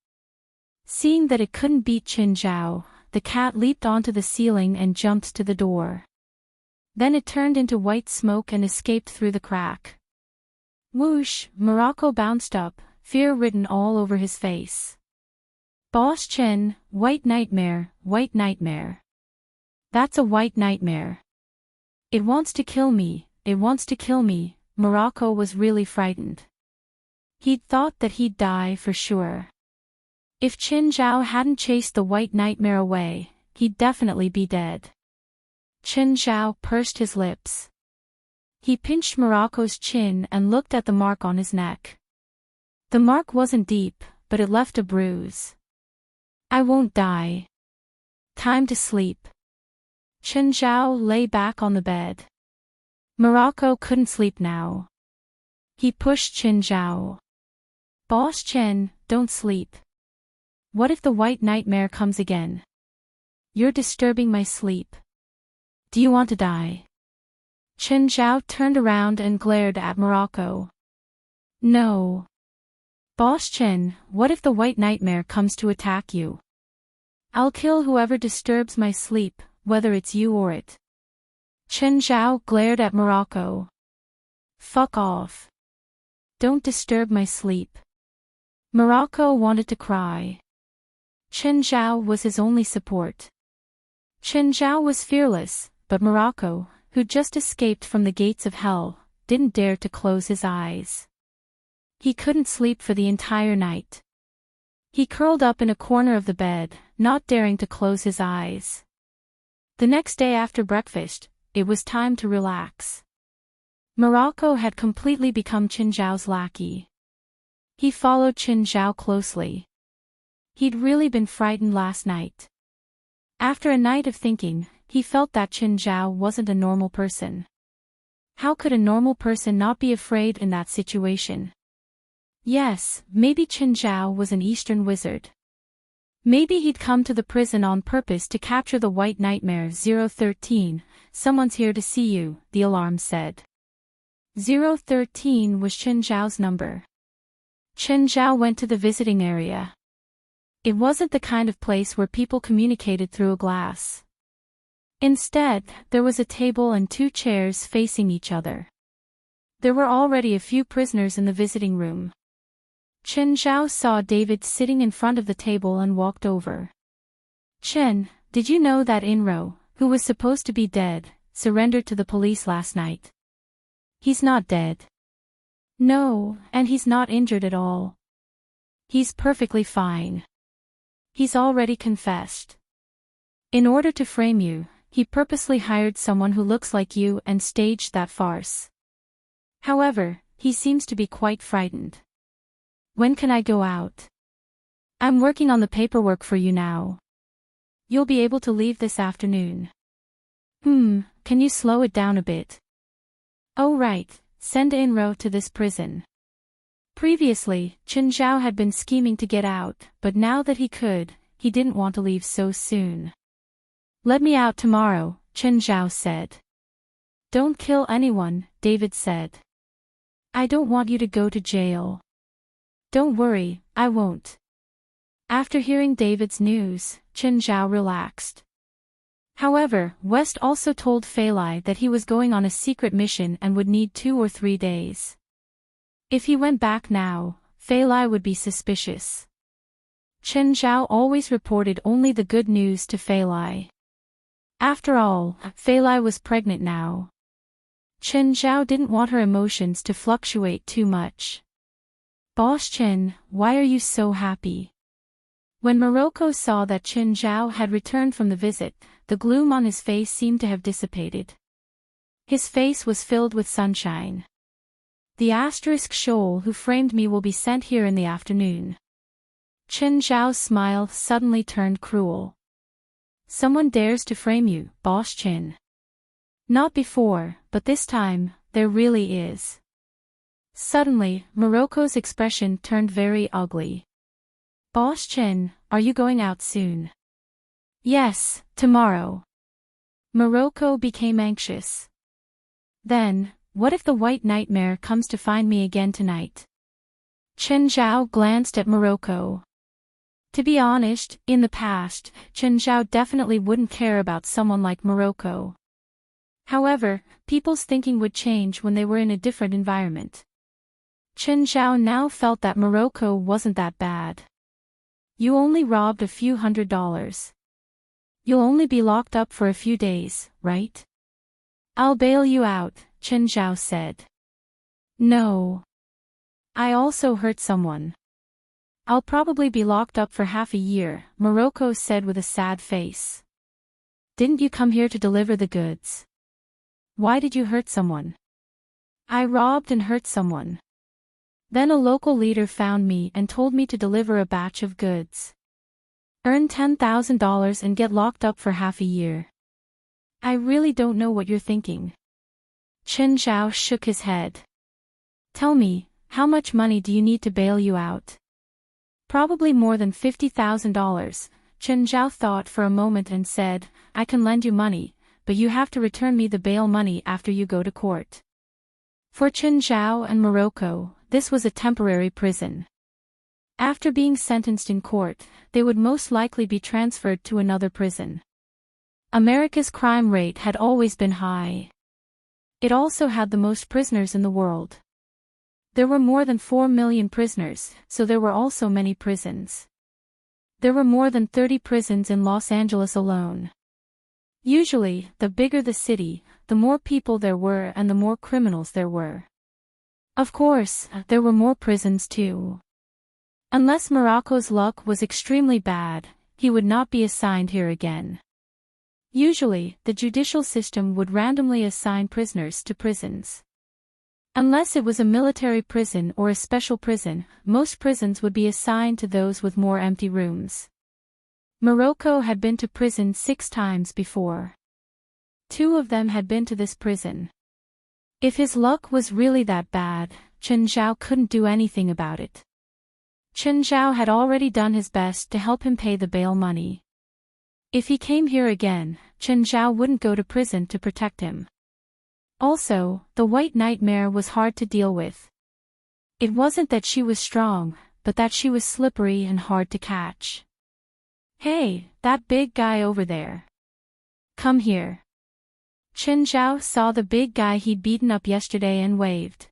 Seeing that it couldn't beat Chen Zhao, the cat leaped onto the ceiling and jumped to the door. Then it turned into white smoke and escaped through the crack. Whoosh! Morocco bounced up, fear written all over his face. Boss Chen, white nightmare, white nightmare. That's a white nightmare. It wants to kill me, it wants to kill me. Morocco was really frightened. He'd thought that he'd die for sure. If Qin Zhao hadn't chased the white nightmare away, he'd definitely be dead. Qin Zhao pursed his lips. He pinched Morocco's chin and looked at the mark on his neck. The mark wasn't deep, but it left a bruise. I won't die. Time to sleep. Qin Zhao lay back on the bed. Morocco couldn't sleep now. He pushed Qin Zhao. Boss Chen, don't sleep. What if the white nightmare comes again? You're disturbing my sleep. Do you want to die? Qin Zhao turned around and glared at Morocco. No. Boss Chen, what if the white nightmare comes to attack you? I'll kill whoever disturbs my sleep, whether it's you or it. Qin Zhao glared at Morocco. Fuck off. Don't disturb my sleep. Morocco wanted to cry. Qin Zhao was his only support. Qin Zhao was fearless, but Morocco, who'd just escaped from the gates of hell, didn't dare to close his eyes. He couldn't sleep for the entire night. He curled up in a corner of the bed, not daring to close his eyes. The next day after breakfast, it was time to relax. Morocco had completely become Qin Zhao's lackey. He followed Qin Zhao closely. He'd really been frightened last night. After a night of thinking, he felt that Qin Zhao wasn't a normal person. How could a normal person not be afraid in that situation? Yes, maybe Qin Zhao was an Eastern wizard. Maybe he'd come to the prison on purpose to capture the white nightmare. 013, someone's here to see you, the alarm said. 013 was Qin Zhao's number. Qin Zhao went to the visiting area. It wasn't the kind of place where people communicated through a glass. Instead, there was a table and 2 chairs facing each other. There were already a few prisoners in the visiting room. Qin Zhao saw David sitting in front of the table and walked over. Chen, did you know that Inro, who was supposed to be dead, surrendered to the police last night? He's not dead. No, and he's not injured at all. He's perfectly fine. He's already confessed. In order to frame you, he purposely hired someone who looks like you and staged that farce. However, he seems to be quite frightened. When can I go out? I'm working on the paperwork for you now. You'll be able to leave this afternoon. Can you slow it down a bit? Oh right, send Inro to this prison. Previously, Qin Zhao had been scheming to get out, but now that he could, he didn't want to leave so soon. Let me out tomorrow, Qin Zhao said. Don't kill anyone, David said. I don't want you to go to jail. Don't worry, I won't. After hearing David's news, Qin Zhao relaxed. However, West also told Fei Lai that he was going on a secret mission and would need 2 or 3 days. If he went back now, Fei Lai would be suspicious. Qin Zhao always reported only the good news to Fei Lai. After all, Fei Lai was pregnant now. Qin Zhao didn't want her emotions to fluctuate too much. Boss Chen, why are you so happy? When Morocco saw that Qin Zhao had returned from the visit, the gloom on his face seemed to have dissipated. His face was filled with sunshine. The asterisk shoal who framed me will be sent here in the afternoon. Qin Zhao's smile suddenly turned cruel. Someone dares to frame you, Boss Chen. Not before, but this time, there really is. Suddenly, Morocco's expression turned very ugly. Boss Chen, are you going out soon? Yes, tomorrow. Morocco became anxious. Then, what if the white nightmare comes to find me again tonight? Qin Zhao glanced at Morocco. To be honest, in the past, Qin Zhao definitely wouldn't care about someone like Morocco. However, people's thinking would change when they were in a different environment. Qin Zhao now felt that Morocco wasn't that bad. You only robbed a few $100s. You'll only be locked up for a few days, right? I'll bail you out, Chen Zhao said. No. I also hurt someone. I'll probably be locked up for half a year, Morocco said with a sad face. Didn't you come here to deliver the goods? Why did you hurt someone? I robbed and hurt someone. Then a local leader found me and told me to deliver a batch of goods. Earn $10,000 and get locked up for half a year. I really don't know what you're thinking. Chen Zhao shook his head. Tell me, how much money do you need to bail you out? Probably more than $50,000, Chen Zhao thought for a moment and said, I can lend you money, but you have to return me the bail money after you go to court. For Chen Zhao and Morocco, this was a temporary prison. After being sentenced in court, they would most likely be transferred to another prison. America's crime rate had always been high. It also had the most prisoners in the world. There were more than 4 million prisoners, so there were also many prisons. There were more than 30 prisons in Los Angeles alone. Usually, the bigger the city, the more people there were and the more criminals there were. Of course, there were more prisons too. Unless Morocco's luck was extremely bad, he would not be assigned here again. Usually, the judicial system would randomly assign prisoners to prisons. Unless it was a military prison or a special prison, most prisons would be assigned to those with more empty rooms. Morocco had been to prison 6 times before. 2 of them had been to this prison. If his luck was really that bad, Chen Zhao couldn't do anything about it. Chen Zhao had already done his best to help him pay the bail money. If he came here again, Chen Zhao wouldn't go to prison to protect him. Also, the White Nightmare was hard to deal with. It wasn't that she was strong, but that she was slippery and hard to catch. Hey, that big guy over there. Come here. Chen Zhao saw the big guy he'd beaten up yesterday and waved.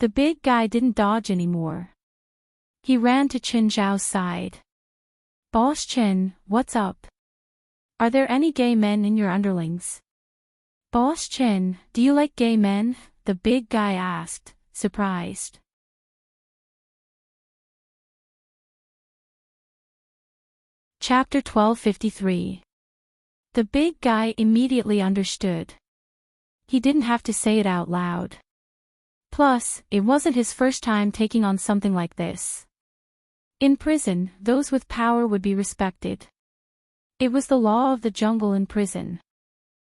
The big guy didn't dodge anymore. He ran to Chen Zhao's side. Boss Chen, what's up? Are there any gay men in your underlings? Boss Chen, do you like gay men? The big guy asked, surprised. Chapter 1253. The big guy immediately understood. He didn't have to say it out loud. Plus, it wasn't his first time taking on something like this. In prison, those with power would be respected. It was the law of the jungle in prison.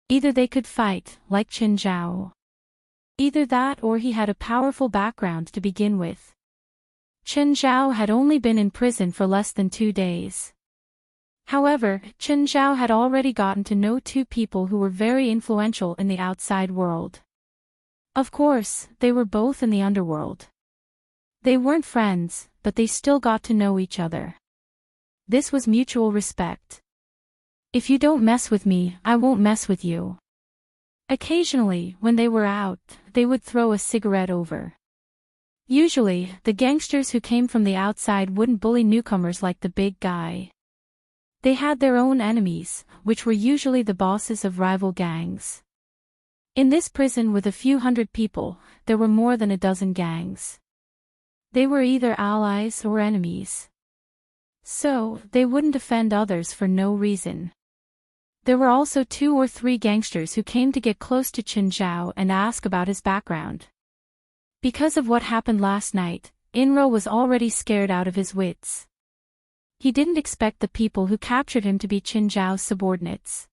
Either they could fight, like Chen Zhao. Either that or he had a powerful background to begin with. Chen Zhao had only been in prison for less than 2 days. However, Chen Zhao had already gotten to know 2 people who were very influential in the outside world. Of course, they were both in the underworld. They weren't friends, but they still got to know each other. This was mutual respect. If you don't mess with me, I won't mess with you. Occasionally, when they were out, they would throw a cigarette over. Usually, the gangsters who came from the outside wouldn't bully newcomers like the big guy. They had their own enemies, which were usually the bosses of rival gangs. In this prison with a few hundred people, there were more than a dozen gangs. They were either allies or enemies. So, they wouldn't offend others for no reason. There were also 2 or 3 gangsters who came to get close to Chen Zhao and ask about his background. Because of what happened last night, Inro was already scared out of his wits. He didn't expect the people who captured him to be Chen Zhao's subordinates.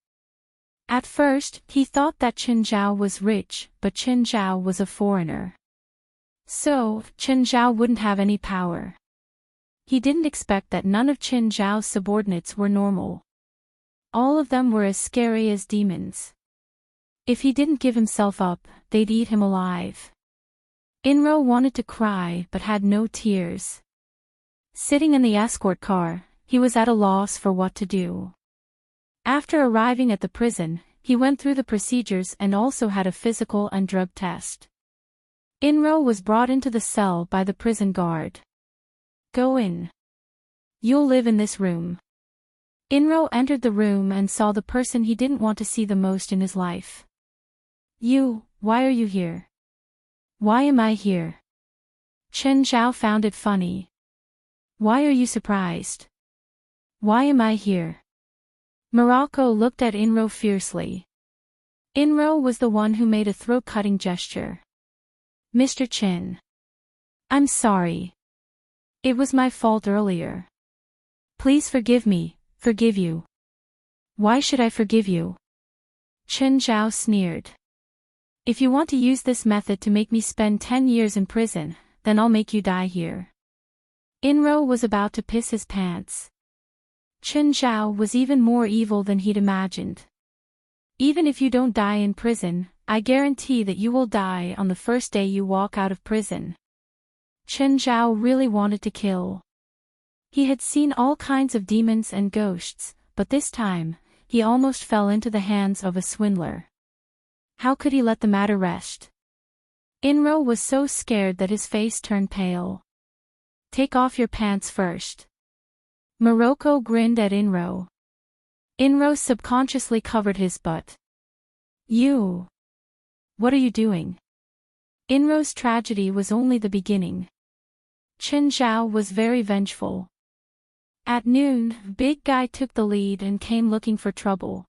At first, he thought that Chen Zhao was rich, but Chen Zhao was a foreigner. So, Chen Zhao wouldn't have any power. He didn't expect that none of Chen Zhao's subordinates were normal. All of them were as scary as demons. If he didn't give himself up, they'd eat him alive. Inro wanted to cry but had no tears. Sitting in the escort car, he was at a loss for what to do. After arriving at the prison, he went through the procedures and also had a physical and drug test. Inro was brought into the cell by the prison guard. Go in. You'll live in this room. Inro entered the room and saw the person he didn't want to see the most in his life. Why are you here? Why am I here? Chen Zhao found it funny. Why are you surprised? Why am I here? Morocco looked at Inro fiercely. Inro was the one who made a throat-cutting gesture. Mr. Chin. I'm sorry. It was my fault earlier. Please forgive me, forgive you. Why should I forgive you? Chen Zhao sneered. If you want to use this method to make me spend 10 years in prison, then I'll make you die here. Inro was about to piss his pants. Chen Zhao was even more evil than he'd imagined. Even if you don't die in prison, I guarantee that you will die on the first day you walk out of prison. Chen Zhao really wanted to kill. He had seen all kinds of demons and ghosts, but this time, he almost fell into the hands of a swindler. How could he let the matter rest? Inro was so scared that his face turned pale. Take off your pants first. Morocco grinned at Inro. Inro subconsciously covered his butt. You. What are you doing? Inro's tragedy was only the beginning. Chen Zhao was very vengeful. At noon, Big Guy took the lead and came looking for trouble.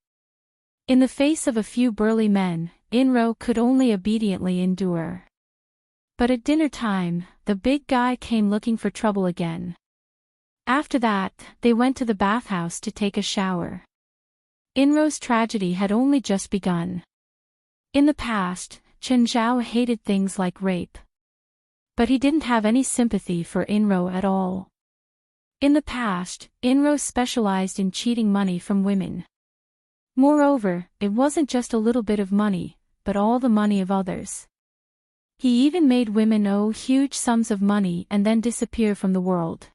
In the face of a few burly men, Inro could only obediently endure. But at dinner time, the Big Guy came looking for trouble again. After that, they went to the bathhouse to take a shower. Inro's tragedy had only just begun. In the past, Chen Zhao hated things like rape. But he didn't have any sympathy for Inro at all. In the past, Inro specialized in cheating money from women. Moreover, it wasn't just a little bit of money, but all the money of others. He even made women owe huge sums of money and then disappear from the world.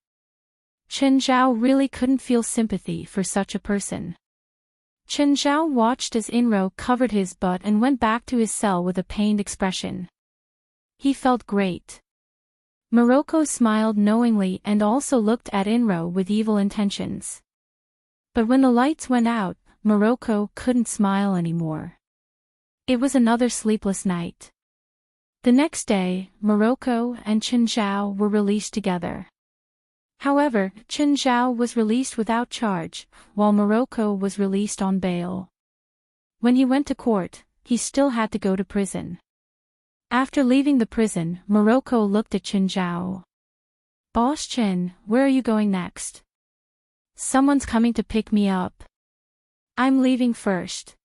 Chen Zhao really couldn't feel sympathy for such a person. Chen Zhao watched as Inro covered his butt and went back to his cell with a pained expression. He felt great. Morocco smiled knowingly and also looked at Inro with evil intentions. But when the lights went out, Morocco couldn't smile anymore. It was another sleepless night. The next day, Morocco and Chen Zhao were released together. However, Chen Zhao was released without charge, while Morocco was released on bail. When he went to court, he still had to go to prison. After leaving the prison, Morocco looked at Chen Zhao. Boss Chen, where are you going next? Someone's coming to pick me up. I'm leaving first.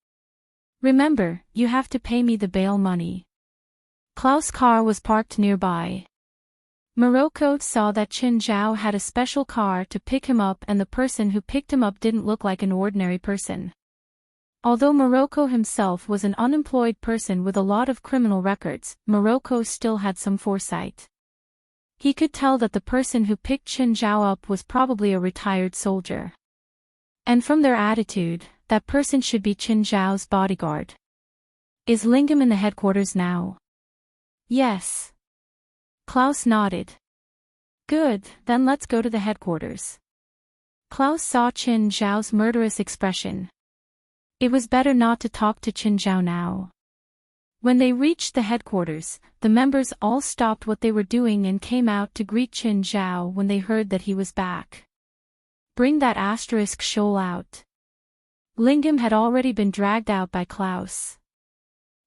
Remember, you have to pay me the bail money. Klaus' car was parked nearby. Morocco saw that Chen Zhao had a special car to pick him up and the person who picked him up didn't look like an ordinary person. Although Morocco himself was an unemployed person with a lot of criminal records, Morocco still had some foresight. He could tell that the person who picked Chen Zhao up was probably a retired soldier. And from their attitude, that person should be Chen Zhao's bodyguard. Is Lingam in the headquarters now? Yes. Klaus nodded. Good, then let's go to the headquarters. Klaus saw Chen Zhao's murderous expression. It was better not to talk to Chen Zhao now. When they reached the headquarters, the members all stopped what they were doing and came out to greet Chen Zhao when they heard that he was back. Bring that asterisk shoal out. Lingam had already been dragged out by Klaus.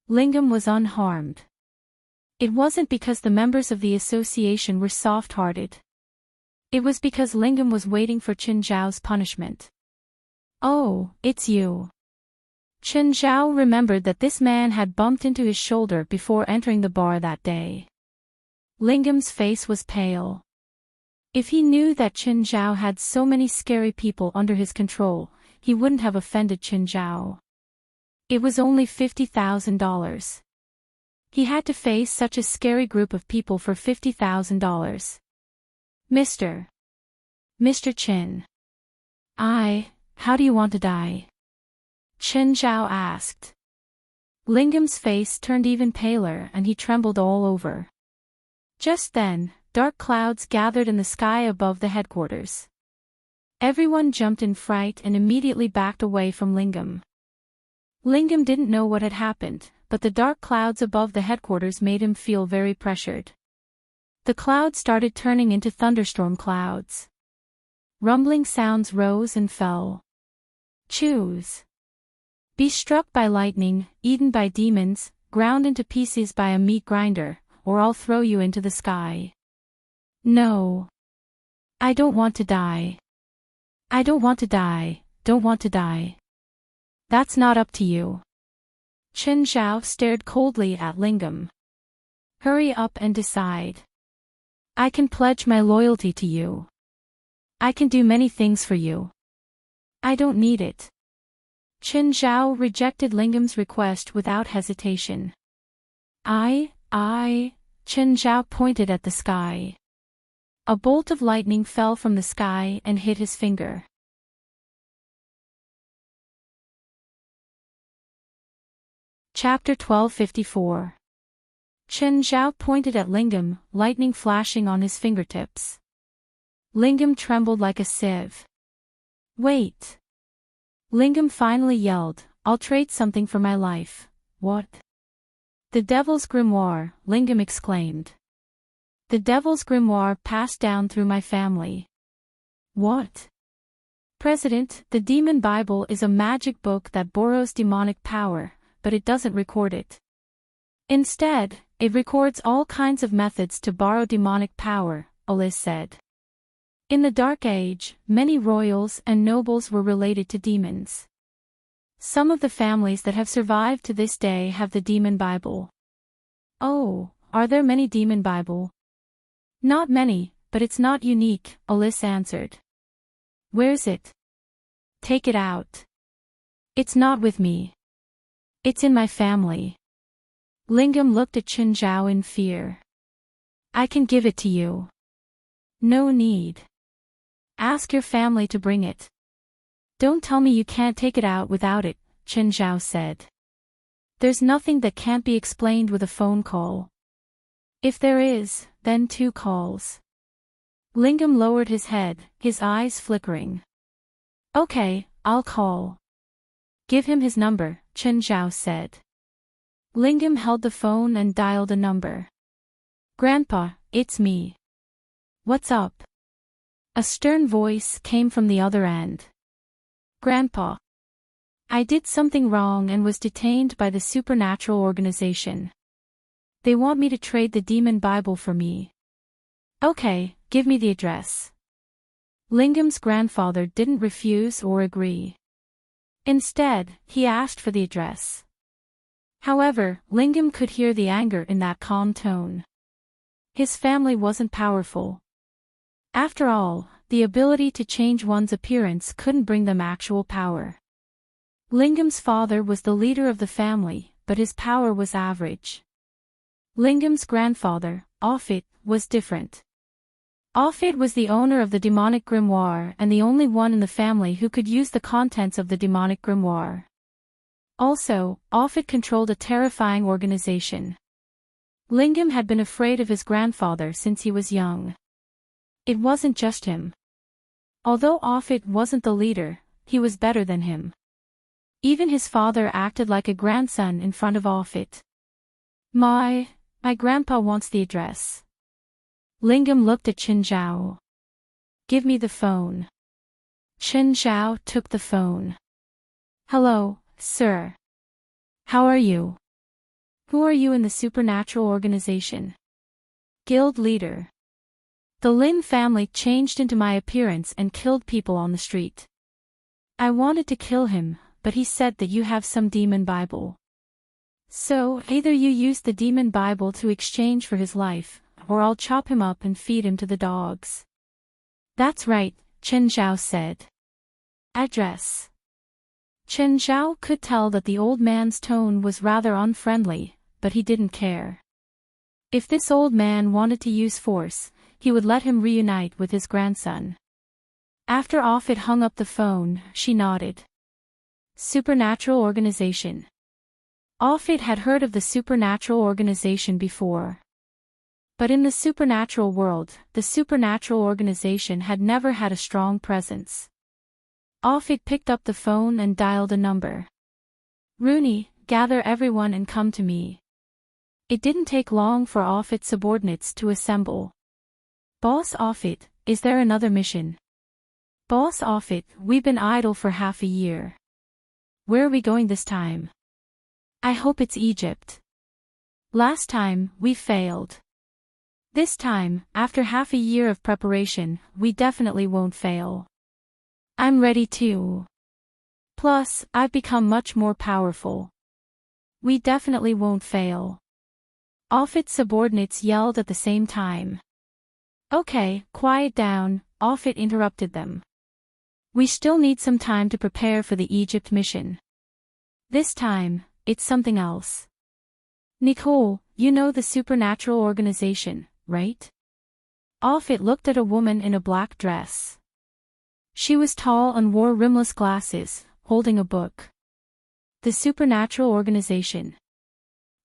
Lingam was unharmed. It wasn't because the members of the association were soft-hearted. It was because Lingam was waiting for Chen Zhao's punishment. Oh, it's you. Chen Zhao remembered that this man had bumped into his shoulder before entering the bar that day. Lingam's face was pale. If he knew that Chen Zhao had so many scary people under his control, he wouldn't have offended Chen Zhao. It was only $50,000. He had to face such a scary group of people for $50,000. Mr. Chen. How do you want to die? Chen Zhao asked. Lingam's face turned even paler and he trembled all over. Just then, dark clouds gathered in the sky above the headquarters. Everyone jumped in fright and immediately backed away from Lingam. Lingam didn't know what had happened, but the dark clouds above the headquarters made him feel very pressured. The clouds started turning into thunderstorm clouds. Rumbling sounds rose and fell. Choose. Be struck by lightning, eaten by demons, ground into pieces by a meat grinder, or I'll throw you into the sky. No. I don't want to die. I don't want to die, don't want to die. That's not up to you. Chen Zhao stared coldly at Lingam. Hurry up and decide. I can pledge my loyalty to you. I can do many things for you. I don't need it. Chen Zhao rejected Lingam's request without hesitation. Chen Zhao pointed at the sky. A bolt of lightning fell from the sky and hit his finger. Chapter 1254. Chen Zhao pointed at Lingam, lightning flashing on his fingertips. Lingam trembled like a sieve. Wait. Lingam finally yelled, I'll trade something for my life. What? The Devil's Grimoire, Lingam exclaimed. The Devil's Grimoire passed down through my family. What? President, the Demon Bible is a magic book that borrows demonic power, but it doesn't record it. Instead, it records all kinds of methods to borrow demonic power, Alice said. In the Dark Age, many royals and nobles were related to demons. Some of the families that have survived to this day have the Demon Bible. Oh, are there many Demon Bible? Not many, but it's not unique, Alice answered. Where's it? Take it out. It's not with me. It's in my family. Lingam looked at Chen Zhao in fear. I can give it to you. No need. Ask your family to bring it. Don't tell me you can't take it out without it, Chen Zhao said. There's nothing that can't be explained with a phone call. If there is, then 2 calls. Lingam lowered his head, his eyes flickering. Okay, I'll call. Give him his number, Chen Zhao said. Lingam held the phone and dialed a number. Grandpa, it's me. What's up? A stern voice came from the other end. Grandpa. I did something wrong and was detained by the supernatural organization. They want me to trade the Demon Bible for me. Okay, give me the address. Lingam's grandfather didn't refuse or agree. Instead, he asked for the address. However, Lingam could hear the anger in that calm tone. His family wasn't powerful. After all, the ability to change one's appearance couldn't bring them actual power. Lingam's father was the leader of the family, but his power was average. Lingam's grandfather, Offit, was different. Offit was the owner of the demonic grimoire and the only one in the family who could use the contents of the demonic grimoire. Also, Offit controlled a terrifying organization. Lingam had been afraid of his grandfather since he was young. It wasn't just him. Although Offit wasn't the leader, he was better than him. Even his father acted like a grandson in front of Offit. My grandpa wants the address. Lingam looked at Chen Zhao. Give me the phone. Chen Zhao took the phone. Hello, sir. How are you? Who are you in the supernatural organization? Guild leader. The Lin family changed into my appearance and killed people on the street. I wanted to kill him, but he said that you have some demon Bible. So, either you use the demon Bible to exchange for his life, or I'll chop him up and feed him to the dogs. That's right, Chen Zhao said. Address. Chen Zhao could tell that the old man's tone was rather unfriendly, but he didn't care. If this old man wanted to use force, he would let him reunite with his grandson. After Offit hung up the phone, she nodded. Supernatural organization. Offit had heard of the supernatural organization before. But in the supernatural world, the supernatural organization had never had a strong presence. Offit picked up the phone and dialed a number. Rooney, gather everyone and come to me. It didn't take long for Offit's subordinates to assemble. Boss Offit, is there another mission? Boss Offit, we've been idle for half a year. Where are we going this time? I hope it's Egypt. Last time, we failed. This time, after half a year of preparation, we definitely won't fail. I'm ready too. Plus, I've become much more powerful. We definitely won't fail. Offit's subordinates yelled at the same time. Okay, quiet down, Offit interrupted them. We still need some time to prepare for the Egypt mission. This time, it's something else. Nicole, you know the supernatural organization, right? Offit looked at a woman in a black dress. She was tall and wore rimless glasses, holding a book. The supernatural organization.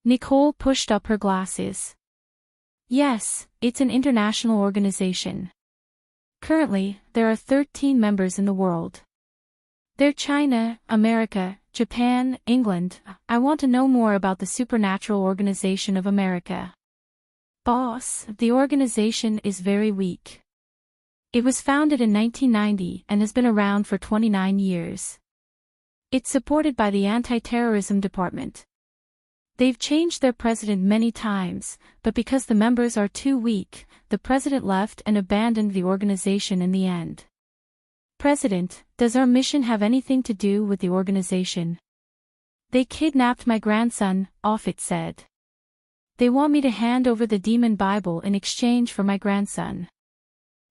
Nicole pushed up her glasses. Yes, it's an international organization. Currently, there are 13 members in the world. They're China, America, Japan, England. I want to know more about the Supernatural Organization of America. Boss, the organization is very weak. It was founded in 1990 and has been around for 29 years. It's supported by the Anti-Terrorism Department. They've changed their president many times, but because the members are too weak, the president left and abandoned the organization in the end. President, does our mission have anything to do with the organization? They kidnapped my grandson, Offit said. They want me to hand over the demon Bible in exchange for my grandson.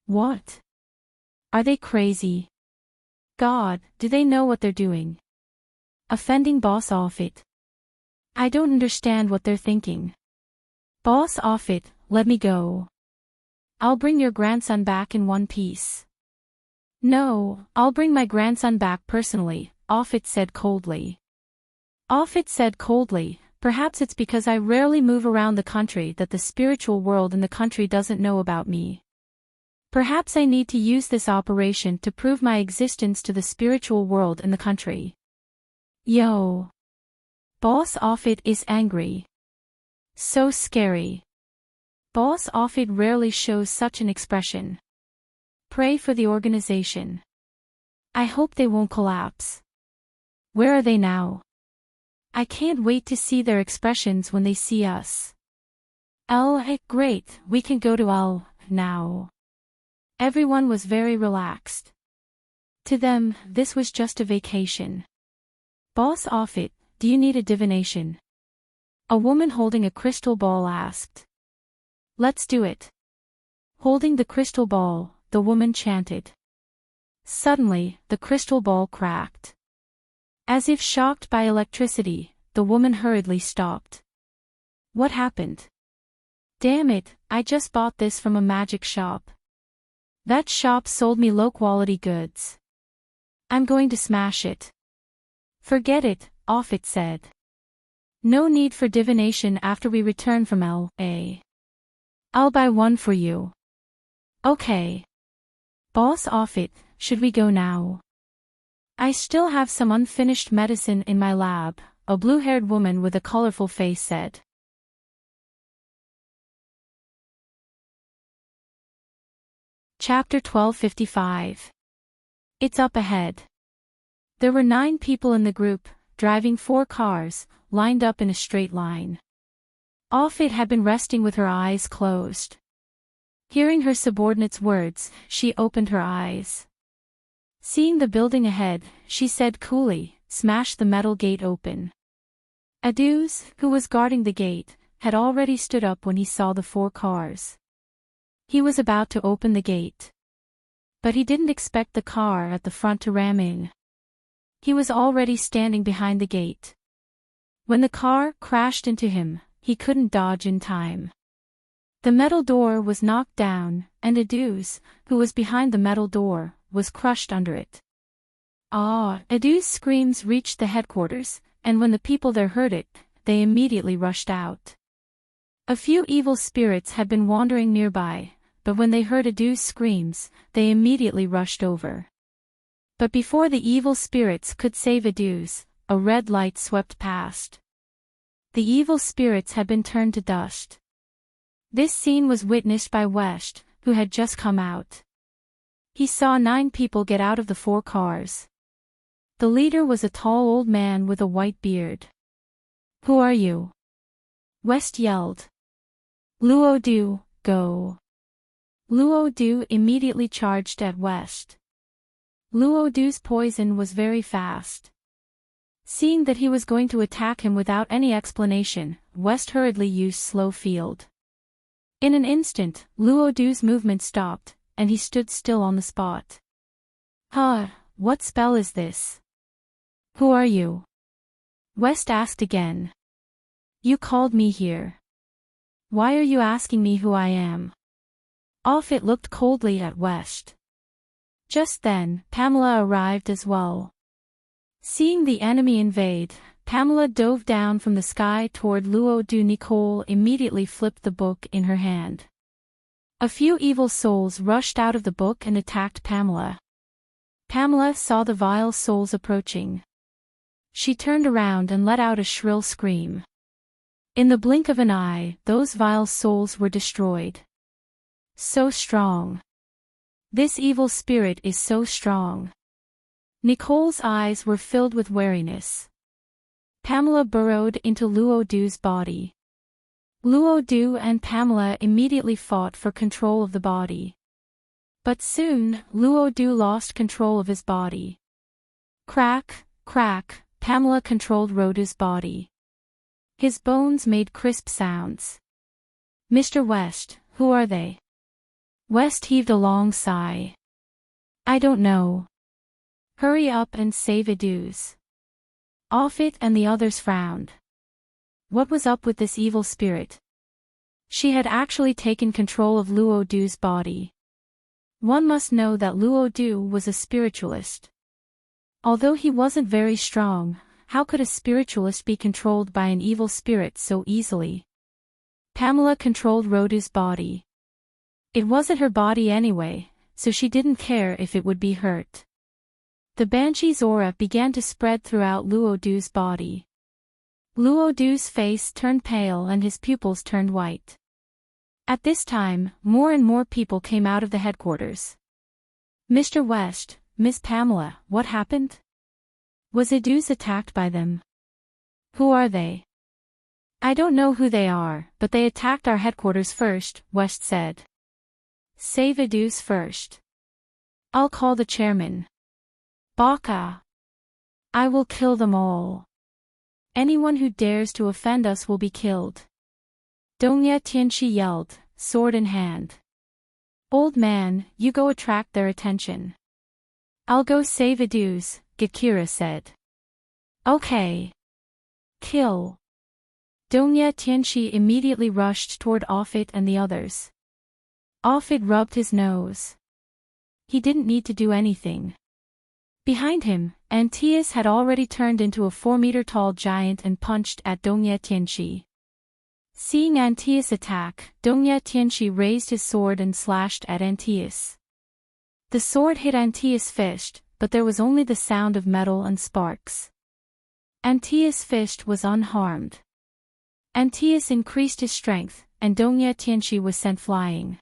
What? Are they crazy? God, do they know what they're doing? Offending Boss Offit. I don't understand what they're thinking. Boss Offit, let me go. I'll bring your grandson back in one piece. No, I'll bring my grandson back personally, Offit said coldly. Offit said coldly, perhaps it's because I rarely move around the country that the spiritual world in the country doesn't know about me. Perhaps I need to use this operation to prove my existence to the spiritual world in the country. Yo. Boss Offit is angry. So scary. Boss Offit rarely shows such an expression. Pray for the organization. I hope they won't collapse. Where are they now? I can't wait to see their expressions when they see us. Great, we can go to now. Everyone was very relaxed. To them, this was just a vacation. Boss Offit, do you need a divination? A woman holding a crystal ball asked. Let's do it. Holding the crystal ball, the woman chanted. Suddenly, the crystal ball cracked. As if shocked by electricity, the woman hurriedly stopped. What happened? Damn it, I just bought this from a magic shop. That shop sold me low-quality goods. I'm going to smash it. Forget it, Offit said. No need for divination after we return from L.A. I'll buy one for you. Okay. Boss Offit, should we go now? I still have some unfinished medicine in my lab, a blue-haired woman with a colorful face said. Chapter 1255. It's up ahead. There were 9 people in the group, driving 4 cars, lined up in a straight line. Offit had been resting with her eyes closed. Hearing her subordinate's words, she opened her eyes. Seeing the building ahead, she said coolly, smash the metal gate open. Aduz, who was guarding the gate, had already stood up when he saw the 4 cars. He was about to open the gate. But he didn't expect the car at the front to ram in. He was already standing behind the gate. When the car crashed into him, he couldn't dodge in time. The metal door was knocked down, and Aduz, who was behind the metal door, was crushed under it. Aduz's screams reached the headquarters, and when the people there heard it, they immediately rushed out. A few evil spirits had been wandering nearby, but when they heard Adu's screams, they immediately rushed over. But before the evil spirits could save Adu's, a red light swept past. The evil spirits had been turned to dust. This scene was witnessed by West, who had just come out. He saw 9 people get out of the 4 cars. The leader was a tall old man with a white beard. "Who are you?" West yelled. "Luo Du, go." Luo Du immediately charged at West. Luo Du's poison was very fast. Seeing that he was going to attack him without any explanation, West hurriedly used slow field. In an instant, Luo Du's movement stopped, and he stood still on the spot. "Huh, what spell is this?" "Who are you?" West asked again. "You called me here. Why are you asking me who I am?" Offit looked coldly at West. Just then, Pamela arrived as well. Seeing the enemy invade, Pamela dove down from the sky toward Luo Du. Nicole immediately flipped the book in her hand. A few evil souls rushed out of the book and attacked Pamela. Pamela saw the vile souls approaching. She turned around and let out a shrill scream. In the blink of an eye, those vile souls were destroyed. So strong. This evil spirit is so strong. Nicole's eyes were filled with wariness. Pamela burrowed into Luo Du's body. Luo Du and Pamela immediately fought for control of the body. But soon, Luo Du lost control of his body. Crack, crack, Pamela controlled Rodu's body. His bones made crisp sounds. "Mr. West, who are they?" West heaved a long sigh. "I don't know. Hurry up and save Adu's." Offit and the others frowned. What was up with this evil spirit? She had actually taken control of Luo Du's body. One must know that Luo Du was a spiritualist. Although he wasn't very strong, how could a spiritualist be controlled by an evil spirit so easily? Pamela controlled Rodu's body. It wasn't her body anyway, so she didn't care if it would be hurt. The Banshee's aura began to spread throughout Luo Du's body. Luo Du's face turned pale and his pupils turned white. At this time, more and more people came out of the headquarters. "Mr. West, Miss Pamela, what happened? Was Adu's attacked by them?" "Who are they?" "I don't know who they are, but they attacked our headquarters first," West said. "Save Adu's first. I'll call the chairman." "Baka! I will kill them all. Anyone who dares to offend us will be killed." Dongya Tianchi yelled, sword in hand. "Old man, you go attract their attention." "I'll go save Adu's," Gakira said. "Okay. Kill." Dongya Tianchi immediately rushed toward Offit and the others. Offit rubbed his nose. He didn't need to do anything. Behind him, Antaeus had already turned into a 4-meter-tall giant and punched at Dongya Tianchi. Seeing Antaeus attack, Dongya Tianchi raised his sword and slashed at Antaeus. The sword hit Antaeus' fist, but there was only the sound of metal and sparks. Antaeus' fist was unharmed. Antaeus increased his strength, and Dongya Tianchi was sent flying.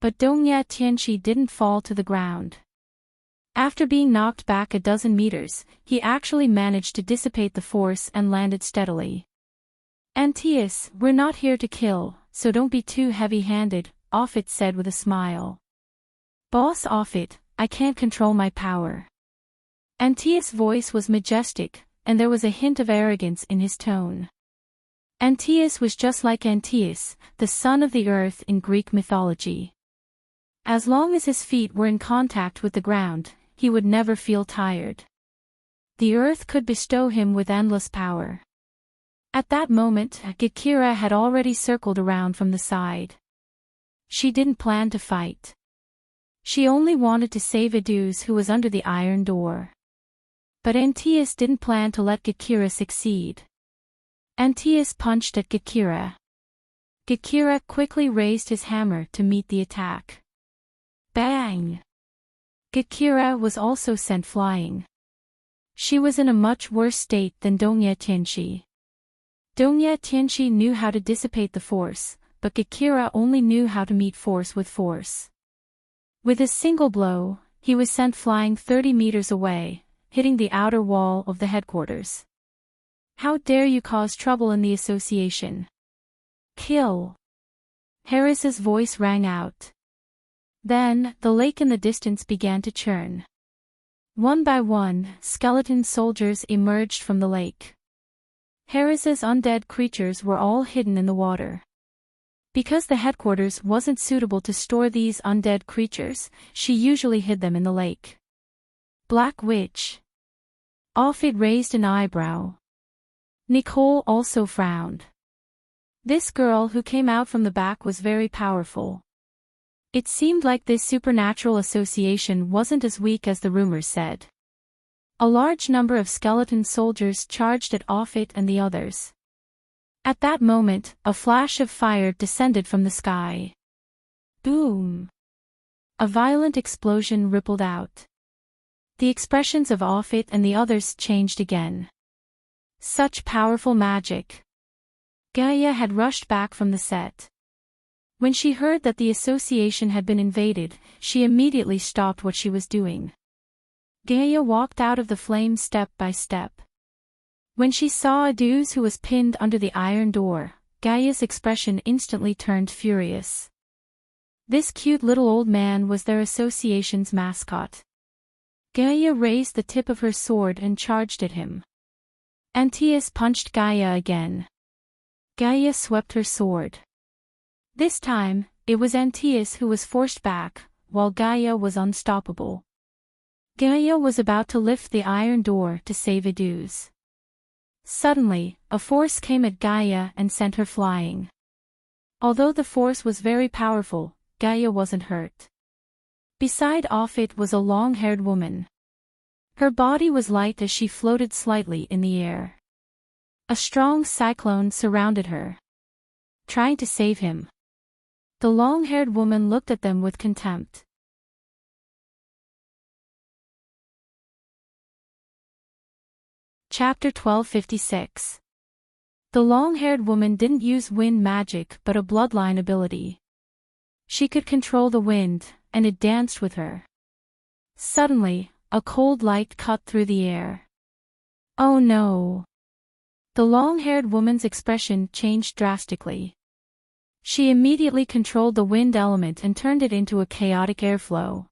But Dongya Tianchi didn't fall to the ground. After being knocked back a dozen meters, he actually managed to dissipate the force and landed steadily. "Antaeus, we're not here to kill, so don't be too heavy-handed," Offit said with a smile. "Boss Offit, I can't control my power." Antaeus' voice was majestic, and there was a hint of arrogance in his tone. Antaeus was just like Antaeus, the son of the earth in Greek mythology. As long as his feet were in contact with the ground, he would never feel tired. The earth could bestow him with endless power. At that moment, Gakira had already circled around from the side. She didn't plan to fight. She only wanted to save Adu's, who was under the iron door. But Antaeus didn't plan to let Gakira succeed. Antaeus punched at Gakira. Gakira quickly raised his hammer to meet the attack. Bang! Gakira was also sent flying. She was in a much worse state than Dongye Tianxi. Dongye Tianxi knew how to dissipate the force, but Gakira only knew how to meet force with force. With a single blow, he was sent flying 30 meters away, hitting the outer wall of the headquarters. How dare you cause trouble in the association? Kill! Harris's voice rang out. Then, the lake in the distance began to churn. One by one, skeleton soldiers emerged from the lake. Harris's undead creatures were all hidden in the water. Because the headquarters wasn't suitable to store these undead creatures, she usually hid them in the lake. Black Witch. Offit raised an eyebrow. Nicole also frowned. This girl who came out from the back was very powerful. It seemed like this supernatural association wasn't as weak as the rumors said. A large number of skeleton soldiers charged at Offit and the others. At that moment, a flash of fire descended from the sky. Boom! A violent explosion rippled out. The expressions of Offit and the others changed again. Such powerful magic! Gaia had rushed back from the set. When she heard that the association had been invaded, she immediately stopped what she was doing. Gaia walked out of the flames step by step. When she saw Aduz who was pinned under the iron door, Gaia's expression instantly turned furious. This cute little old man was their association's mascot. Gaia raised the tip of her sword and charged at him. Antaeus punched Gaia again. Gaia swept her sword. This time, it was Antaeus who was forced back, while Gaia was unstoppable. Gaia was about to lift the iron door to save Aduz. Suddenly, a force came at Gaia and sent her flying. Although the force was very powerful, Gaia wasn't hurt. Beside Offit was a long-haired woman. Her body was light as she floated slightly in the air. A strong cyclone surrounded her, trying to save him. The long-haired woman looked at them with contempt. Chapter 1256. The long-haired woman didn't use wind magic but a bloodline ability. She could control the wind, and it danced with her. Suddenly, a cold light cut through the air. Oh no! The long-haired woman's expression changed drastically. She immediately controlled the wind element and turned it into a chaotic airflow.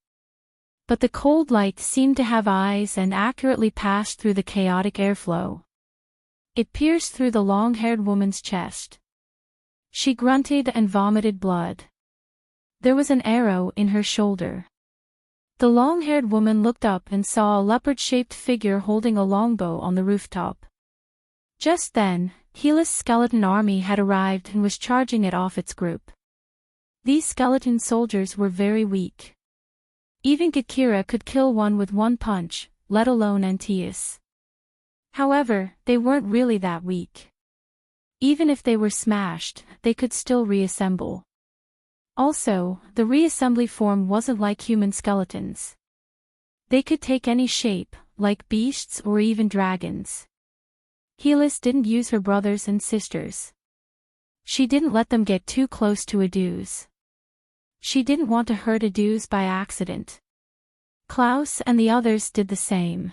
But the cold light seemed to have eyes and accurately passed through the chaotic airflow. It pierced through the long-haired woman's chest. She grunted and vomited blood. There was an arrow in her shoulder. The long-haired woman looked up and saw a leopard-shaped figure holding a longbow on the rooftop. Just then, Helis' skeleton army had arrived and was charging at Offit's group. These skeleton soldiers were very weak. Even Gakira could kill one with one punch, let alone Antaeus. However, they weren't really that weak. Even if they were smashed, they could still reassemble. Also, the reassembly form wasn't like human skeletons. They could take any shape, like beasts or even dragons. Helis didn't use her brothers and sisters. She didn't let them get too close to Aduz. She didn't want to hurt Aduz by accident. Klaus and the others did the same.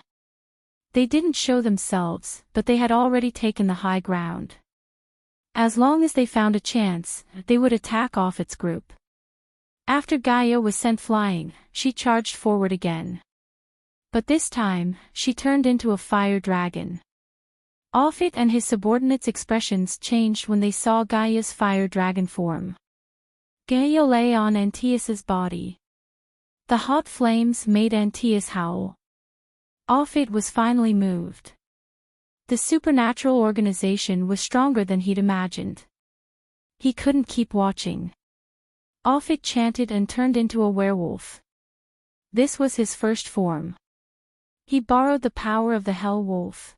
They didn't show themselves, but they had already taken the high ground. As long as they found a chance, they would attack Offit's group. After Gaia was sent flying, she charged forward again. But this time, she turned into a fire dragon. Offit and his subordinates' expressions changed when they saw Gaia's fire dragon form. Gaia lay on Antaeus's body. The hot flames made Antaeus howl. Offit was finally moved. The supernatural organization was stronger than he'd imagined. He couldn't keep watching. Offit chanted and turned into a werewolf. This was his first form. He borrowed the power of the Hell Wolf.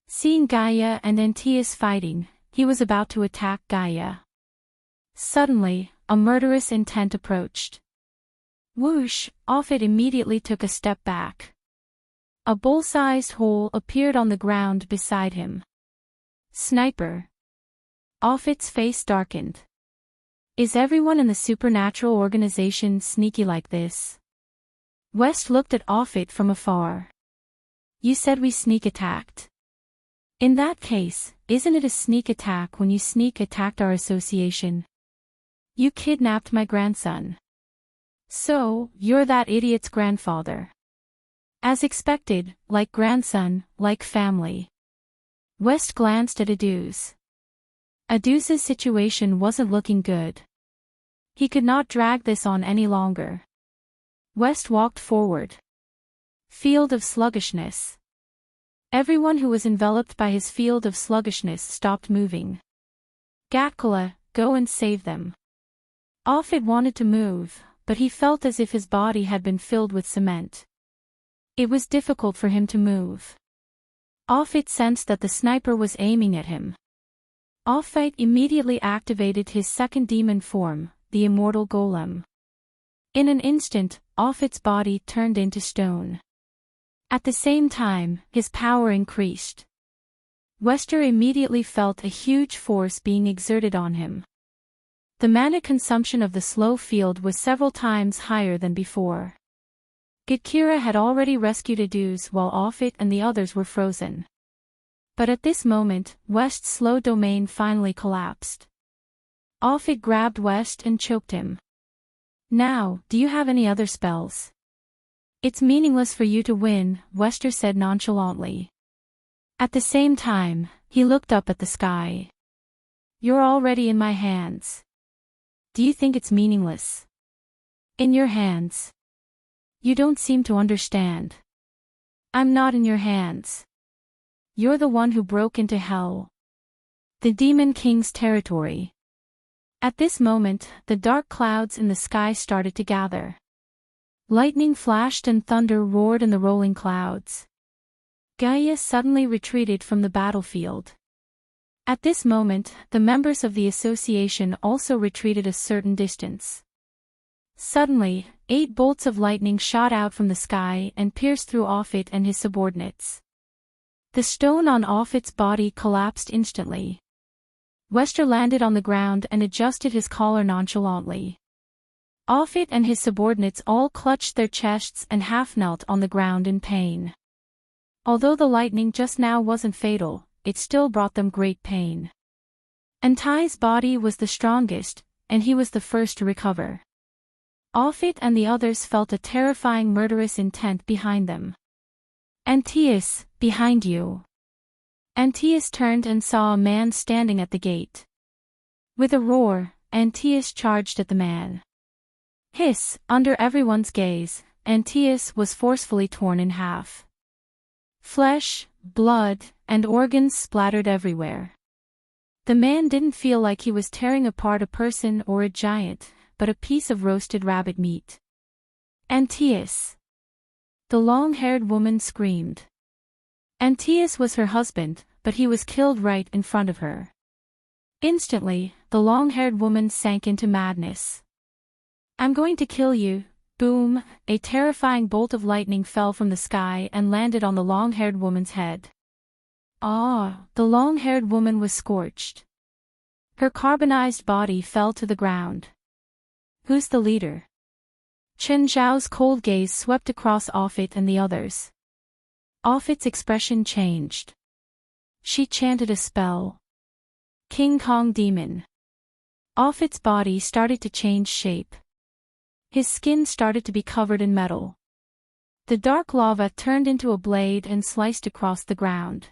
Seeing Gaia and Antaeus fighting, he was about to attack Gaia. Suddenly, a murderous intent approached. Whoosh, Offit immediately took a step back. A bowl-sized hole appeared on the ground beside him. Sniper. Offit's face darkened. Is everyone in the supernatural organization sneaky like this? West looked at Offit from afar. You said we sneak attacked. In that case, isn't it a sneak attack when you sneak attacked our association? You kidnapped my grandson. So, you're that idiot's grandfather. As expected, like grandson, like family. West glanced at Aduz. Aduz's situation wasn't looking good. He could not drag this on any longer. West walked forward. Field of sluggishness. Everyone who was enveloped by his field of sluggishness stopped moving. Gatkala, go and save them. Offit wanted to move, but he felt as if his body had been filled with cement. It was difficult for him to move. Offit sensed that the sniper was aiming at him. Offit immediately activated his second demon form, the immortal golem. In an instant, Offit's body turned into stone. At the same time, his power increased. Wester immediately felt a huge force being exerted on him. The mana consumption of the slow field was several times higher than before. Gidkira had already rescued Aduz while Offit and the others were frozen. But at this moment, West's slow domain finally collapsed. Offit grabbed West and choked him. Now, do you have any other spells? It's meaningless for you to win, Wester said nonchalantly. At the same time, he looked up at the sky. You're already in my hands. Do you think it's meaningless? In your hands. You don't seem to understand. I'm not in your hands. You're the one who broke into hell. The Demon King's territory. At this moment, the dark clouds in the sky started to gather. Lightning flashed and thunder roared in the rolling clouds. Gaia suddenly retreated from the battlefield. At this moment, the members of the association also retreated a certain distance. Suddenly, 8 bolts of lightning shot out from the sky and pierced through Offit and his subordinates. The stone on Offit's body collapsed instantly. Wester landed on the ground and adjusted his collar nonchalantly. Offit and his subordinates all clutched their chests and half-knelt on the ground in pain. Although the lightning just now wasn't fatal, it still brought them great pain. Antai's body was the strongest, and he was the first to recover. Offit and the others felt a terrifying murderous intent behind them. Antaeus, behind you. Antaeus turned and saw a man standing at the gate. With a roar, Antaeus charged at the man. Hiss, under everyone's gaze, Antaeus was forcefully torn in half. Flesh, blood, and organs splattered everywhere. The man didn't feel like he was tearing apart a person or a giant, but a piece of roasted rabbit meat. Antaeus! The long-haired woman screamed. Antaeus was her husband, but he was killed right in front of her. Instantly, the long-haired woman sank into madness. I'm going to kill you. Boom, a terrifying bolt of lightning fell from the sky and landed on the long-haired woman's head. Ah, the long-haired woman was scorched. Her carbonized body fell to the ground. Who's the leader? Chen Zhao's cold gaze swept across Offit and the others. Offit's expression changed. She chanted a spell. King Kong Demon. Offit's body started to change shape. His skin started to be covered in metal. The dark lava turned into a blade and sliced across the ground.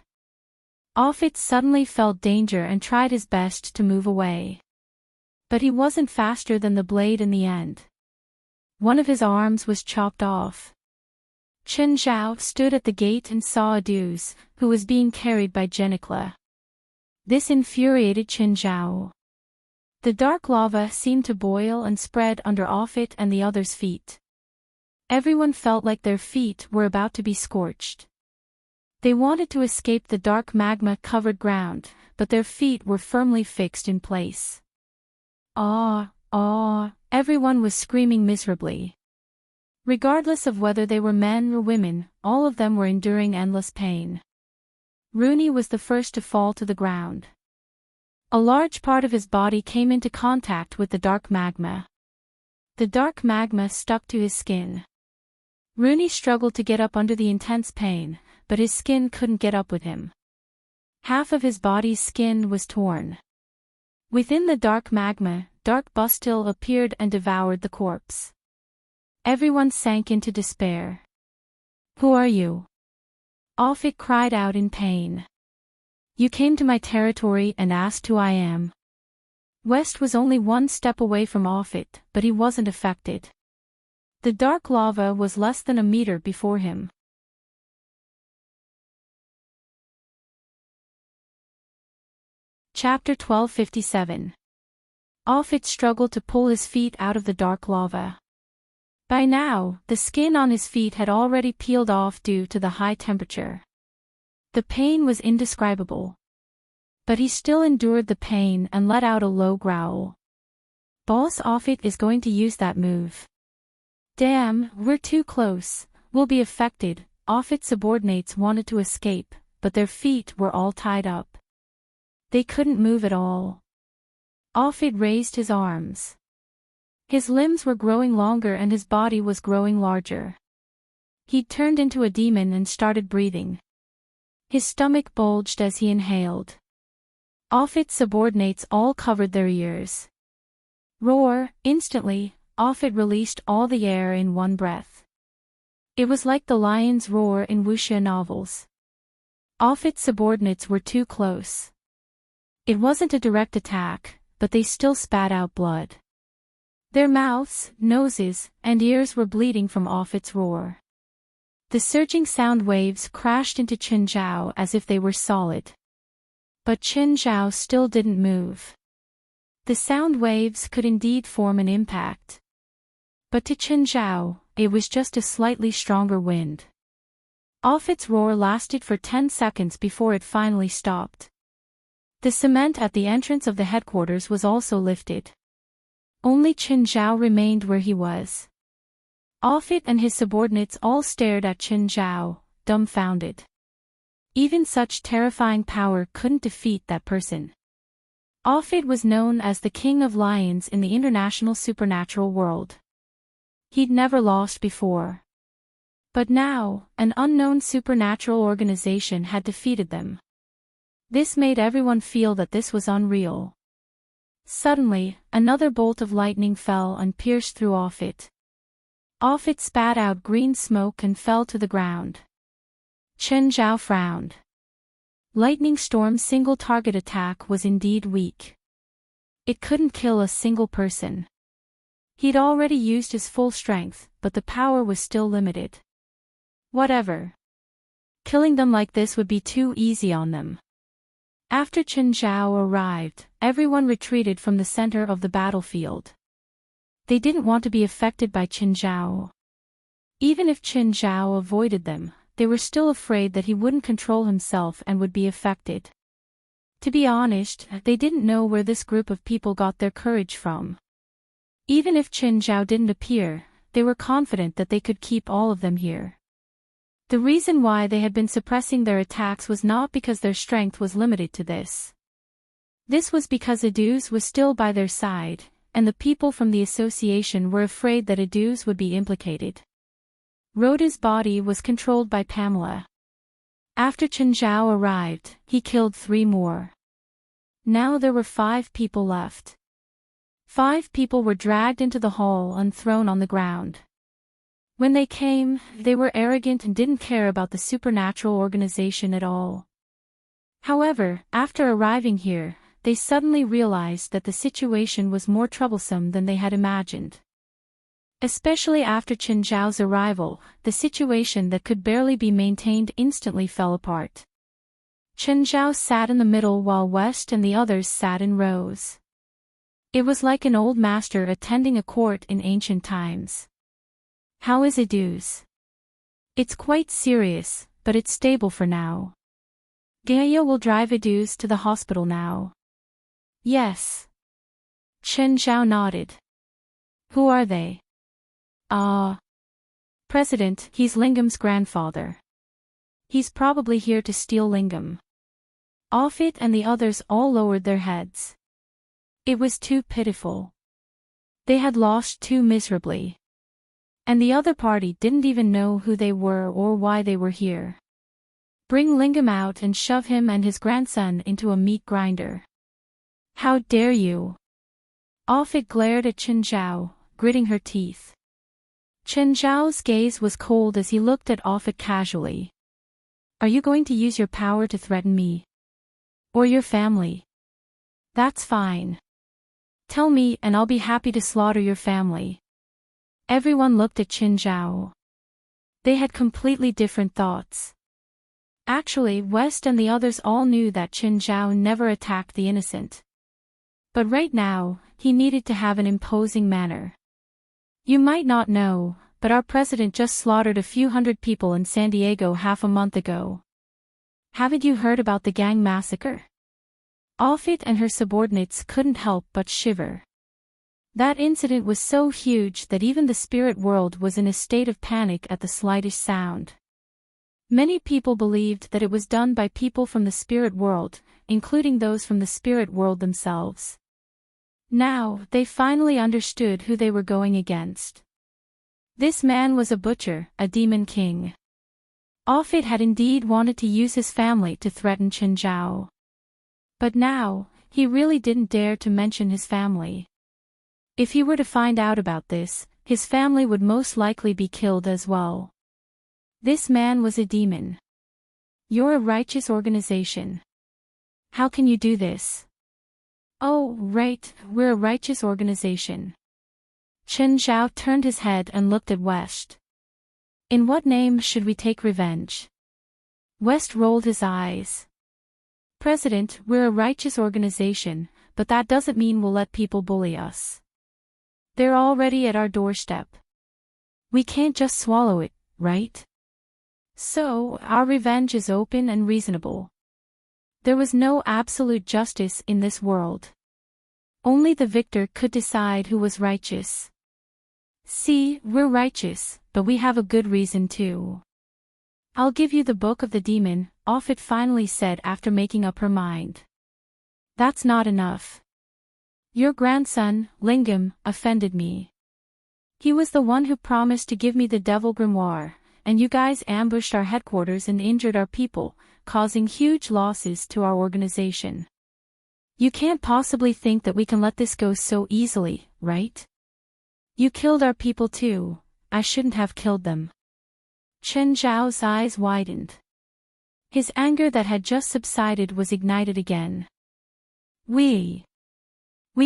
Offit suddenly felt danger and tried his best to move away. But he wasn't faster than the blade in the end. One of his arms was chopped off. Chen Zhao stood at the gate and saw Aduz, who was being carried by Genikla. This infuriated Chen Zhao. The dark lava seemed to boil and spread under Offit and the others' feet. Everyone felt like their feet were about to be scorched. They wanted to escape the dark magma-covered ground, but their feet were firmly fixed in place. Ah, ah, everyone was screaming miserably. Regardless of whether they were men or women, all of them were enduring endless pain. Rooney was the first to fall to the ground. A large part of his body came into contact with the dark magma. The dark magma stuck to his skin. Rooney struggled to get up under the intense pain, but his skin couldn't get up with him. Half of his body's skin was torn. Within the dark magma, dark bustille appeared and devoured the corpse. Everyone sank into despair. "Who are you?" Offit cried out in pain. "You came to my territory and asked who I am." West was only one step away from Offit, but he wasn't affected. The dark lava was less than a meter before him. Chapter 1257. Offit struggled to pull his feet out of the dark lava. By now, the skin on his feet had already peeled off due to the high temperature. The pain was indescribable. But he still endured the pain and let out a low growl. "Boss Offit is going to use that move." "Damn, we're too close, we'll be affected." Offit's subordinates wanted to escape, but their feet were all tied up. They couldn't move at all. Offit raised his arms. His limbs were growing longer and his body was growing larger. He'd turned into a demon and started breathing. His stomach bulged as he inhaled. Offit's subordinates all covered their ears. Roar! Instantly, Offit released all the air in one breath. It was like the lion's roar in wuxia novels. Offit's subordinates were too close. It wasn't a direct attack, but they still spat out blood. Their mouths, noses, and ears were bleeding from Offit's roar. The surging sound waves crashed into Chen Zhao as if they were solid. But Chen Zhao still didn't move. The sound waves could indeed form an impact. But to Chen Zhao, it was just a slightly stronger wind. Offit's roar lasted for 10 seconds before it finally stopped. The cement at the entrance of the headquarters was also lifted. Only Chen Zhao remained where he was. Offit and his subordinates all stared at Chen Zhao, dumbfounded. Even such terrifying power couldn't defeat that person. Offit was known as the King of Lions in the international supernatural world. He'd never lost before. But now, an unknown supernatural organization had defeated them. This made everyone feel that this was unreal. Suddenly, another bolt of lightning fell and pierced through Offit. Offit spat out green smoke and fell to the ground. Chen Zhao frowned. Lightning Storm's single-target attack was indeed weak. It couldn't kill a single person. He'd already used his full strength, but the power was still limited. Whatever. Killing them like this would be too easy on them. After Chen Zhao arrived, everyone retreated from the center of the battlefield. They didn't want to be affected by Chen Zhao. Even if Chen Zhao avoided them, they were still afraid that he wouldn't control himself and would be affected. To be honest, they didn't know where this group of people got their courage from. Even if Chen Zhao didn't appear, they were confident that they could keep all of them here. The reason why they had been suppressing their attacks was not because their strength was limited to this. This was because Aduz was still by their side, and the people from the association were afraid that Aduz would be implicated. Rhoda's body was controlled by Pamela. After Chen Zhao arrived, he killed 3 more. Now there were 5 people left. 5 people were dragged into the hall and thrown on the ground. When they came, they were arrogant and didn't care about the supernatural organization at all. However, after arriving here, they suddenly realized that the situation was more troublesome than they had imagined. Especially after Chen Zhao's arrival, the situation that could barely be maintained instantly fell apart. Chen Zhao sat in the middle while West and the others sat in rows. It was like an old master attending a court in ancient times. "How is Aduz?" "It's quite serious, but it's stable for now. Gaia will drive Aduz to the hospital now." "Yes." Chen Zhao nodded. Who are they? President, he's Lingam's grandfather. He's probably here to steal Lingam. Offit and the others all lowered their heads. It was too pitiful. They had lost too miserably. And the other party didn't even know who they were or why they were here. Bring Lingam out and shove him and his grandson into a meat grinder. How dare you? Offit glared at Chen Zhao, gritting her teeth. Chen Zhao's gaze was cold as he looked at Offit casually. Are you going to use your power to threaten me? Or your family? That's fine. Tell me and I'll be happy to slaughter your family. Everyone looked at Chen Zhao. They had completely different thoughts. Actually, West and the others all knew that Chen Zhao never attacked the innocent. But right now, he needed to have an imposing manner. You might not know, but our president just slaughtered a few hundred people in San Diego half a month ago. Haven't you heard about the gang massacre? Offit and her subordinates couldn't help but shiver. That incident was so huge that even the spirit world was in a state of panic at the slightest sound. Many people believed that it was done by people from the spirit world, including those from the spirit world themselves. Now, they finally understood who they were going against. This man was a butcher, a demon king. Offit had indeed wanted to use his family to threaten Chen Zhao. But now, he really didn't dare to mention his family. If he were to find out about this, his family would most likely be killed as well. This man was a demon. You're a righteous organization. How can you do this? Oh, right, we're a righteous organization. Chen Zhao turned his head and looked at West. In what name should we take revenge? West rolled his eyes. President, we're a righteous organization, but that doesn't mean we'll let people bully us. They're already at our doorstep. We can't just swallow it, right? So, our revenge is open and reasonable. There was no absolute justice in this world. Only the victor could decide who was righteous. See, we're righteous, but we have a good reason too. I'll give you the book of the demon, Offit finally said after making up her mind. That's not enough. Your grandson, Lingam, offended me. He was the one who promised to give me the devil grimoire, and you guys ambushed our headquarters and injured our people, causing huge losses to our organization. You can't possibly think that we can let this go so easily, right? You killed our people too. I shouldn't have killed them. Chen Zhao's eyes widened. His anger that had just subsided was ignited again. We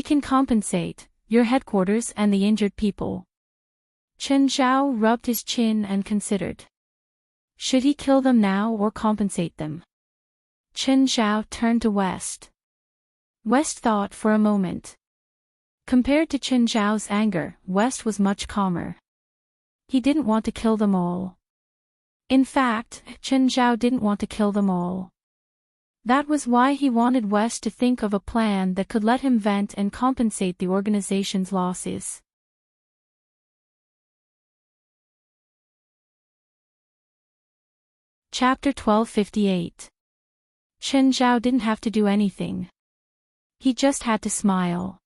can compensate, your headquarters and the injured people. Chen Zhao rubbed his chin and considered. Should he kill them now or compensate them? Chen Zhao turned to West. West thought for a moment. Compared to Chen Zhao's anger, West was much calmer. He didn't want to kill them all. In fact, Chen Zhao didn't want to kill them all. That was why he wanted West to think of a plan that could let him vent and compensate the organization's losses. Chapter 1258. Chen Zhao didn't have to do anything. He just had to smile.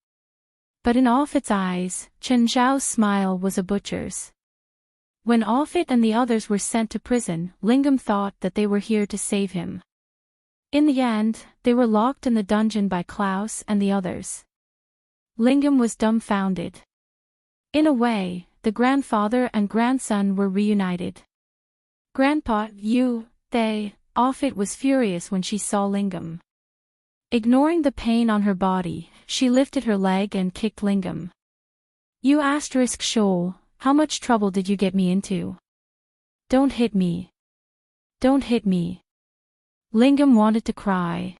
But in Offit's eyes, Chen Zhao's smile was a butcher's. When Offit and the others were sent to prison, Lingam thought that they were here to save him. In the end, they were locked in the dungeon by Klaus and the others. Lingam was dumbfounded. In a way, the grandfather and grandson were reunited. Grandpa, Offit was furious when she saw Lingam. Ignoring the pain on her body, she lifted her leg and kicked Lingam. You asterisk shoal, how much trouble did you get me into? Don't hit me. Don't hit me. Lingam wanted to cry.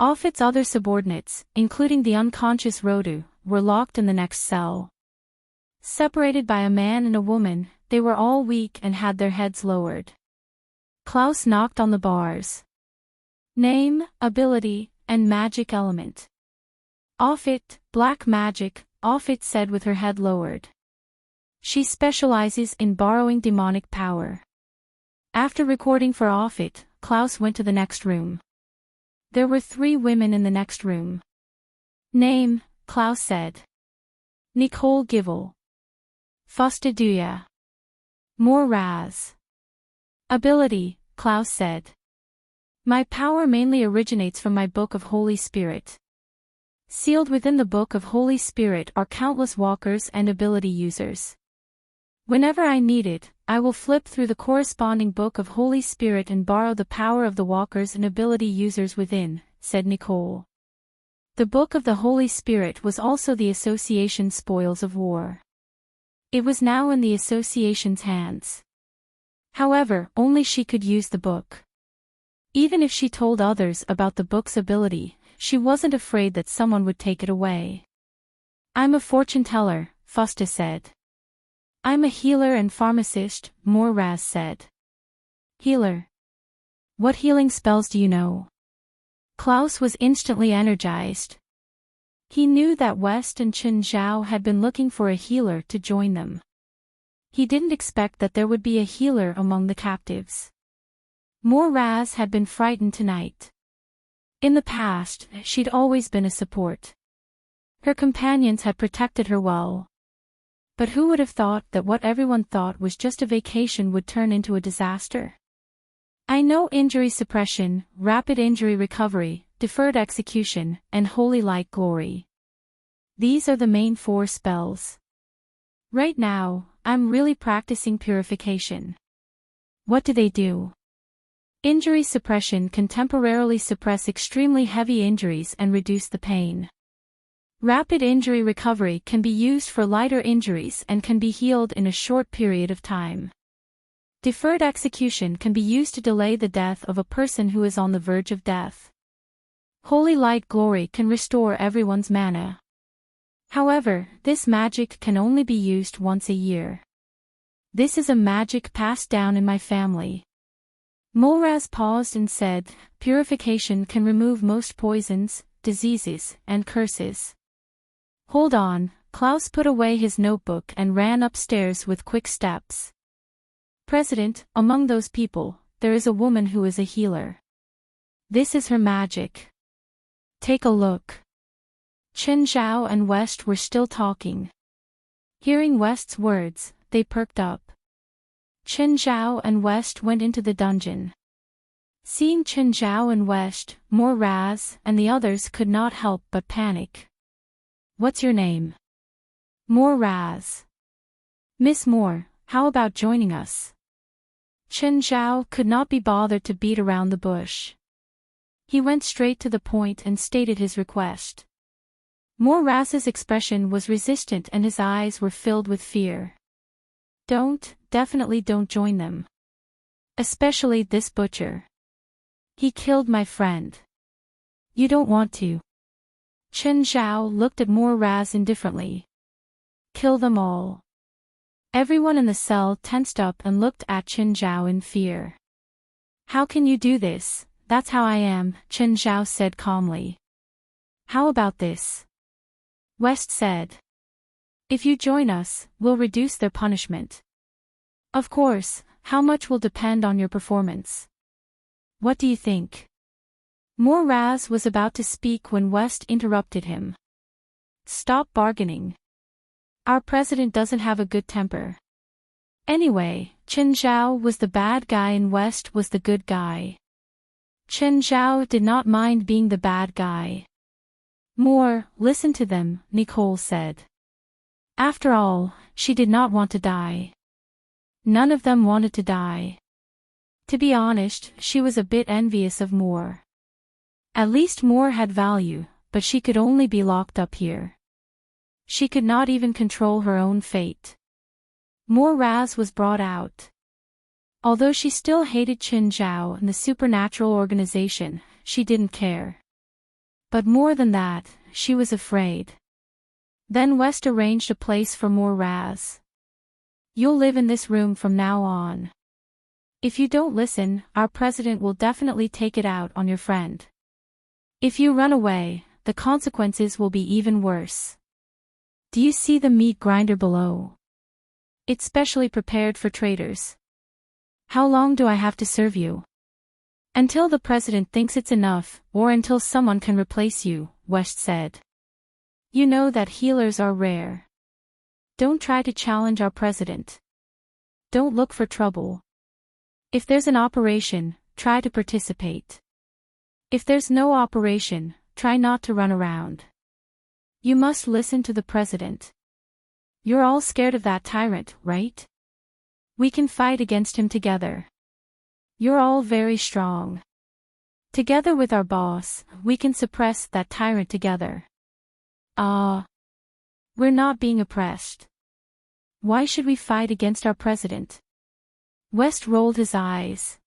Offit's other subordinates, including the unconscious Rodu, were locked in the next cell. Separated by a man and a woman, they were all weak and had their heads lowered. Klaus knocked on the bars. Name, ability, and magic element. Off it, black magic, off it, said with her head lowered. She specializes in borrowing demonic power. After recording for Off It, Klaus went to the next room. There were 3 women in the next room. Name, Klaus said. Nicole Givel. Fostaduya. More Raz. Ability, Klaus said. My power mainly originates from my Book of Holy Spirit. Sealed within the Book of Holy Spirit are countless walkers and ability users. Whenever I need it, I will flip through the corresponding Book of Holy Spirit and borrow the power of the walkers and ability users within, said Nicole. The Book of the Holy Spirit was also the Association's spoils of war. It was now in the Association's hands. However, only she could use the book. Even if she told others about the book's ability, she wasn't afraid that someone would take it away. I'm a fortune teller, Fosta said. I'm a healer and pharmacist, Moraz said. Healer. What healing spells do you know? Klaus was instantly energized. He knew that West and Chen Zhao had been looking for a healer to join them. He didn't expect that there would be a healer among the captives. Moraz had been frightened tonight. In the past, she'd always been a support. Her companions had protected her well. But who would have thought that what everyone thought was just a vacation would turn into a disaster? I know injury suppression, rapid injury recovery, deferred execution, and holy light glory. These are the main 4 spells. Right now, I'm really practicing purification. What do they do? Injury suppression can temporarily suppress extremely heavy injuries and reduce the pain. Rapid injury recovery can be used for lighter injuries and can be healed in a short period of time. Deferred execution can be used to delay the death of a person who is on the verge of death. Holy light glory can restore everyone's mana. However, this magic can only be used once a year. This is a magic passed down in my family. Moraz paused and said, purification can remove most poisons, diseases, and curses. Hold on, Klaus put away his notebook and ran upstairs with quick steps. President, among those people, there is a woman who is a healer. This is her magic. Take a look. Chen Zhao and West were still talking. Hearing West's words, they perked up. Chen Zhao and West went into the dungeon. Seeing Chen Zhao and West, Moraz and the others could not help but panic. What's your name? Moraz. Miss Moore, how about joining us? Chen Zhao could not be bothered to beat around the bush. He went straight to the point and stated his request. Moraz's expression was resistant and his eyes were filled with fear. Definitely don't join them. Especially this butcher. He killed my friend. You don't want to. Chen Zhao looked at Moraz indifferently. Kill them all. Everyone in the cell tensed up and looked at Chen Zhao in fear. How can you do this? That's how I am, Chen Zhao said calmly. How about this? West said. If you join us, we'll reduce their punishment. Of course, how much will depend on your performance. What do you think? Moraz was about to speak when West interrupted him. Stop bargaining. Our president doesn't have a good temper. Anyway, Chen Zhao was the bad guy and West was the good guy. Chen Zhao did not mind being the bad guy. More, listen to them, Nicole said. After all, she did not want to die. None of them wanted to die. To be honest, she was a bit envious of Moore. At least Moore had value, but she could only be locked up here. She could not even control her own fate. Moraz was brought out. Although she still hated Chen Zhao and the supernatural organization, she didn't care. But more than that, she was afraid. Then West arranged a place for Moraz. You'll live in this room from now on. If you don't listen, our president will definitely take it out on your friend. If you run away, the consequences will be even worse. Do you see the meat grinder below? It's specially prepared for traitors. How long do I have to serve you? Until the president thinks it's enough, or until someone can replace you, West said. You know that healers are rare. Don't try to challenge our president. Don't look for trouble. If there's an operation, try to participate. If there's no operation, try not to run around. You must listen to the president. You're all scared of that tyrant, right? We can fight against him together. You're all very strong. Together with our boss, we can suppress that tyrant together. We're not being oppressed. Why should we fight against our president? West rolled his eyes.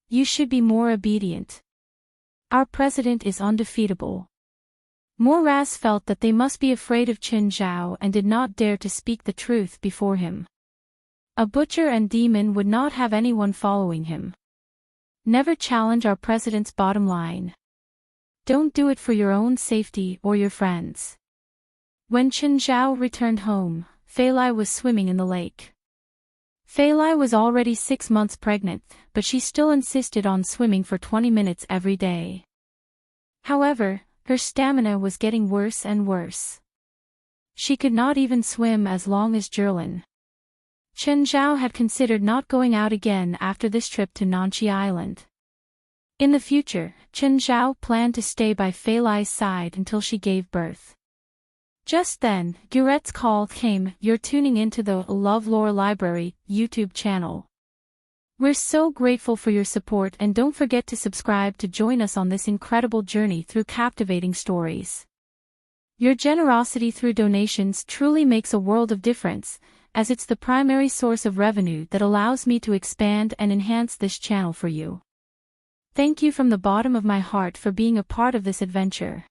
You should be more obedient. Our president is undefeatable. Moraz felt that they must be afraid of Qin Zhao and did not dare to speak the truth before him. A butcher and demon would not have anyone following him. Never challenge our president's bottom line. Don't do it for your own safety or your friends. When Qin Zhao returned home, Fei Lai was swimming in the lake. Fei Lai was already 6 months pregnant, but she still insisted on swimming for 20 minutes every day. However, her stamina was getting worse and worse. She could not even swim as long as Zhilin. Qin Zhao had considered not going out again after this trip to Nanqi Island. In the future, Qin Zhao planned to stay by Fei Lai's side until she gave birth. Just then, Guret's call came. You're tuning into the LoveLore Library YouTube channel. We're so grateful for your support and don't forget to subscribe to join us on this incredible journey through captivating stories. Your generosity through donations truly makes a world of difference, as it's the primary source of revenue that allows me to expand and enhance this channel for you. Thank you from the bottom of my heart for being a part of this adventure.